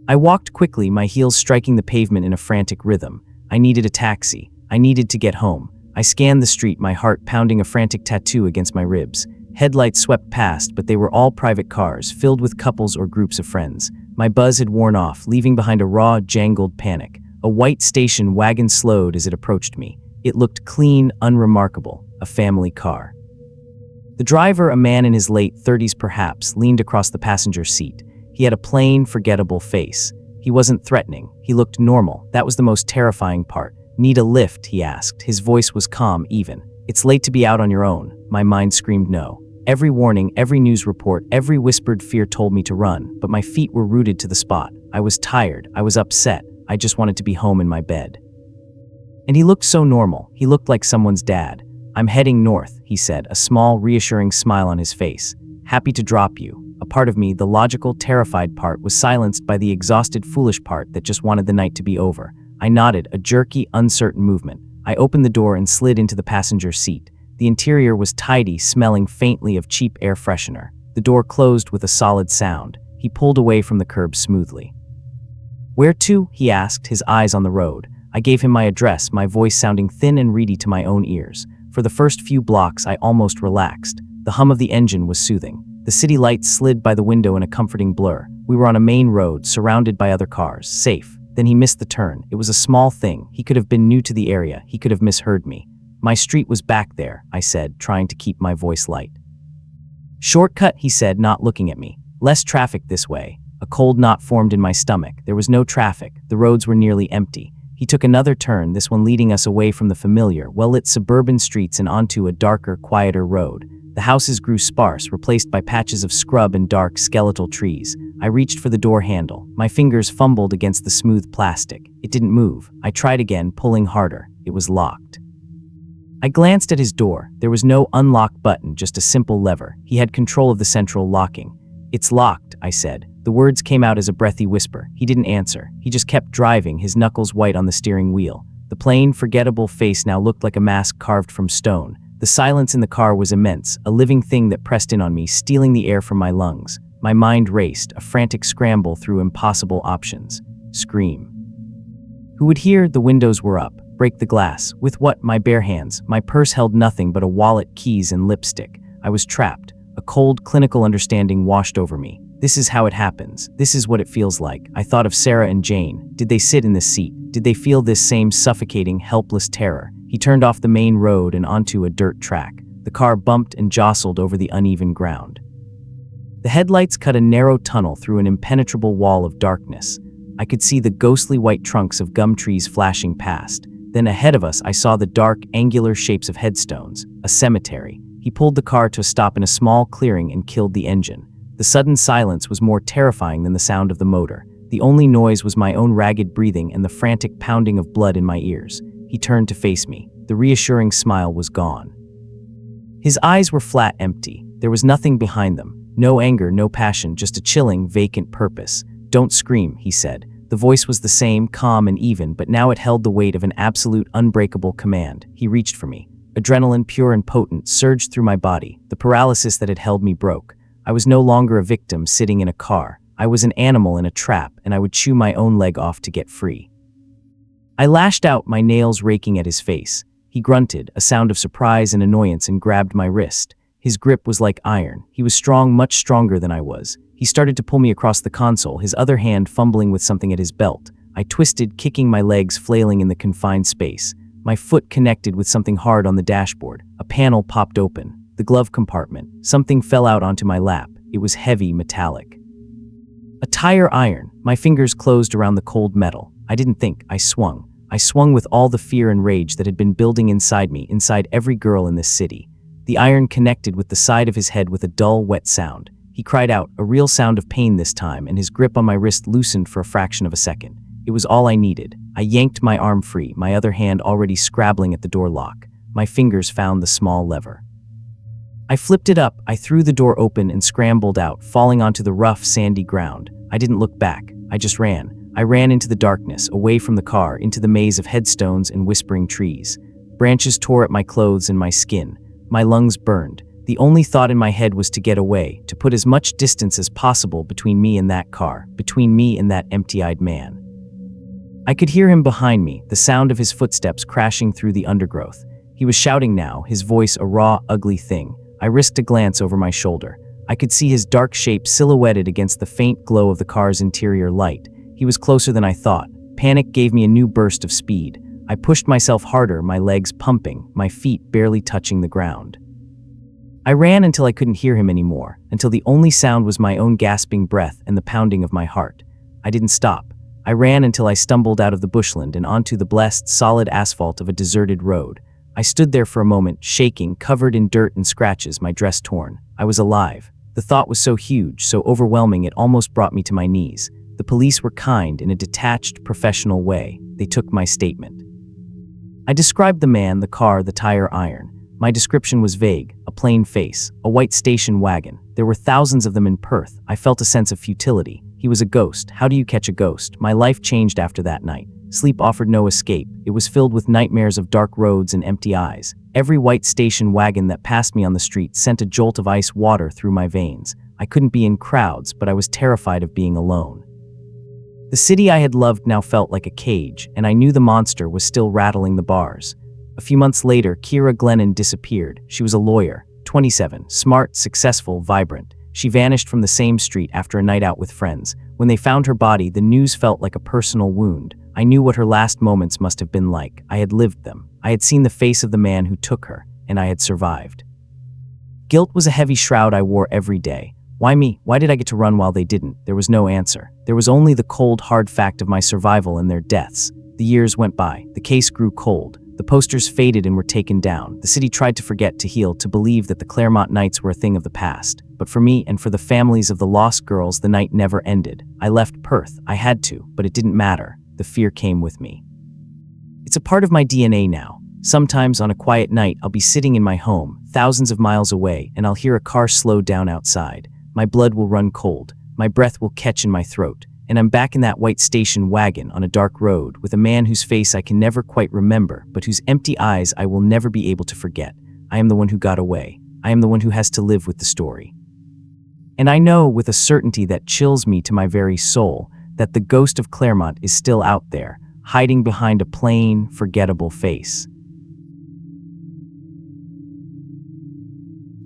I walked quickly, my heels striking the pavement in a frantic rhythm. I needed a taxi. I needed to get home. I scanned the street, my heart pounding a frantic tattoo against my ribs. Headlights swept past, but they were all private cars, filled with couples or groups of friends. My buzz had worn off, leaving behind a raw, jangled panic. A white station wagon slowed as it approached me. It looked clean, unremarkable, a family car. The driver, a man in his late 30s perhaps, leaned across the passenger seat. He had a plain, forgettable face. He wasn't threatening. He looked normal. That was the most terrifying part. "Need a lift?" he asked. His voice was calm, even. "It's late to be out on your own." My mind screamed no. Every warning, every news report, every whispered fear told me to run, but my feet were rooted to the spot. I was tired. I was upset. I just wanted to be home in my bed. And he looked so normal. He looked like someone's dad. "I'm heading north," he said, a small, reassuring smile on his face. "Happy to drop you." A part of me, the logical, terrified part, was silenced by the exhausted, foolish part that just wanted the night to be over. I nodded, a jerky, uncertain movement. I opened the door and slid into the passenger seat. The interior was tidy, smelling faintly of cheap air freshener. The door closed with a solid sound. He pulled away from the curb smoothly. "Where to?" he asked, his eyes on the road. I gave him my address, my voice sounding thin and reedy to my own ears. For the first few blocks, I almost relaxed. The hum of the engine was soothing. The city lights slid by the window in a comforting blur. We were on a main road, surrounded by other cars, safe. Then he missed the turn. It was a small thing. He could have been new to the area. He could have misheard me. "My street was back there," I said, trying to keep my voice light. "Shortcut," he said, not looking at me. "Less traffic this way." A cold knot formed in my stomach. There was no traffic. The roads were nearly empty. He took another turn, this one leading us away from the familiar, well-lit suburban streets and onto a darker, quieter road. The houses grew sparse, replaced by patches of scrub and dark, skeletal trees. I reached for the door handle. My fingers fumbled against the smooth plastic. It didn't move. I tried again, pulling harder. It was locked. I glanced at his door. There was no unlock button, just a simple lever. He had control of the central locking. "It's locked," I said. The words came out as a breathy whisper. He didn't answer. He just kept driving, his knuckles white on the steering wheel. The plain, forgettable face now looked like a mask carved from stone. The silence in the car was immense, a living thing that pressed in on me, stealing the air from my lungs. My mind raced, a frantic scramble through impossible options. Scream. Who would hear? The windows were up. Break the glass. With what? My bare hands. My purse held nothing but a wallet, keys, and lipstick. I was trapped. A cold, clinical understanding washed over me. This is how it happens. This is what it feels like. I thought of Sarah and Jane. Did they sit in this seat? Did they feel this same suffocating, helpless terror? He turned off the main road and onto a dirt track. The car bumped and jostled over the uneven ground. The headlights cut a narrow tunnel through an impenetrable wall of darkness. I could see the ghostly white trunks of gum trees flashing past. Then ahead of us, I saw the dark, angular shapes of headstones, a cemetery. He pulled the car to a stop in a small clearing and killed the engine. The sudden silence was more terrifying than the sound of the motor. The only noise was my own ragged breathing and the frantic pounding of blood in my ears. He turned to face me. The reassuring smile was gone. His eyes were flat, empty. There was nothing behind them. No anger, no passion, just a chilling, vacant purpose. "Don't scream," he said. The voice was the same, calm and even, but now it held the weight of an absolute, unbreakable command. He reached for me. Adrenaline, pure and potent, surged through my body. The paralysis that had held me broke. I was no longer a victim sitting in a car. I was an animal in a trap, and I would chew my own leg off to get free. I lashed out, my nails raking at his face. He grunted, a sound of surprise and annoyance, and grabbed my wrist. His grip was like iron. He was strong, much stronger than I was. He started to pull me across the console, his other hand fumbling with something at his belt. I twisted, kicking my legs, flailing in the confined space. My foot connected with something hard on the dashboard. A panel popped open. The glove compartment. Something fell out onto my lap. It was heavy, metallic. A tire iron. My fingers closed around the cold metal. I didn't think. I swung. I swung with all the fear and rage that had been building inside me, inside every girl in this city. The iron connected with the side of his head with a dull, wet sound. He cried out, a real sound of pain this time, and his grip on my wrist loosened for a fraction of a second. It was all I needed. I yanked my arm free, my other hand already scrabbling at the door lock. My fingers found the small lever. I flipped it up, I threw the door open and scrambled out, falling onto the rough, sandy ground. I didn't look back. I just ran. I ran into the darkness, away from the car, into the maze of headstones and whispering trees. Branches tore at my clothes and my skin. My lungs burned. The only thought in my head was to get away, to put as much distance as possible between me and that car, between me and that empty-eyed man. I could hear him behind me, the sound of his footsteps crashing through the undergrowth. He was shouting now, his voice a raw, ugly thing. I risked a glance over my shoulder. I could see his dark shape silhouetted against the faint glow of the car's interior light. He was closer than I thought. Panic gave me a new burst of speed. I pushed myself harder, my legs pumping, my feet barely touching the ground. I ran until I couldn't hear him anymore, until the only sound was my own gasping breath and the pounding of my heart. I didn't stop. I ran until I stumbled out of the bushland and onto the blessed, solid asphalt of a deserted road. I stood there for a moment, shaking, covered in dirt and scratches, my dress torn. I was alive. The thought was so huge, so overwhelming, it almost brought me to my knees. The police were kind in a detached, professional way. They took my statement. I described the man, the car, the tire iron. My description was vague, a plain face, a white station wagon. There were thousands of them in Perth. I felt a sense of futility. He was a ghost. How do you catch a ghost? My life changed after that night. Sleep offered no escape. It was filled with nightmares of dark roads and empty eyes. Every white station wagon that passed me on the street sent a jolt of ice water through my veins. I couldn't be in crowds, but I was terrified of being alone. The city I had loved now felt like a cage, and I knew the monster was still rattling the bars. A few months later, Kira Glennon disappeared. She was a lawyer, 27, smart, successful, vibrant. She vanished from the same street after a night out with friends. When they found her body, the news felt like a personal wound. I knew what her last moments must have been like. I had lived them. I had seen the face of the man who took her, and I had survived. Guilt was a heavy shroud I wore every day. Why me? Why did I get to run while they didn't? There was no answer. There was only the cold, hard fact of my survival and their deaths. The years went by. The case grew cold. The posters faded and were taken down. The city tried to forget, to heal, to believe that the Claremont nights were a thing of the past. But for me and for the families of the lost girls, the night never ended. I left Perth. I had to, but it didn't matter. The fear came with me. It's a part of my DNA now. Sometimes on a quiet night, I'll be sitting in my home, thousands of miles away, and I'll hear a car slow down outside. My blood will run cold. My breath will catch in my throat. And I'm back in that white station wagon on a dark road with a man whose face I can never quite remember, but whose empty eyes I will never be able to forget. I am the one who got away. I am the one who has to live with the story. And I know with a certainty that chills me to my very soul that the ghost of Claremont is still out there, hiding behind a plain, forgettable face.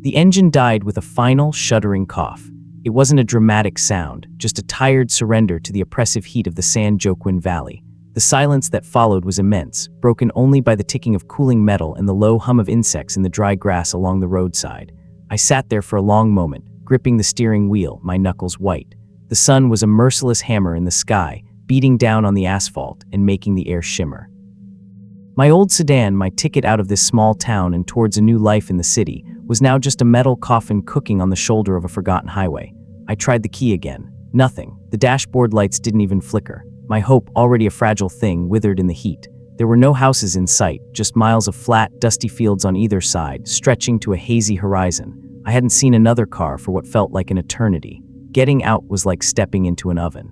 The engine died with a final, shuddering cough. It wasn't a dramatic sound, just a tired surrender to the oppressive heat of the San Joaquin Valley. The silence that followed was immense, broken only by the ticking of cooling metal and the low hum of insects in the dry grass along the roadside. I sat there for a long moment, gripping the steering wheel, my knuckles white. The sun was a merciless hammer in the sky, beating down on the asphalt and making the air shimmer. My old sedan, my ticket out of this small town and towards a new life in the city, was now just a metal coffin cooking on the shoulder of a forgotten highway. I tried the key again. Nothing. The dashboard lights didn't even flicker. My hope, already a fragile thing, withered in the heat. There were no houses in sight, just miles of flat, dusty fields on either side, stretching to a hazy horizon. I hadn't seen another car for what felt like an eternity. Getting out was like stepping into an oven.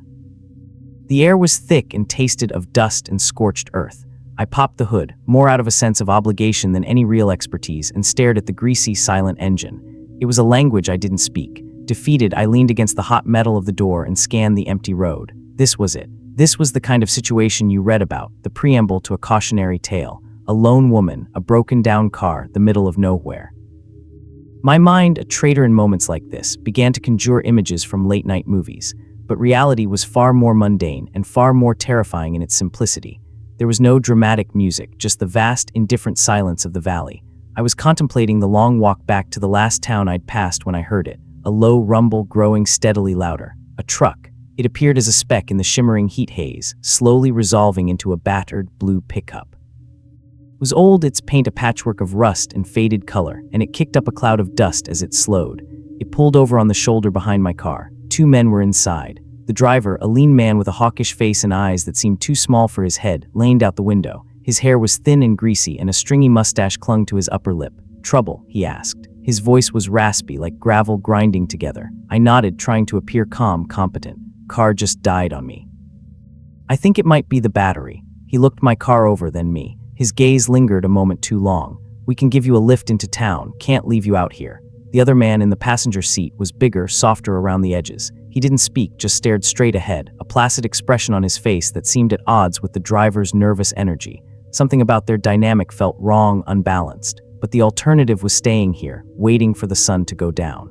The air was thick and tasted of dust and scorched earth. I popped the hood, more out of a sense of obligation than any real expertise, and stared at the greasy, silent engine. It was a language I didn't speak. Defeated, I leaned against the hot metal of the door and scanned the empty road. This was it. This was the kind of situation you read about, the preamble to a cautionary tale. A lone woman, a broken-down car, the middle of nowhere. My mind, a traitor in moments like this, began to conjure images from late-night movies. But reality was far more mundane and far more terrifying in its simplicity. There was no dramatic music, just the vast, indifferent silence of the valley. I was contemplating the long walk back to the last town I'd passed when I heard it, a low rumble growing steadily louder. A truck. It appeared as a speck in the shimmering heat haze, slowly resolving into a battered, blue pickup. It was old, its paint a patchwork of rust and faded color, and it kicked up a cloud of dust as it slowed. It pulled over on the shoulder behind my car. 2 men were inside. The driver, a lean man with a hawkish face and eyes that seemed too small for his head, leaned out the window. His hair was thin and greasy, and a stringy mustache clung to his upper lip. "Trouble?" he asked. His voice was raspy, like gravel grinding together. I nodded, trying to appear calm, competent. "Car just died on me." "I think it might be the battery." He looked my car over, then me. His gaze lingered a moment too long. "We can give you a lift into town. Can't leave you out here." The other man in the passenger seat was bigger, softer around the edges. He didn't speak, just stared straight ahead, a placid expression on his face that seemed at odds with the driver's nervous energy. Something about their dynamic felt wrong, unbalanced. But the alternative was staying here, waiting for the sun to go down.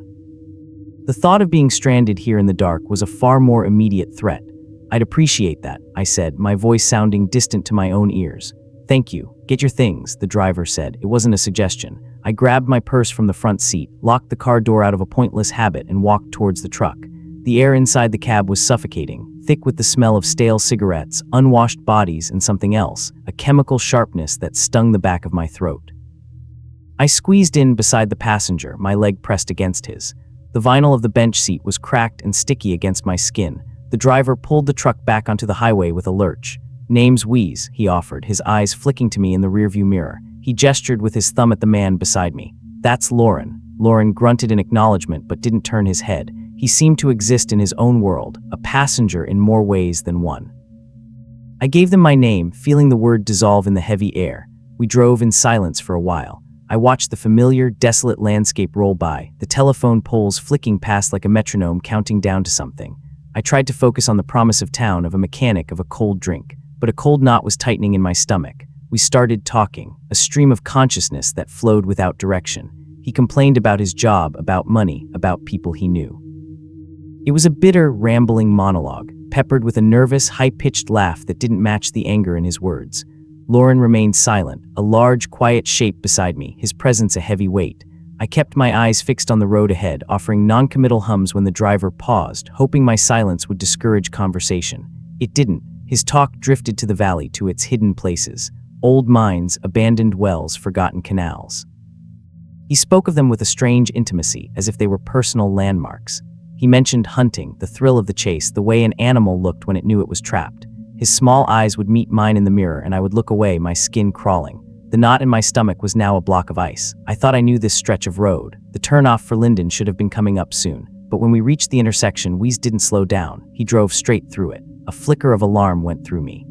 The thought of being stranded here in the dark was a far more immediate threat. "I'd appreciate that," I said, my voice sounding distant to my own ears. "Thank you. Get your things," the driver said. It wasn't a suggestion. I grabbed my purse from the front seat, locked the car door out of a pointless habit, and walked towards the truck. The air inside the cab was suffocating, thick with the smell of stale cigarettes, unwashed bodies, and something else, a chemical sharpness that stung the back of my throat. I squeezed in beside the passenger, my leg pressed against his. The vinyl of the bench seat was cracked and sticky against my skin. The driver pulled the truck back onto the highway with a lurch. "Name's Wheeze," he offered, his eyes flicking to me in the rearview mirror. He gestured with his thumb at the man beside me. "That's Lauren." Lauren grunted in acknowledgement but didn't turn his head. He seemed to exist in his own world, a passenger in more ways than one. I gave them my name, feeling the word dissolve in the heavy air. We drove in silence for a while. I watched the familiar, desolate landscape roll by, the telephone poles flicking past like a metronome counting down to something. I tried to focus on the promise of town, of a mechanic, of a cold drink, but a cold knot was tightening in my stomach. We started talking, a stream of consciousness that flowed without direction. He complained about his job, about money, about people he knew. It was a bitter, rambling monologue, peppered with a nervous, high-pitched laugh that didn't match the anger in his words. Lauren remained silent, a large, quiet shape beside me, his presence a heavy weight. I kept my eyes fixed on the road ahead, offering non-committal hums when the driver paused, hoping my silence would discourage conversation. It didn't. His talk drifted to the valley, to its hidden places. Old mines, abandoned wells, forgotten canals. He spoke of them with a strange intimacy, as if they were personal landmarks. He mentioned hunting, the thrill of the chase, the way an animal looked when it knew it was trapped. His small eyes would meet mine in the mirror, and I would look away, my skin crawling. The knot in my stomach was now a block of ice. I thought I knew this stretch of road. The turnoff for Linden should have been coming up soon. But when we reached the intersection, Wheeze didn't slow down. He drove straight through it. A flicker of alarm went through me.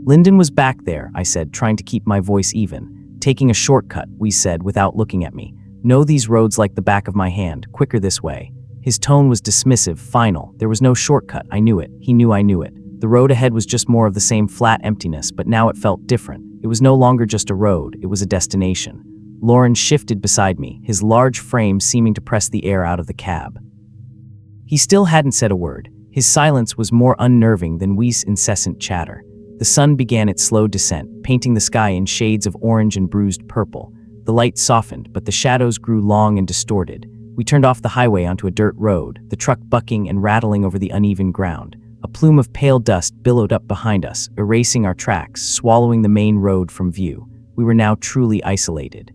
"Linden was back there," I said, trying to keep my voice even. "Taking a shortcut," Wheeze said without looking at me. "Know these roads like the back of my hand. Quicker this way." His tone was dismissive, final. There was no shortcut. I knew it. He knew I knew it. The road ahead was just more of the same flat emptiness, but now it felt different. It was no longer just a road, it was a destination. Lauren shifted beside me, his large frame seeming to press the air out of the cab. He still hadn't said a word. His silence was more unnerving than Wee's incessant chatter. The sun began its slow descent, painting the sky in shades of orange and bruised purple. The light softened, but the shadows grew long and distorted. We turned off the highway onto a dirt road, the truck bucking and rattling over the uneven ground. A plume of pale dust billowed up behind us, erasing our tracks, swallowing the main road from view. We were now truly isolated.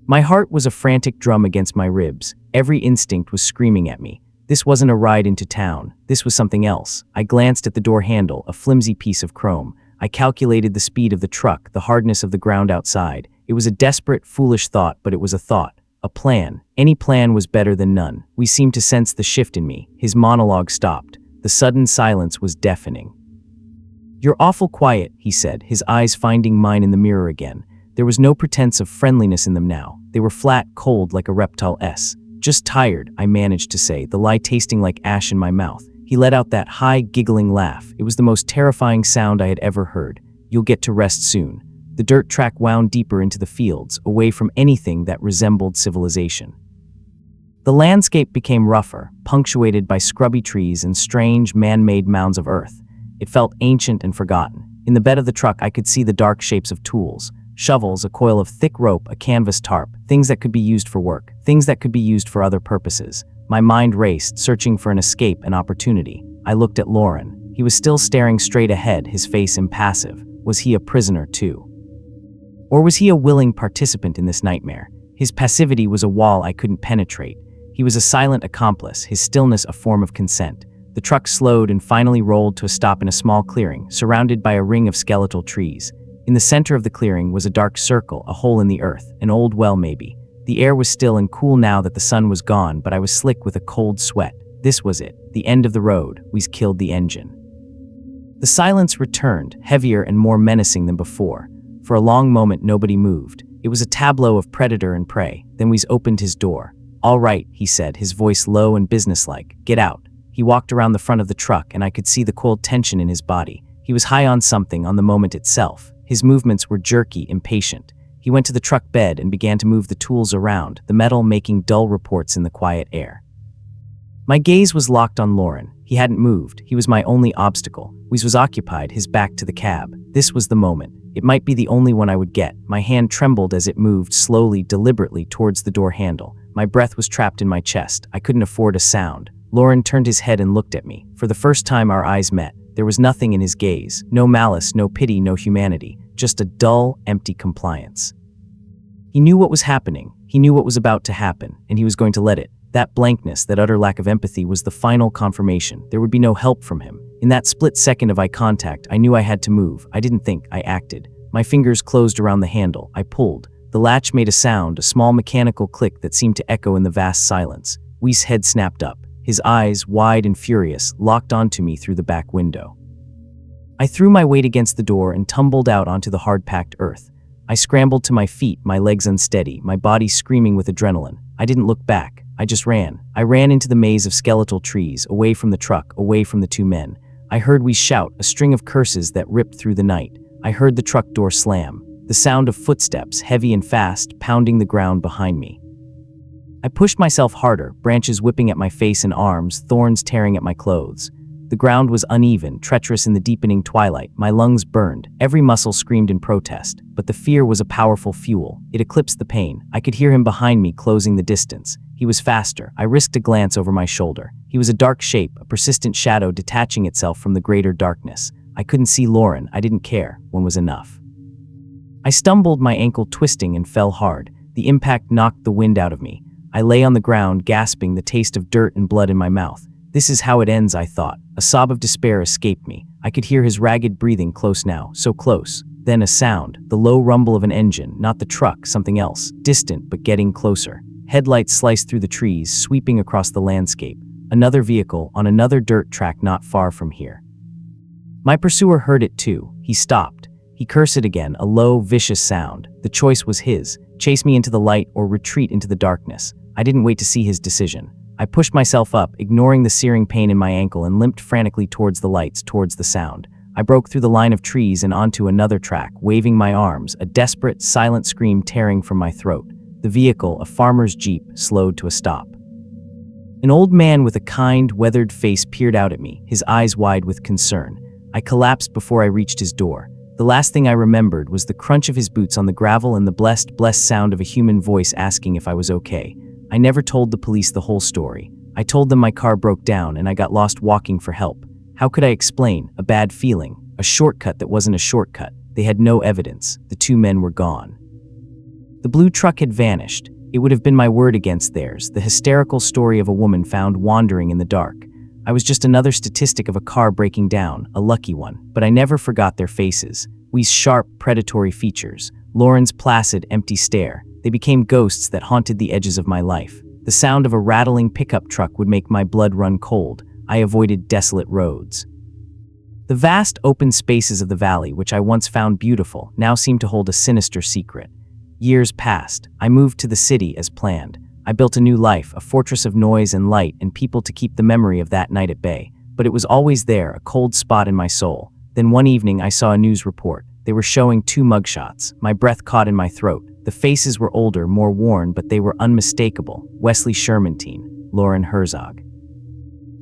My heart was a frantic drum against my ribs. Every instinct was screaming at me. This wasn't a ride into town. This was something else. I glanced at the door handle, a flimsy piece of chrome. I calculated the speed of the truck, the hardness of the ground outside. It was a desperate, foolish thought, but it was a thought. A plan. Any plan was better than none. We seemed to sense the shift in me. His monologue stopped. The sudden silence was deafening. "You're awful quiet," he said, his eyes finding mine in the mirror again. There was no pretense of friendliness in them now. They were flat, cold, like a reptile-s. "Just tired," I managed to say, the lie tasting like ash in my mouth. He let out that high, giggling laugh. It was the most terrifying sound I had ever heard. "You'll get to rest soon." The dirt track wound deeper into the fields, away from anything that resembled civilization. The landscape became rougher, punctuated by scrubby trees and strange, man-made mounds of earth. It felt ancient and forgotten. In the bed of the truck, I could see the dark shapes of tools. Shovels, a coil of thick rope, a canvas tarp, things that could be used for work, things that could be used for other purposes. My mind raced, searching for an escape, an opportunity. I looked at Lauren. He was still staring straight ahead, his face impassive. Was he a prisoner too? Or was he a willing participant in this nightmare? His passivity was a wall I couldn't penetrate. He was a silent accomplice, his stillness a form of consent. The truck slowed and finally rolled to a stop in a small clearing, surrounded by a ring of skeletal trees. In the center of the clearing was a dark circle, a hole in the earth, an old well maybe. The air was still and cool now that the sun was gone, but I was slick with a cold sweat. This was it, the end of the road. We'd killed the engine. The silence returned, heavier and more menacing than before. For a long moment nobody moved. It was a tableau of predator and prey. Then Weez opened his door. "All right," he said, his voice low and businesslike. "Get out." He walked around the front of the truck and I could see the cold tension in his body. He was high on something, on the moment itself. His movements were jerky, impatient. He went to the truck bed and began to move the tools around, the metal making dull reports in the quiet air. My gaze was locked on Lauren. He hadn't moved. He was my only obstacle. Weez was occupied, his back to the cab. This was the moment. It might be the only one I would get. My hand trembled as it moved slowly, deliberately towards the door handle. My breath was trapped in my chest. I couldn't afford a sound. Lauren turned his head and looked at me. For the first time our eyes met. There was nothing in his gaze. No malice, no pity, no humanity. Just a dull, empty compliance. He knew what was happening. He knew what was about to happen, and he was going to let it. That blankness, that utter lack of empathy was the final confirmation. There would be no help from him. In that split second of eye contact, I knew I had to move. I didn't think, I acted. My fingers closed around the handle. I pulled. The latch made a sound, a small mechanical click that seemed to echo in the vast silence. Weez's head snapped up. His eyes, wide and furious, locked onto me through the back window. I threw my weight against the door and tumbled out onto the hard-packed earth. I scrambled to my feet, my legs unsteady, my body screaming with adrenaline. I didn't look back. I just ran. I ran into the maze of skeletal trees, away from the truck, away from the two men. I heard Weez shout, a string of curses that ripped through the night. I heard the truck door slam. The sound of footsteps, heavy and fast, pounding the ground behind me. I pushed myself harder, branches whipping at my face and arms, thorns tearing at my clothes. The ground was uneven, treacherous in the deepening twilight. My lungs burned. Every muscle screamed in protest. But the fear was a powerful fuel. It eclipsed the pain. I could hear him behind me, closing the distance. He was faster. I risked a glance over my shoulder. He was a dark shape, a persistent shadow detaching itself from the greater darkness. I couldn't see Lauren. I didn't care. One was enough. I stumbled, my ankle twisting, and fell hard. The impact knocked the wind out of me. I lay on the ground, gasping, the taste of dirt and blood in my mouth. This is how it ends, I thought. A sob of despair escaped me. I could hear his ragged breathing, close now, so close. Then a sound, the low rumble of an engine, not the truck, something else, distant but getting closer. Headlights sliced through the trees, sweeping across the landscape. Another vehicle on another dirt track not far from here. My pursuer heard it too. He stopped. He cursed again, a low, vicious sound. The choice was his: chase me into the light or retreat into the darkness. I didn't wait to see his decision. I pushed myself up, ignoring the searing pain in my ankle, and limped frantically towards the lights, towards the sound. I broke through the line of trees and onto another track, waving my arms, a desperate, silent scream tearing from my throat. The vehicle, a farmer's jeep, slowed to a stop. An old man with a kind, weathered face peered out at me, his eyes wide with concern. I collapsed before I reached his door. The last thing I remembered was the crunch of his boots on the gravel and the blessed sound of a human voice asking if I was okay. I never told the police the whole story. I told them my car broke down and I got lost walking for help. How could I explain? A bad feeling, a shortcut that wasn't a shortcut. They had no evidence. The two men were gone. The blue truck had vanished. It would have been my word against theirs, the hysterical story of a woman found wandering in the dark. I was just another statistic of a car breaking down, a lucky one, but I never forgot their faces. Wee's sharp, predatory features, Lauren's placid, empty stare. They became ghosts that haunted the edges of my life. The sound of a rattling pickup truck would make my blood run cold. I avoided desolate roads. The vast, open spaces of the valley, which I once found beautiful, now seemed to hold a sinister secret. Years passed. I moved to the city as planned. I built a new life, a fortress of noise and light and people to keep the memory of that night at bay. But it was always there, a cold spot in my soul. Then one evening I saw a news report. They were showing 2 mugshots. My breath caught in my throat. The faces were older, more worn, but they were unmistakable. Wesley Shermantine, Lauren Herzog.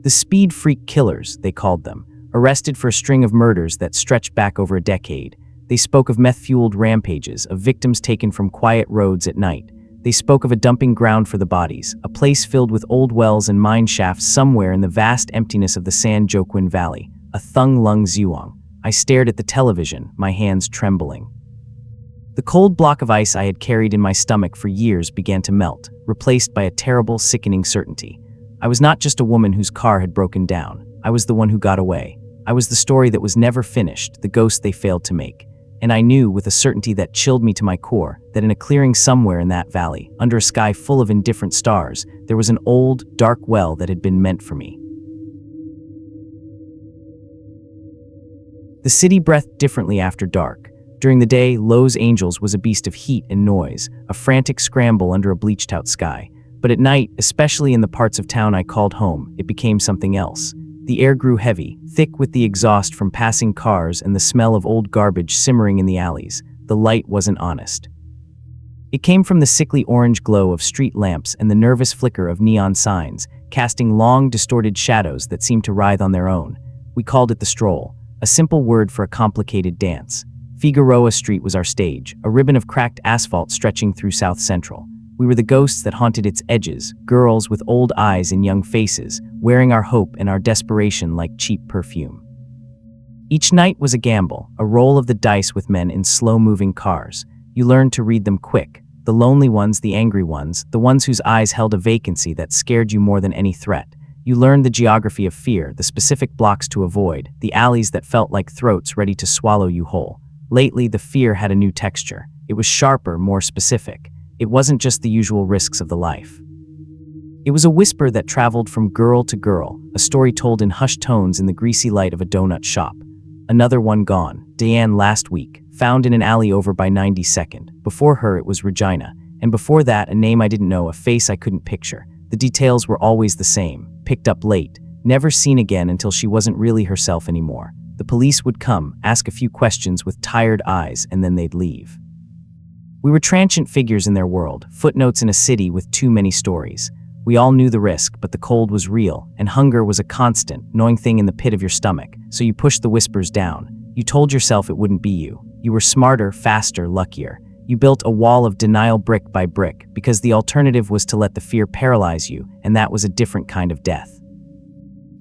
The speed freak killers, they called them, arrested for a string of murders that stretched back over a decade. They spoke of meth-fueled rampages, of victims taken from quiet roads at night. They spoke of a dumping ground for the bodies, a place filled with old wells and mine shafts somewhere in the vast emptiness of the San Joaquin Valley, a Thung Lung Zuong. I stared at the television, my hands trembling. The cold block of ice I had carried in my stomach for years began to melt, replaced by a terrible, sickening certainty. I was not just a woman whose car had broken down. I was the one who got away. I was the story that was never finished, the ghost they failed to make. And I knew, with a certainty that chilled me to my core, that in a clearing somewhere in that valley, under a sky full of indifferent stars, there was an old, dark well that had been meant for me. The city breathed differently after dark. During the day, Los Angeles was a beast of heat and noise, a frantic scramble under a bleached-out sky. But at night, especially in the parts of town I called home, it became something else. The air grew heavy, thick with the exhaust from passing cars and the smell of old garbage simmering in the alleys. The light wasn't honest. It came from the sickly orange glow of street lamps and the nervous flicker of neon signs, casting long, distorted shadows that seemed to writhe on their own. We called it the stroll, a simple word for a complicated dance. Figueroa Street was our stage, a ribbon of cracked asphalt stretching through South Central. We were the ghosts that haunted its edges, girls with old eyes and young faces, wearing our hope and our desperation like cheap perfume. Each night was a gamble, a roll of the dice with men in slow-moving cars. You learned to read them quick. The lonely ones, the angry ones, the ones whose eyes held a vacancy that scared you more than any threat. You learned the geography of fear, the specific blocks to avoid, the alleys that felt like throats ready to swallow you whole. Lately, the fear had a new texture. It was sharper, more specific. It wasn't just the usual risks of the life. It was a whisper that traveled from girl to girl, a story told in hushed tones in the greasy light of a donut shop. Another one gone, Diane last week, found in an alley over by 92nd. Before her, it was Regina. And before that, a name I didn't know, a face I couldn't picture. The details were always the same. Picked up late, never seen again until she wasn't really herself anymore. The police would come, ask a few questions with tired eyes, and then they'd leave. We were transient figures in their world, footnotes in a city with too many stories. We all knew the risk, but the cold was real, and hunger was a constant, gnawing thing in the pit of your stomach, so you pushed the whispers down. You told yourself it wouldn't be you. You were smarter, faster, luckier. You built a wall of denial brick by brick, because the alternative was to let the fear paralyze you, and that was a different kind of death.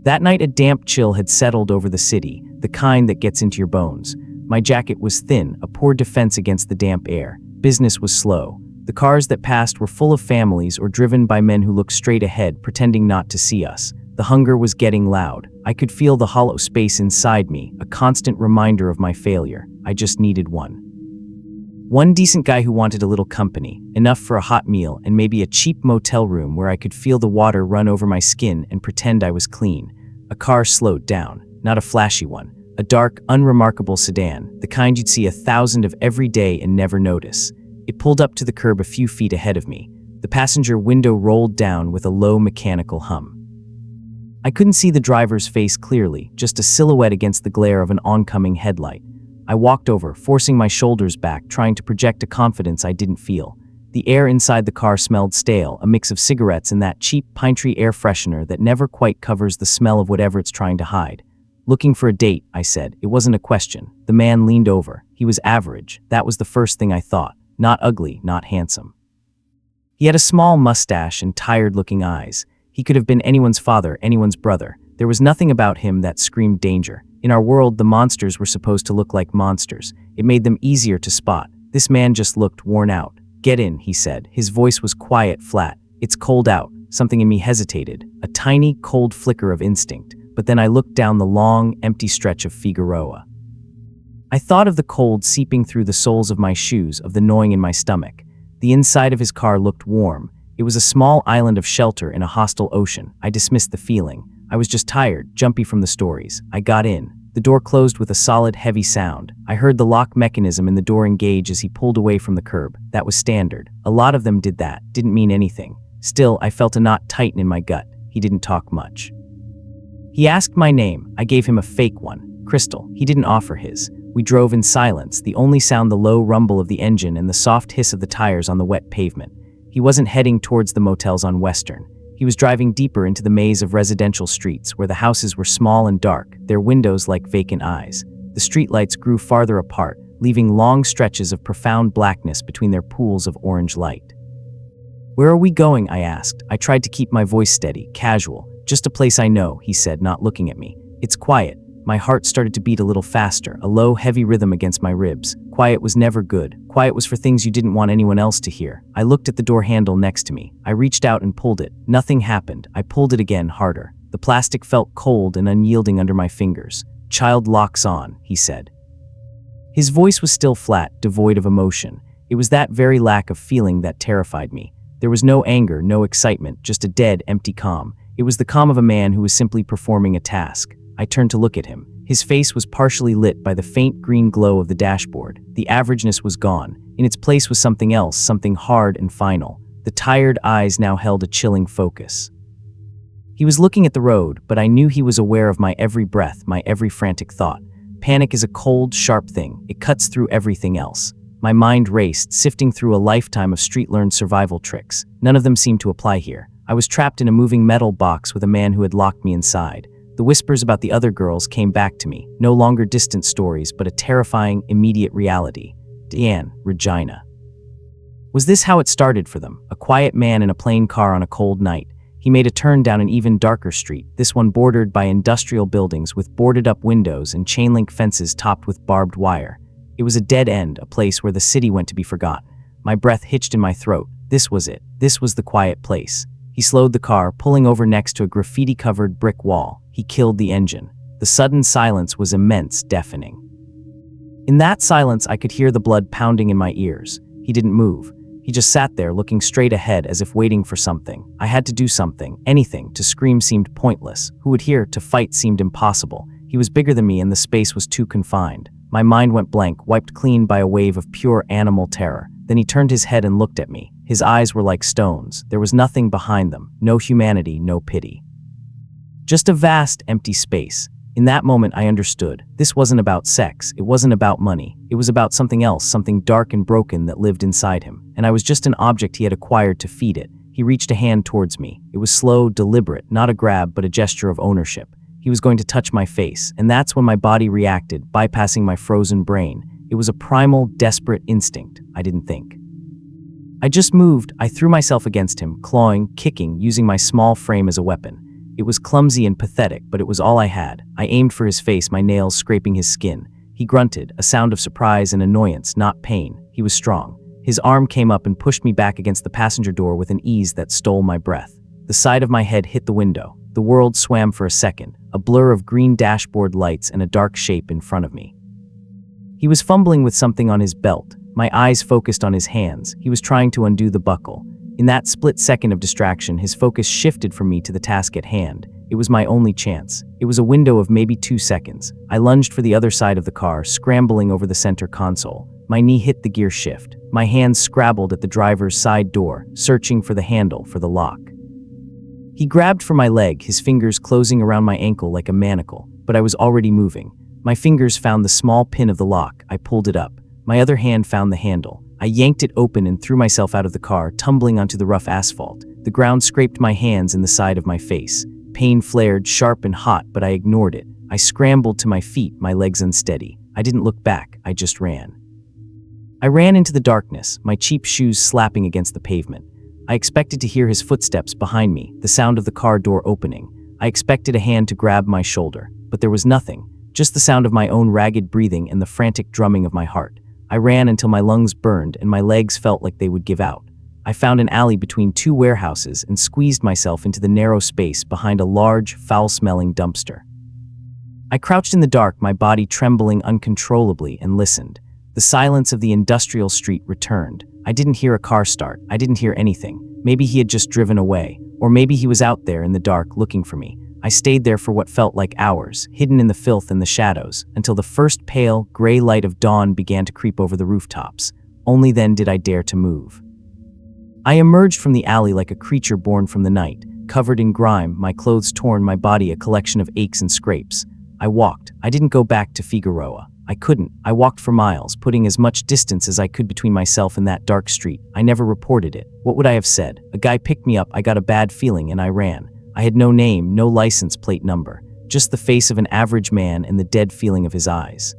That night a damp chill had settled over the city, the kind that gets into your bones. My jacket was thin, a poor defense against the damp air. Business was slow. The cars that passed were full of families or driven by men who looked straight ahead, pretending not to see us. The hunger was getting loud. I could feel the hollow space inside me, a constant reminder of my failure. I just needed one. One decent guy who wanted a little company, enough for a hot meal and maybe a cheap motel room where I could feel the water run over my skin and pretend I was clean. A car slowed down, not a flashy one. A dark, unremarkable sedan, the kind you'd see 1,000 of every day and never notice. It pulled up to the curb a few feet ahead of me. The passenger window rolled down with a low mechanical hum. I couldn't see the driver's face clearly, just a silhouette against the glare of an oncoming headlight. I walked over, forcing my shoulders back, trying to project a confidence I didn't feel. The air inside the car smelled stale, a mix of cigarettes and that cheap pine tree air freshener that never quite covers the smell of whatever it's trying to hide. "Looking for a date," I said. It wasn't a question. The man leaned over. He was average. That was the first thing I thought. Not ugly, not handsome. He had a small mustache and tired-looking eyes. He could have been anyone's father, anyone's brother. There was nothing about him that screamed danger. In our world, the monsters were supposed to look like monsters. It made them easier to spot. This man just looked worn out. "Get in," he said. His voice was quiet, flat. "It's cold out." Something in me hesitated. A tiny, cold flicker of instinct. But then I looked down the long, empty stretch of Figueroa. I thought of the cold seeping through the soles of my shoes, of the gnawing in my stomach. The inside of his car looked warm. It was a small island of shelter in a hostile ocean. I dismissed the feeling. I was just tired, jumpy from the stories. I got in. The door closed with a solid, heavy sound. I heard the lock mechanism in the door engage as he pulled away from the curb. That was standard. A lot of them did that. Didn't mean anything. Still, I felt a knot tighten in my gut. He didn't talk much. He asked my name. I gave him a fake one. Crystal. He didn't offer his. We drove in silence, the only sound the low rumble of the engine and the soft hiss of the tires on the wet pavement. He wasn't heading towards the motels on Western. He was driving deeper into the maze of residential streets where the houses were small and dark, their windows like vacant eyes. The streetlights grew farther apart, leaving long stretches of profound blackness between their pools of orange light. "Where are we going?" I asked. I tried to keep my voice steady, casual. "Just a place I know," he said, not looking at me. "It's quiet." My heart started to beat a little faster, a low, heavy rhythm against my ribs. Quiet was never good. Quiet was for things you didn't want anyone else to hear. I looked at the door handle next to me. I reached out and pulled it. Nothing happened. I pulled it again, harder. The plastic felt cold and unyielding under my fingers. "Child locks on," he said. His voice was still flat, devoid of emotion. It was that very lack of feeling that terrified me. There was no anger, no excitement, just a dead, empty calm. It was the calm of a man who was simply performing a task. I turned to look at him. His face was partially lit by the faint green glow of the dashboard. The averageness was gone. In its place was something else, something hard and final. The tired eyes now held a chilling focus. He was looking at the road, but I knew he was aware of my every breath, my every frantic thought. Panic is a cold, sharp thing. It cuts through everything else. My mind raced, sifting through a lifetime of street-learned survival tricks. None of them seemed to apply here. I was trapped in a moving metal box with a man who had locked me inside. The whispers about the other girls came back to me, no longer distant stories, but a terrifying, immediate reality. Deanne, Regina. Was this how it started for them? A quiet man in a plain car on a cold night. He made a turn down an even darker street, this one bordered by industrial buildings with boarded-up windows and chain-link fences topped with barbed wire. It was a dead end, a place where the city went to be forgotten. My breath hitched in my throat. This was it. This was the quiet place. He slowed the car, pulling over next to a graffiti-covered brick wall. He killed the engine. The sudden silence was immense, deafening. In that silence, I could hear the blood pounding in my ears. He didn't move. He just sat there, looking straight ahead as if waiting for something. I had to do something, anything. To scream seemed pointless. Who would hear? To fight seemed impossible. He was bigger than me and the space was too confined. My mind went blank, wiped clean by a wave of pure animal terror. Then he turned his head and looked at me. His eyes were like stones. There was nothing behind them. No humanity, no pity. Just a vast, empty space. In that moment, I understood. This wasn't about sex. It wasn't about money. It was about something else, something dark and broken that lived inside him. And I was just an object he had acquired to feed it. He reached a hand towards me. It was slow, deliberate, not a grab, but a gesture of ownership. He was going to touch my face, and that's when my body reacted, bypassing my frozen brain. It was a primal, desperate instinct. I didn't think. I just moved. I threw myself against him, clawing, kicking, using my small frame as a weapon. It was clumsy and pathetic, but it was all I had. I aimed for his face, my nails scraping his skin. He grunted, a sound of surprise and annoyance, not pain. He was strong. His arm came up and pushed me back against the passenger door with an ease that stole my breath. The side of my head hit the window. The world swam for a second, a blur of green dashboard lights and a dark shape in front of me. He was fumbling with something on his belt. My eyes focused on his hands. He was trying to undo the buckle. In that split second of distraction, his focus shifted from me to the task at hand. It was my only chance. It was a window of maybe 2 seconds. I lunged for the other side of the car, scrambling over the center console. My knee hit the gear shift. My hands scrabbled at the driver's side door, searching for the handle for the lock. He grabbed for my leg, his fingers closing around my ankle like a manacle, but I was already moving. My fingers found the small pin of the lock. I pulled it up. My other hand found the handle. I yanked it open and threw myself out of the car, tumbling onto the rough asphalt. The ground scraped my hands and the side of my face. Pain flared, sharp and hot, but I ignored it. I scrambled to my feet, my legs unsteady. I didn't look back, I just ran. I ran into the darkness, my cheap shoes slapping against the pavement. I expected to hear his footsteps behind me, the sound of the car door opening. I expected a hand to grab my shoulder, but there was nothing, just the sound of my own ragged breathing and the frantic drumming of my heart. I ran until my lungs burned and my legs felt like they would give out. I found an alley between two warehouses and squeezed myself into the narrow space behind a large, foul-smelling dumpster. I crouched in the dark, my body trembling uncontrollably, and listened. The silence of the industrial street returned. I didn't hear a car start. I didn't hear anything. Maybe he had just driven away, or maybe he was out there in the dark looking for me. I stayed there for what felt like hours, hidden in the filth and the shadows, until the first pale, gray light of dawn began to creep over the rooftops. Only then did I dare to move. I emerged from the alley like a creature born from the night, covered in grime, my clothes torn, my body a collection of aches and scrapes. I walked. I didn't go back to Figueroa. I couldn't. I walked for miles, putting as much distance as I could between myself and that dark street. I never reported it. What would I have said? A guy picked me up, I got a bad feeling, and I ran. I had no name, no license plate number, just the face of an average man and the dead feeling of his eyes.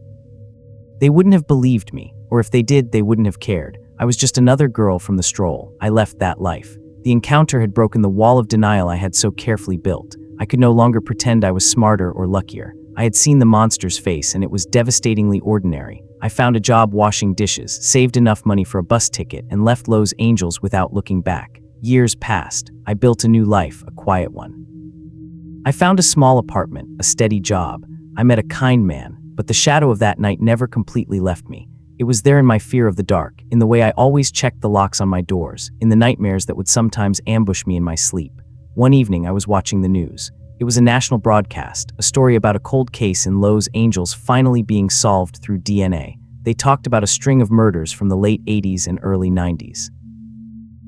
They wouldn't have believed me, or if they did, they wouldn't have cared. I was just another girl from the stroll. I left that life. The encounter had broken the wall of denial I had so carefully built. I could no longer pretend I was smarter or luckier. I had seen the monster's face, and it was devastatingly ordinary. I found a job washing dishes, saved enough money for a bus ticket, and left Los Angeles without looking back. Years passed. I built a new life, a quiet one. I found a small apartment, a steady job. I met a kind man, but the shadow of that night never completely left me. It was there in my fear of the dark, in the way I always checked the locks on my doors, in the nightmares that would sometimes ambush me in my sleep. One evening, I was watching the news. It was a national broadcast, a story about a cold case in Los Angeles finally being solved through DNA. They talked about a string of murders from the late 80s and early 90s.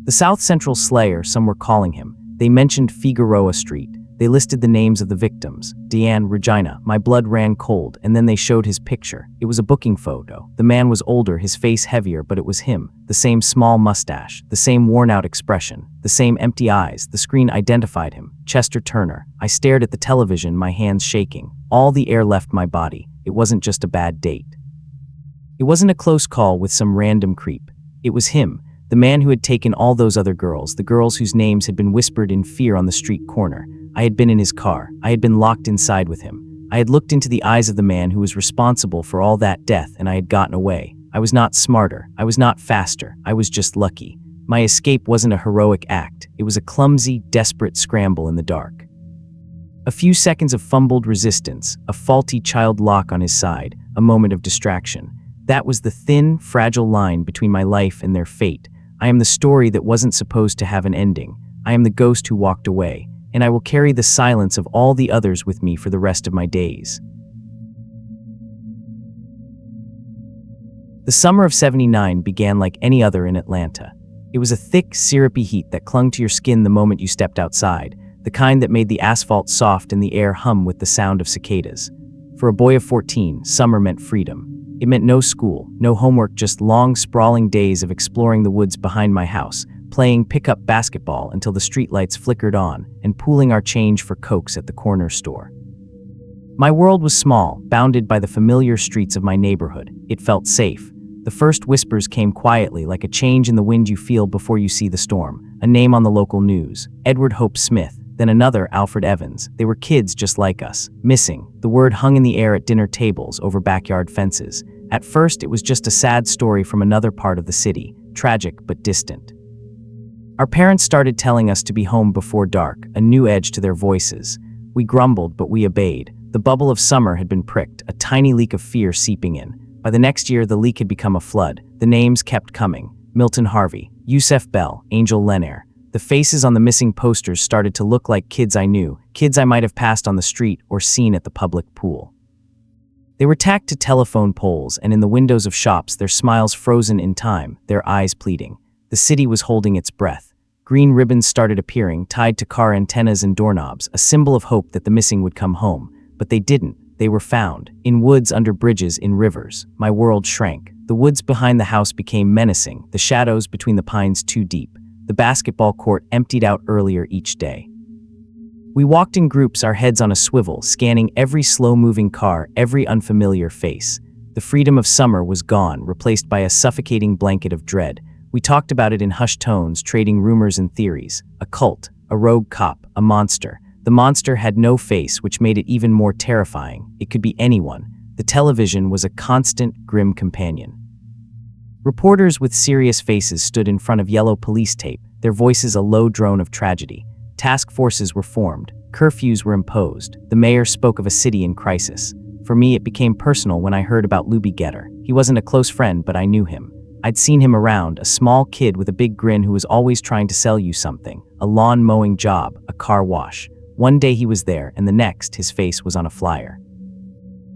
The South Central Slayer, some were calling him. They mentioned Figueroa Street. They listed the names of the victims. Deanne, Regina. My blood ran cold, and then they showed his picture. It was a booking photo. The man was older, his face heavier, but it was him. The same small mustache, the same worn-out expression, the same empty eyes. The screen identified him. Chester Turner. I stared at the television, my hands shaking. All the air left my body. It wasn't just a bad date. It wasn't a close call with some random creep. It was him, the man who had taken all those other girls, the girls whose names had been whispered in fear on the street corner. I had been in his car. I had been locked inside with him. I had looked into the eyes of the man who was responsible for all that death, and I had gotten away. I was not smarter. I was not faster. I was just lucky. My escape wasn't a heroic act. It was a clumsy, desperate scramble in the dark. A few seconds of fumbled resistance, a faulty child lock on his side, a moment of distraction. That was the thin, fragile line between my life and their fate. I am the story that wasn't supposed to have an ending. I am the ghost who walked away, and I will carry the silence of all the others with me for the rest of my days. The summer of '79 began like any other in Atlanta. It was a thick, syrupy heat that clung to your skin the moment you stepped outside, the kind that made the asphalt soft and the air hum with the sound of cicadas. For a boy of 14, summer meant freedom. It meant no school, no homework, just long, sprawling days of exploring the woods behind my house, playing pickup basketball until the streetlights flickered on, and pooling our change for Cokes at the corner store. My world was small, bounded by the familiar streets of my neighborhood. It felt safe. The first whispers came quietly, like a change in the wind you feel before you see the storm. A name on the local news, Edward Hope Smith, then another, Alfred Evans. They were kids just like us, missing. The word hung in the air at dinner tables, over backyard fences. At first, it was just a sad story from another part of the city, tragic but distant. Our parents started telling us to be home before dark, a new edge to their voices. We grumbled, but we obeyed. The bubble of summer had been pricked, a tiny leak of fear seeping in. By the next year, the leak had become a flood. The names kept coming. Milton Harvey, Yusef Bell, Angel Lenaire. The faces on the missing posters started to look like kids I knew, kids I might have passed on the street or seen at the public pool. They were tacked to telephone poles and in the windows of shops, their smiles frozen in time, their eyes pleading. The city was holding its breath. Green ribbons started appearing, tied to car antennas and doorknobs, a symbol of hope that the missing would come home. But they didn't. They were found. In woods, under bridges, in rivers. My world shrank. The woods behind the house became menacing, the shadows between the pines too deep. The basketball court emptied out earlier each day. We walked in groups, our heads on a swivel, scanning every slow-moving car, every unfamiliar face. The freedom of summer was gone, replaced by a suffocating blanket of dread. We talked about it in hushed tones, trading rumors and theories. A cult, a rogue cop, a monster. The monster had no face, which made it even more terrifying. It could be anyone. The television was a constant, grim companion. Reporters with serious faces stood in front of yellow police tape, their voices a low drone of tragedy. Task forces were formed. Curfews were imposed. The mayor spoke of a city in crisis. For me, it became personal when I heard about Luby Getter. He wasn't a close friend, but I knew him. I'd seen him around, a small kid with a big grin who was always trying to sell you something. A lawn mowing job, a car wash. One day he was there, and the next, his face was on a flyer.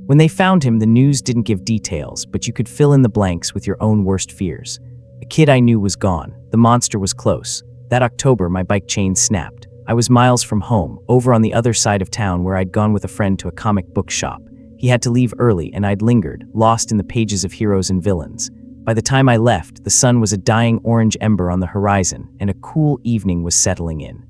When they found him, the news didn't give details, but you could fill in the blanks with your own worst fears. A kid I knew was gone. The monster was close. That October, my bike chain snapped. I was miles from home, over on the other side of town where I'd gone with a friend to a comic book shop. He had to leave early, and I'd lingered, lost in the pages of heroes and villains. By the time I left, the sun was a dying orange ember on the horizon, and a cool evening was settling in.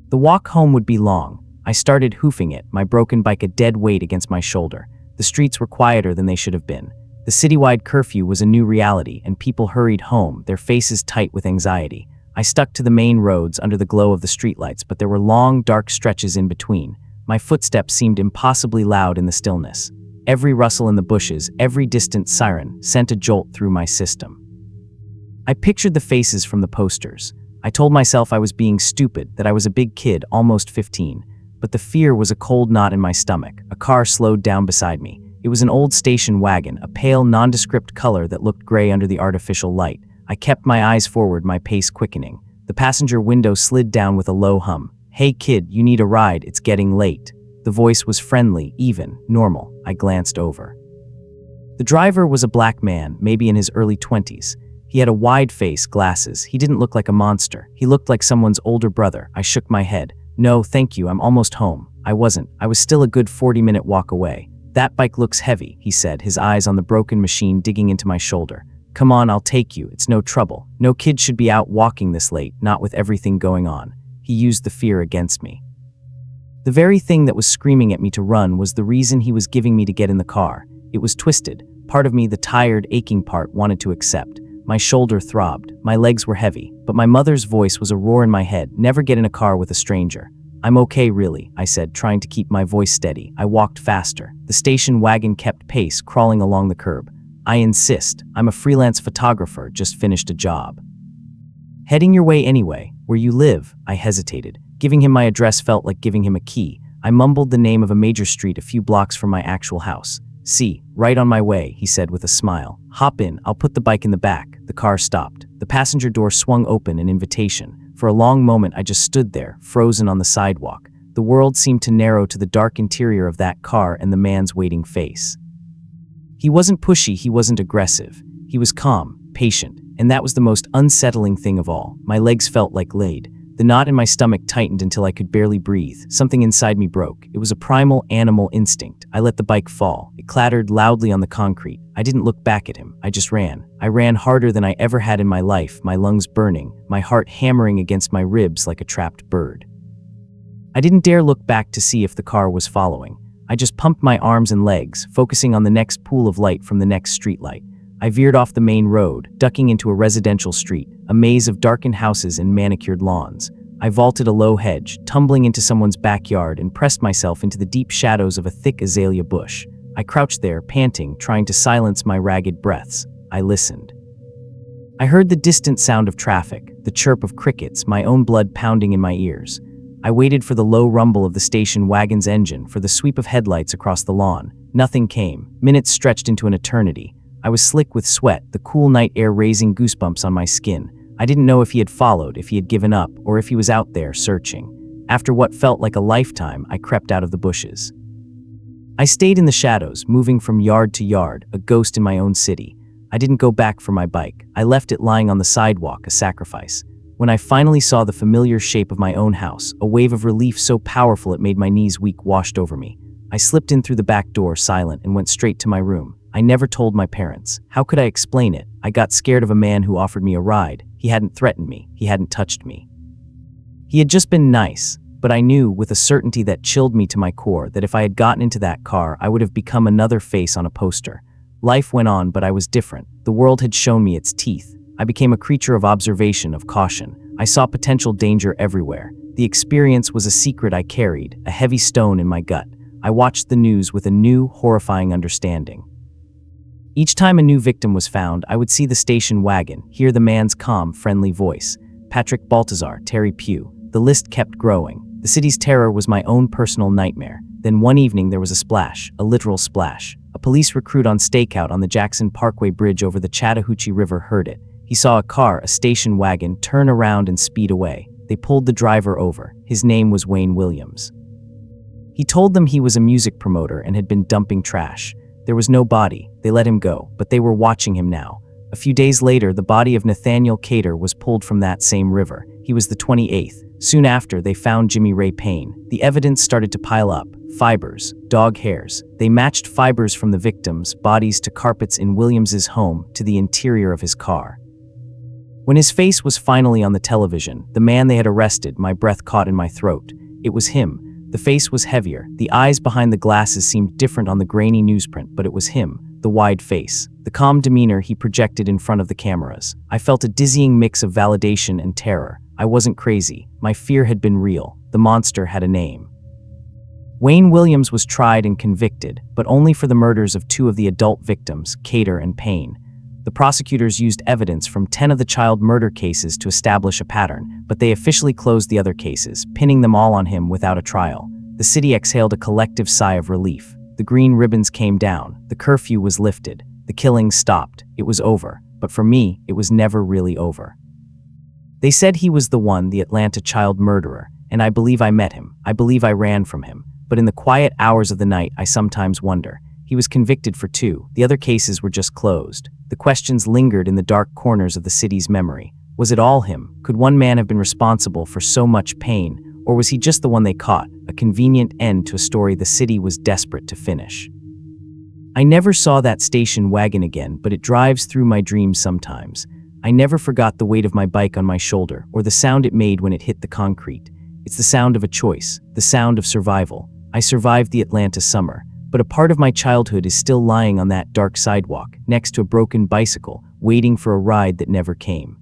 The walk home would be long. I started hoofing it, my broken bike a dead weight against my shoulder. The streets were quieter than they should have been. The citywide curfew was a new reality, and people hurried home, their faces tight with anxiety. I stuck to the main roads under the glow of the streetlights, but there were long, dark stretches in between. My footsteps seemed impossibly loud in the stillness. Every rustle in the bushes, every distant siren, sent a jolt through my system. I pictured the faces from the posters. I told myself I was being stupid, that I was a big kid, almost 15. But the fear was a cold knot in my stomach. A car slowed down beside me. It was an old station wagon, a pale, nondescript color that looked gray under the artificial light. I kept my eyes forward, my pace quickening. The passenger window slid down with a low hum. "Hey kid, you need a ride, it's getting late." The voice was friendly, even, normal. I glanced over. The driver was a black man, maybe in his early 20s. He had a wide face, glasses. He didn't look like a monster. He looked like someone's older brother. I shook my head. "No, thank you, I'm almost home." I wasn't. I was still a good 40-minute walk away. "That bike looks heavy," he said, his eyes on the broken machine digging into my shoulder. "Come on, I'll take you. It's no trouble. No kid should be out walking this late, not with everything going on." He used the fear against me. The very thing that was screaming at me to run was the reason he was giving me to get in the car. It was twisted. Part of me, the tired, aching part, wanted to accept. My shoulder throbbed. My legs were heavy. But my mother's voice was a roar in my head. "Never get in a car with a stranger." "I'm okay, really," I said, trying to keep my voice steady. I walked faster. The station wagon kept pace, crawling along the curb. "I insist. I'm a freelance photographer, just finished a job." "Heading your way anyway. Where you live?" I hesitated. Giving him my address felt like giving him a key. I mumbled the name of a major street a few blocks from my actual house. "See, right on my way," he said with a smile. "Hop in, I'll put the bike in the back." The car stopped. The passenger door swung open, an invitation. For a long moment I just stood there, frozen on the sidewalk. The world seemed to narrow to the dark interior of that car and the man's waiting face. He wasn't pushy, he wasn't aggressive. He was calm, patient, and that was the most unsettling thing of all. My legs felt like lead. The knot in my stomach tightened until I could barely breathe. Something inside me broke. It was a primal animal instinct. I let the bike fall. It clattered loudly on the concrete. I didn't look back at him. I just ran. I ran harder than I ever had in my life, my lungs burning, my heart hammering against my ribs like a trapped bird. I didn't dare look back to see if the car was following. I just pumped my arms and legs, focusing on the next pool of light from the next streetlight. I veered off the main road, ducking into a residential street, a maze of darkened houses and manicured lawns. I vaulted a low hedge, tumbling into someone's backyard, and pressed myself into the deep shadows of a thick azalea bush. I crouched there, panting, trying to silence my ragged breaths. I listened. I heard the distant sound of traffic, the chirp of crickets, my own blood pounding in my ears. I waited for the low rumble of the station wagon's engine, for the sweep of headlights across the lawn. Nothing came. Minutes stretched into an eternity. I was slick with sweat, the cool night air raising goosebumps on my skin. I didn't know if he had followed, if he had given up, or if he was out there searching. After what felt like a lifetime, I crept out of the bushes. I stayed in the shadows, moving from yard to yard, a ghost in my own city. I didn't go back for my bike. I left it lying on the sidewalk, a sacrifice. When I finally saw the familiar shape of my own house, a wave of relief so powerful it made my knees weak washed over me. I slipped in through the back door silent and went straight to my room. I never told my parents. How could I explain it? I got scared of a man who offered me a ride. He hadn't threatened me. He hadn't touched me. He had just been nice, but I knew with a certainty that chilled me to my core that if I had gotten into that car, I would have become another face on a poster. Life went on, but I was different. The world had shown me its teeth. I became a creature of observation, of caution. I saw potential danger everywhere. The experience was a secret I carried, a heavy stone in my gut. I watched the news with a new, horrifying understanding. Each time a new victim was found, I would see the station wagon, hear the man's calm, friendly voice. Patrick Baltazar, Terry Pugh. The list kept growing. The city's terror was my own personal nightmare. Then one evening there was a splash, a literal splash. A police recruit on stakeout on the Jackson Parkway Bridge over the Chattahoochee River heard it. He saw a car, a station wagon, turn around and speed away. They pulled the driver over. His name was Wayne Williams. He told them he was a music promoter and had been dumping trash. There was no body. They let him go, but they were watching him now. A few days later, the body of Nathaniel Cater was pulled from that same river. He was the 28th. Soon after, they found Jimmy Ray Payne. The evidence started to pile up. Fibers, dog hairs. They matched fibers from the victims' bodies to carpets in Williams's home, to the interior of his car. When his face was finally on the television, the man they had arrested, my breath caught in my throat. It was him. The face was heavier. The eyes behind the glasses seemed different on the grainy newsprint, but it was him, the wide face, the calm demeanor he projected in front of the cameras. I felt a dizzying mix of validation and terror. I wasn't crazy. My fear had been real. The monster had a name. Wayne Williams was tried and convicted, but only for the murders of 2 of the adult victims, Cater and Payne. The prosecutors used evidence from 10 of the child murder cases to establish a pattern, but they officially closed the other cases, pinning them all on him without a trial. The city exhaled a collective sigh of relief. The green ribbons came down. The curfew was lifted. The killings stopped. It was over. But for me, it was never really over. They said he was the one, the Atlanta child murderer, and I believe I met him. I believe I ran from him. But in the quiet hours of the night, I sometimes wonder. He was convicted for 2. The other cases were just closed. The questions lingered in the dark corners of the city's memory. Was it all him? Could one man have been responsible for so much pain? Or was he just the one they caught, a convenient end to a story the city was desperate to finish? I never saw that station wagon again, but it drives through my dreams sometimes. I never forgot the weight of my bike on my shoulder, or the sound it made when it hit the concrete. It's the sound of a choice, the sound of survival. I survived the Atlanta summer, but a part of my childhood is still lying on that dark sidewalk, next to a broken bicycle, waiting for a ride that never came.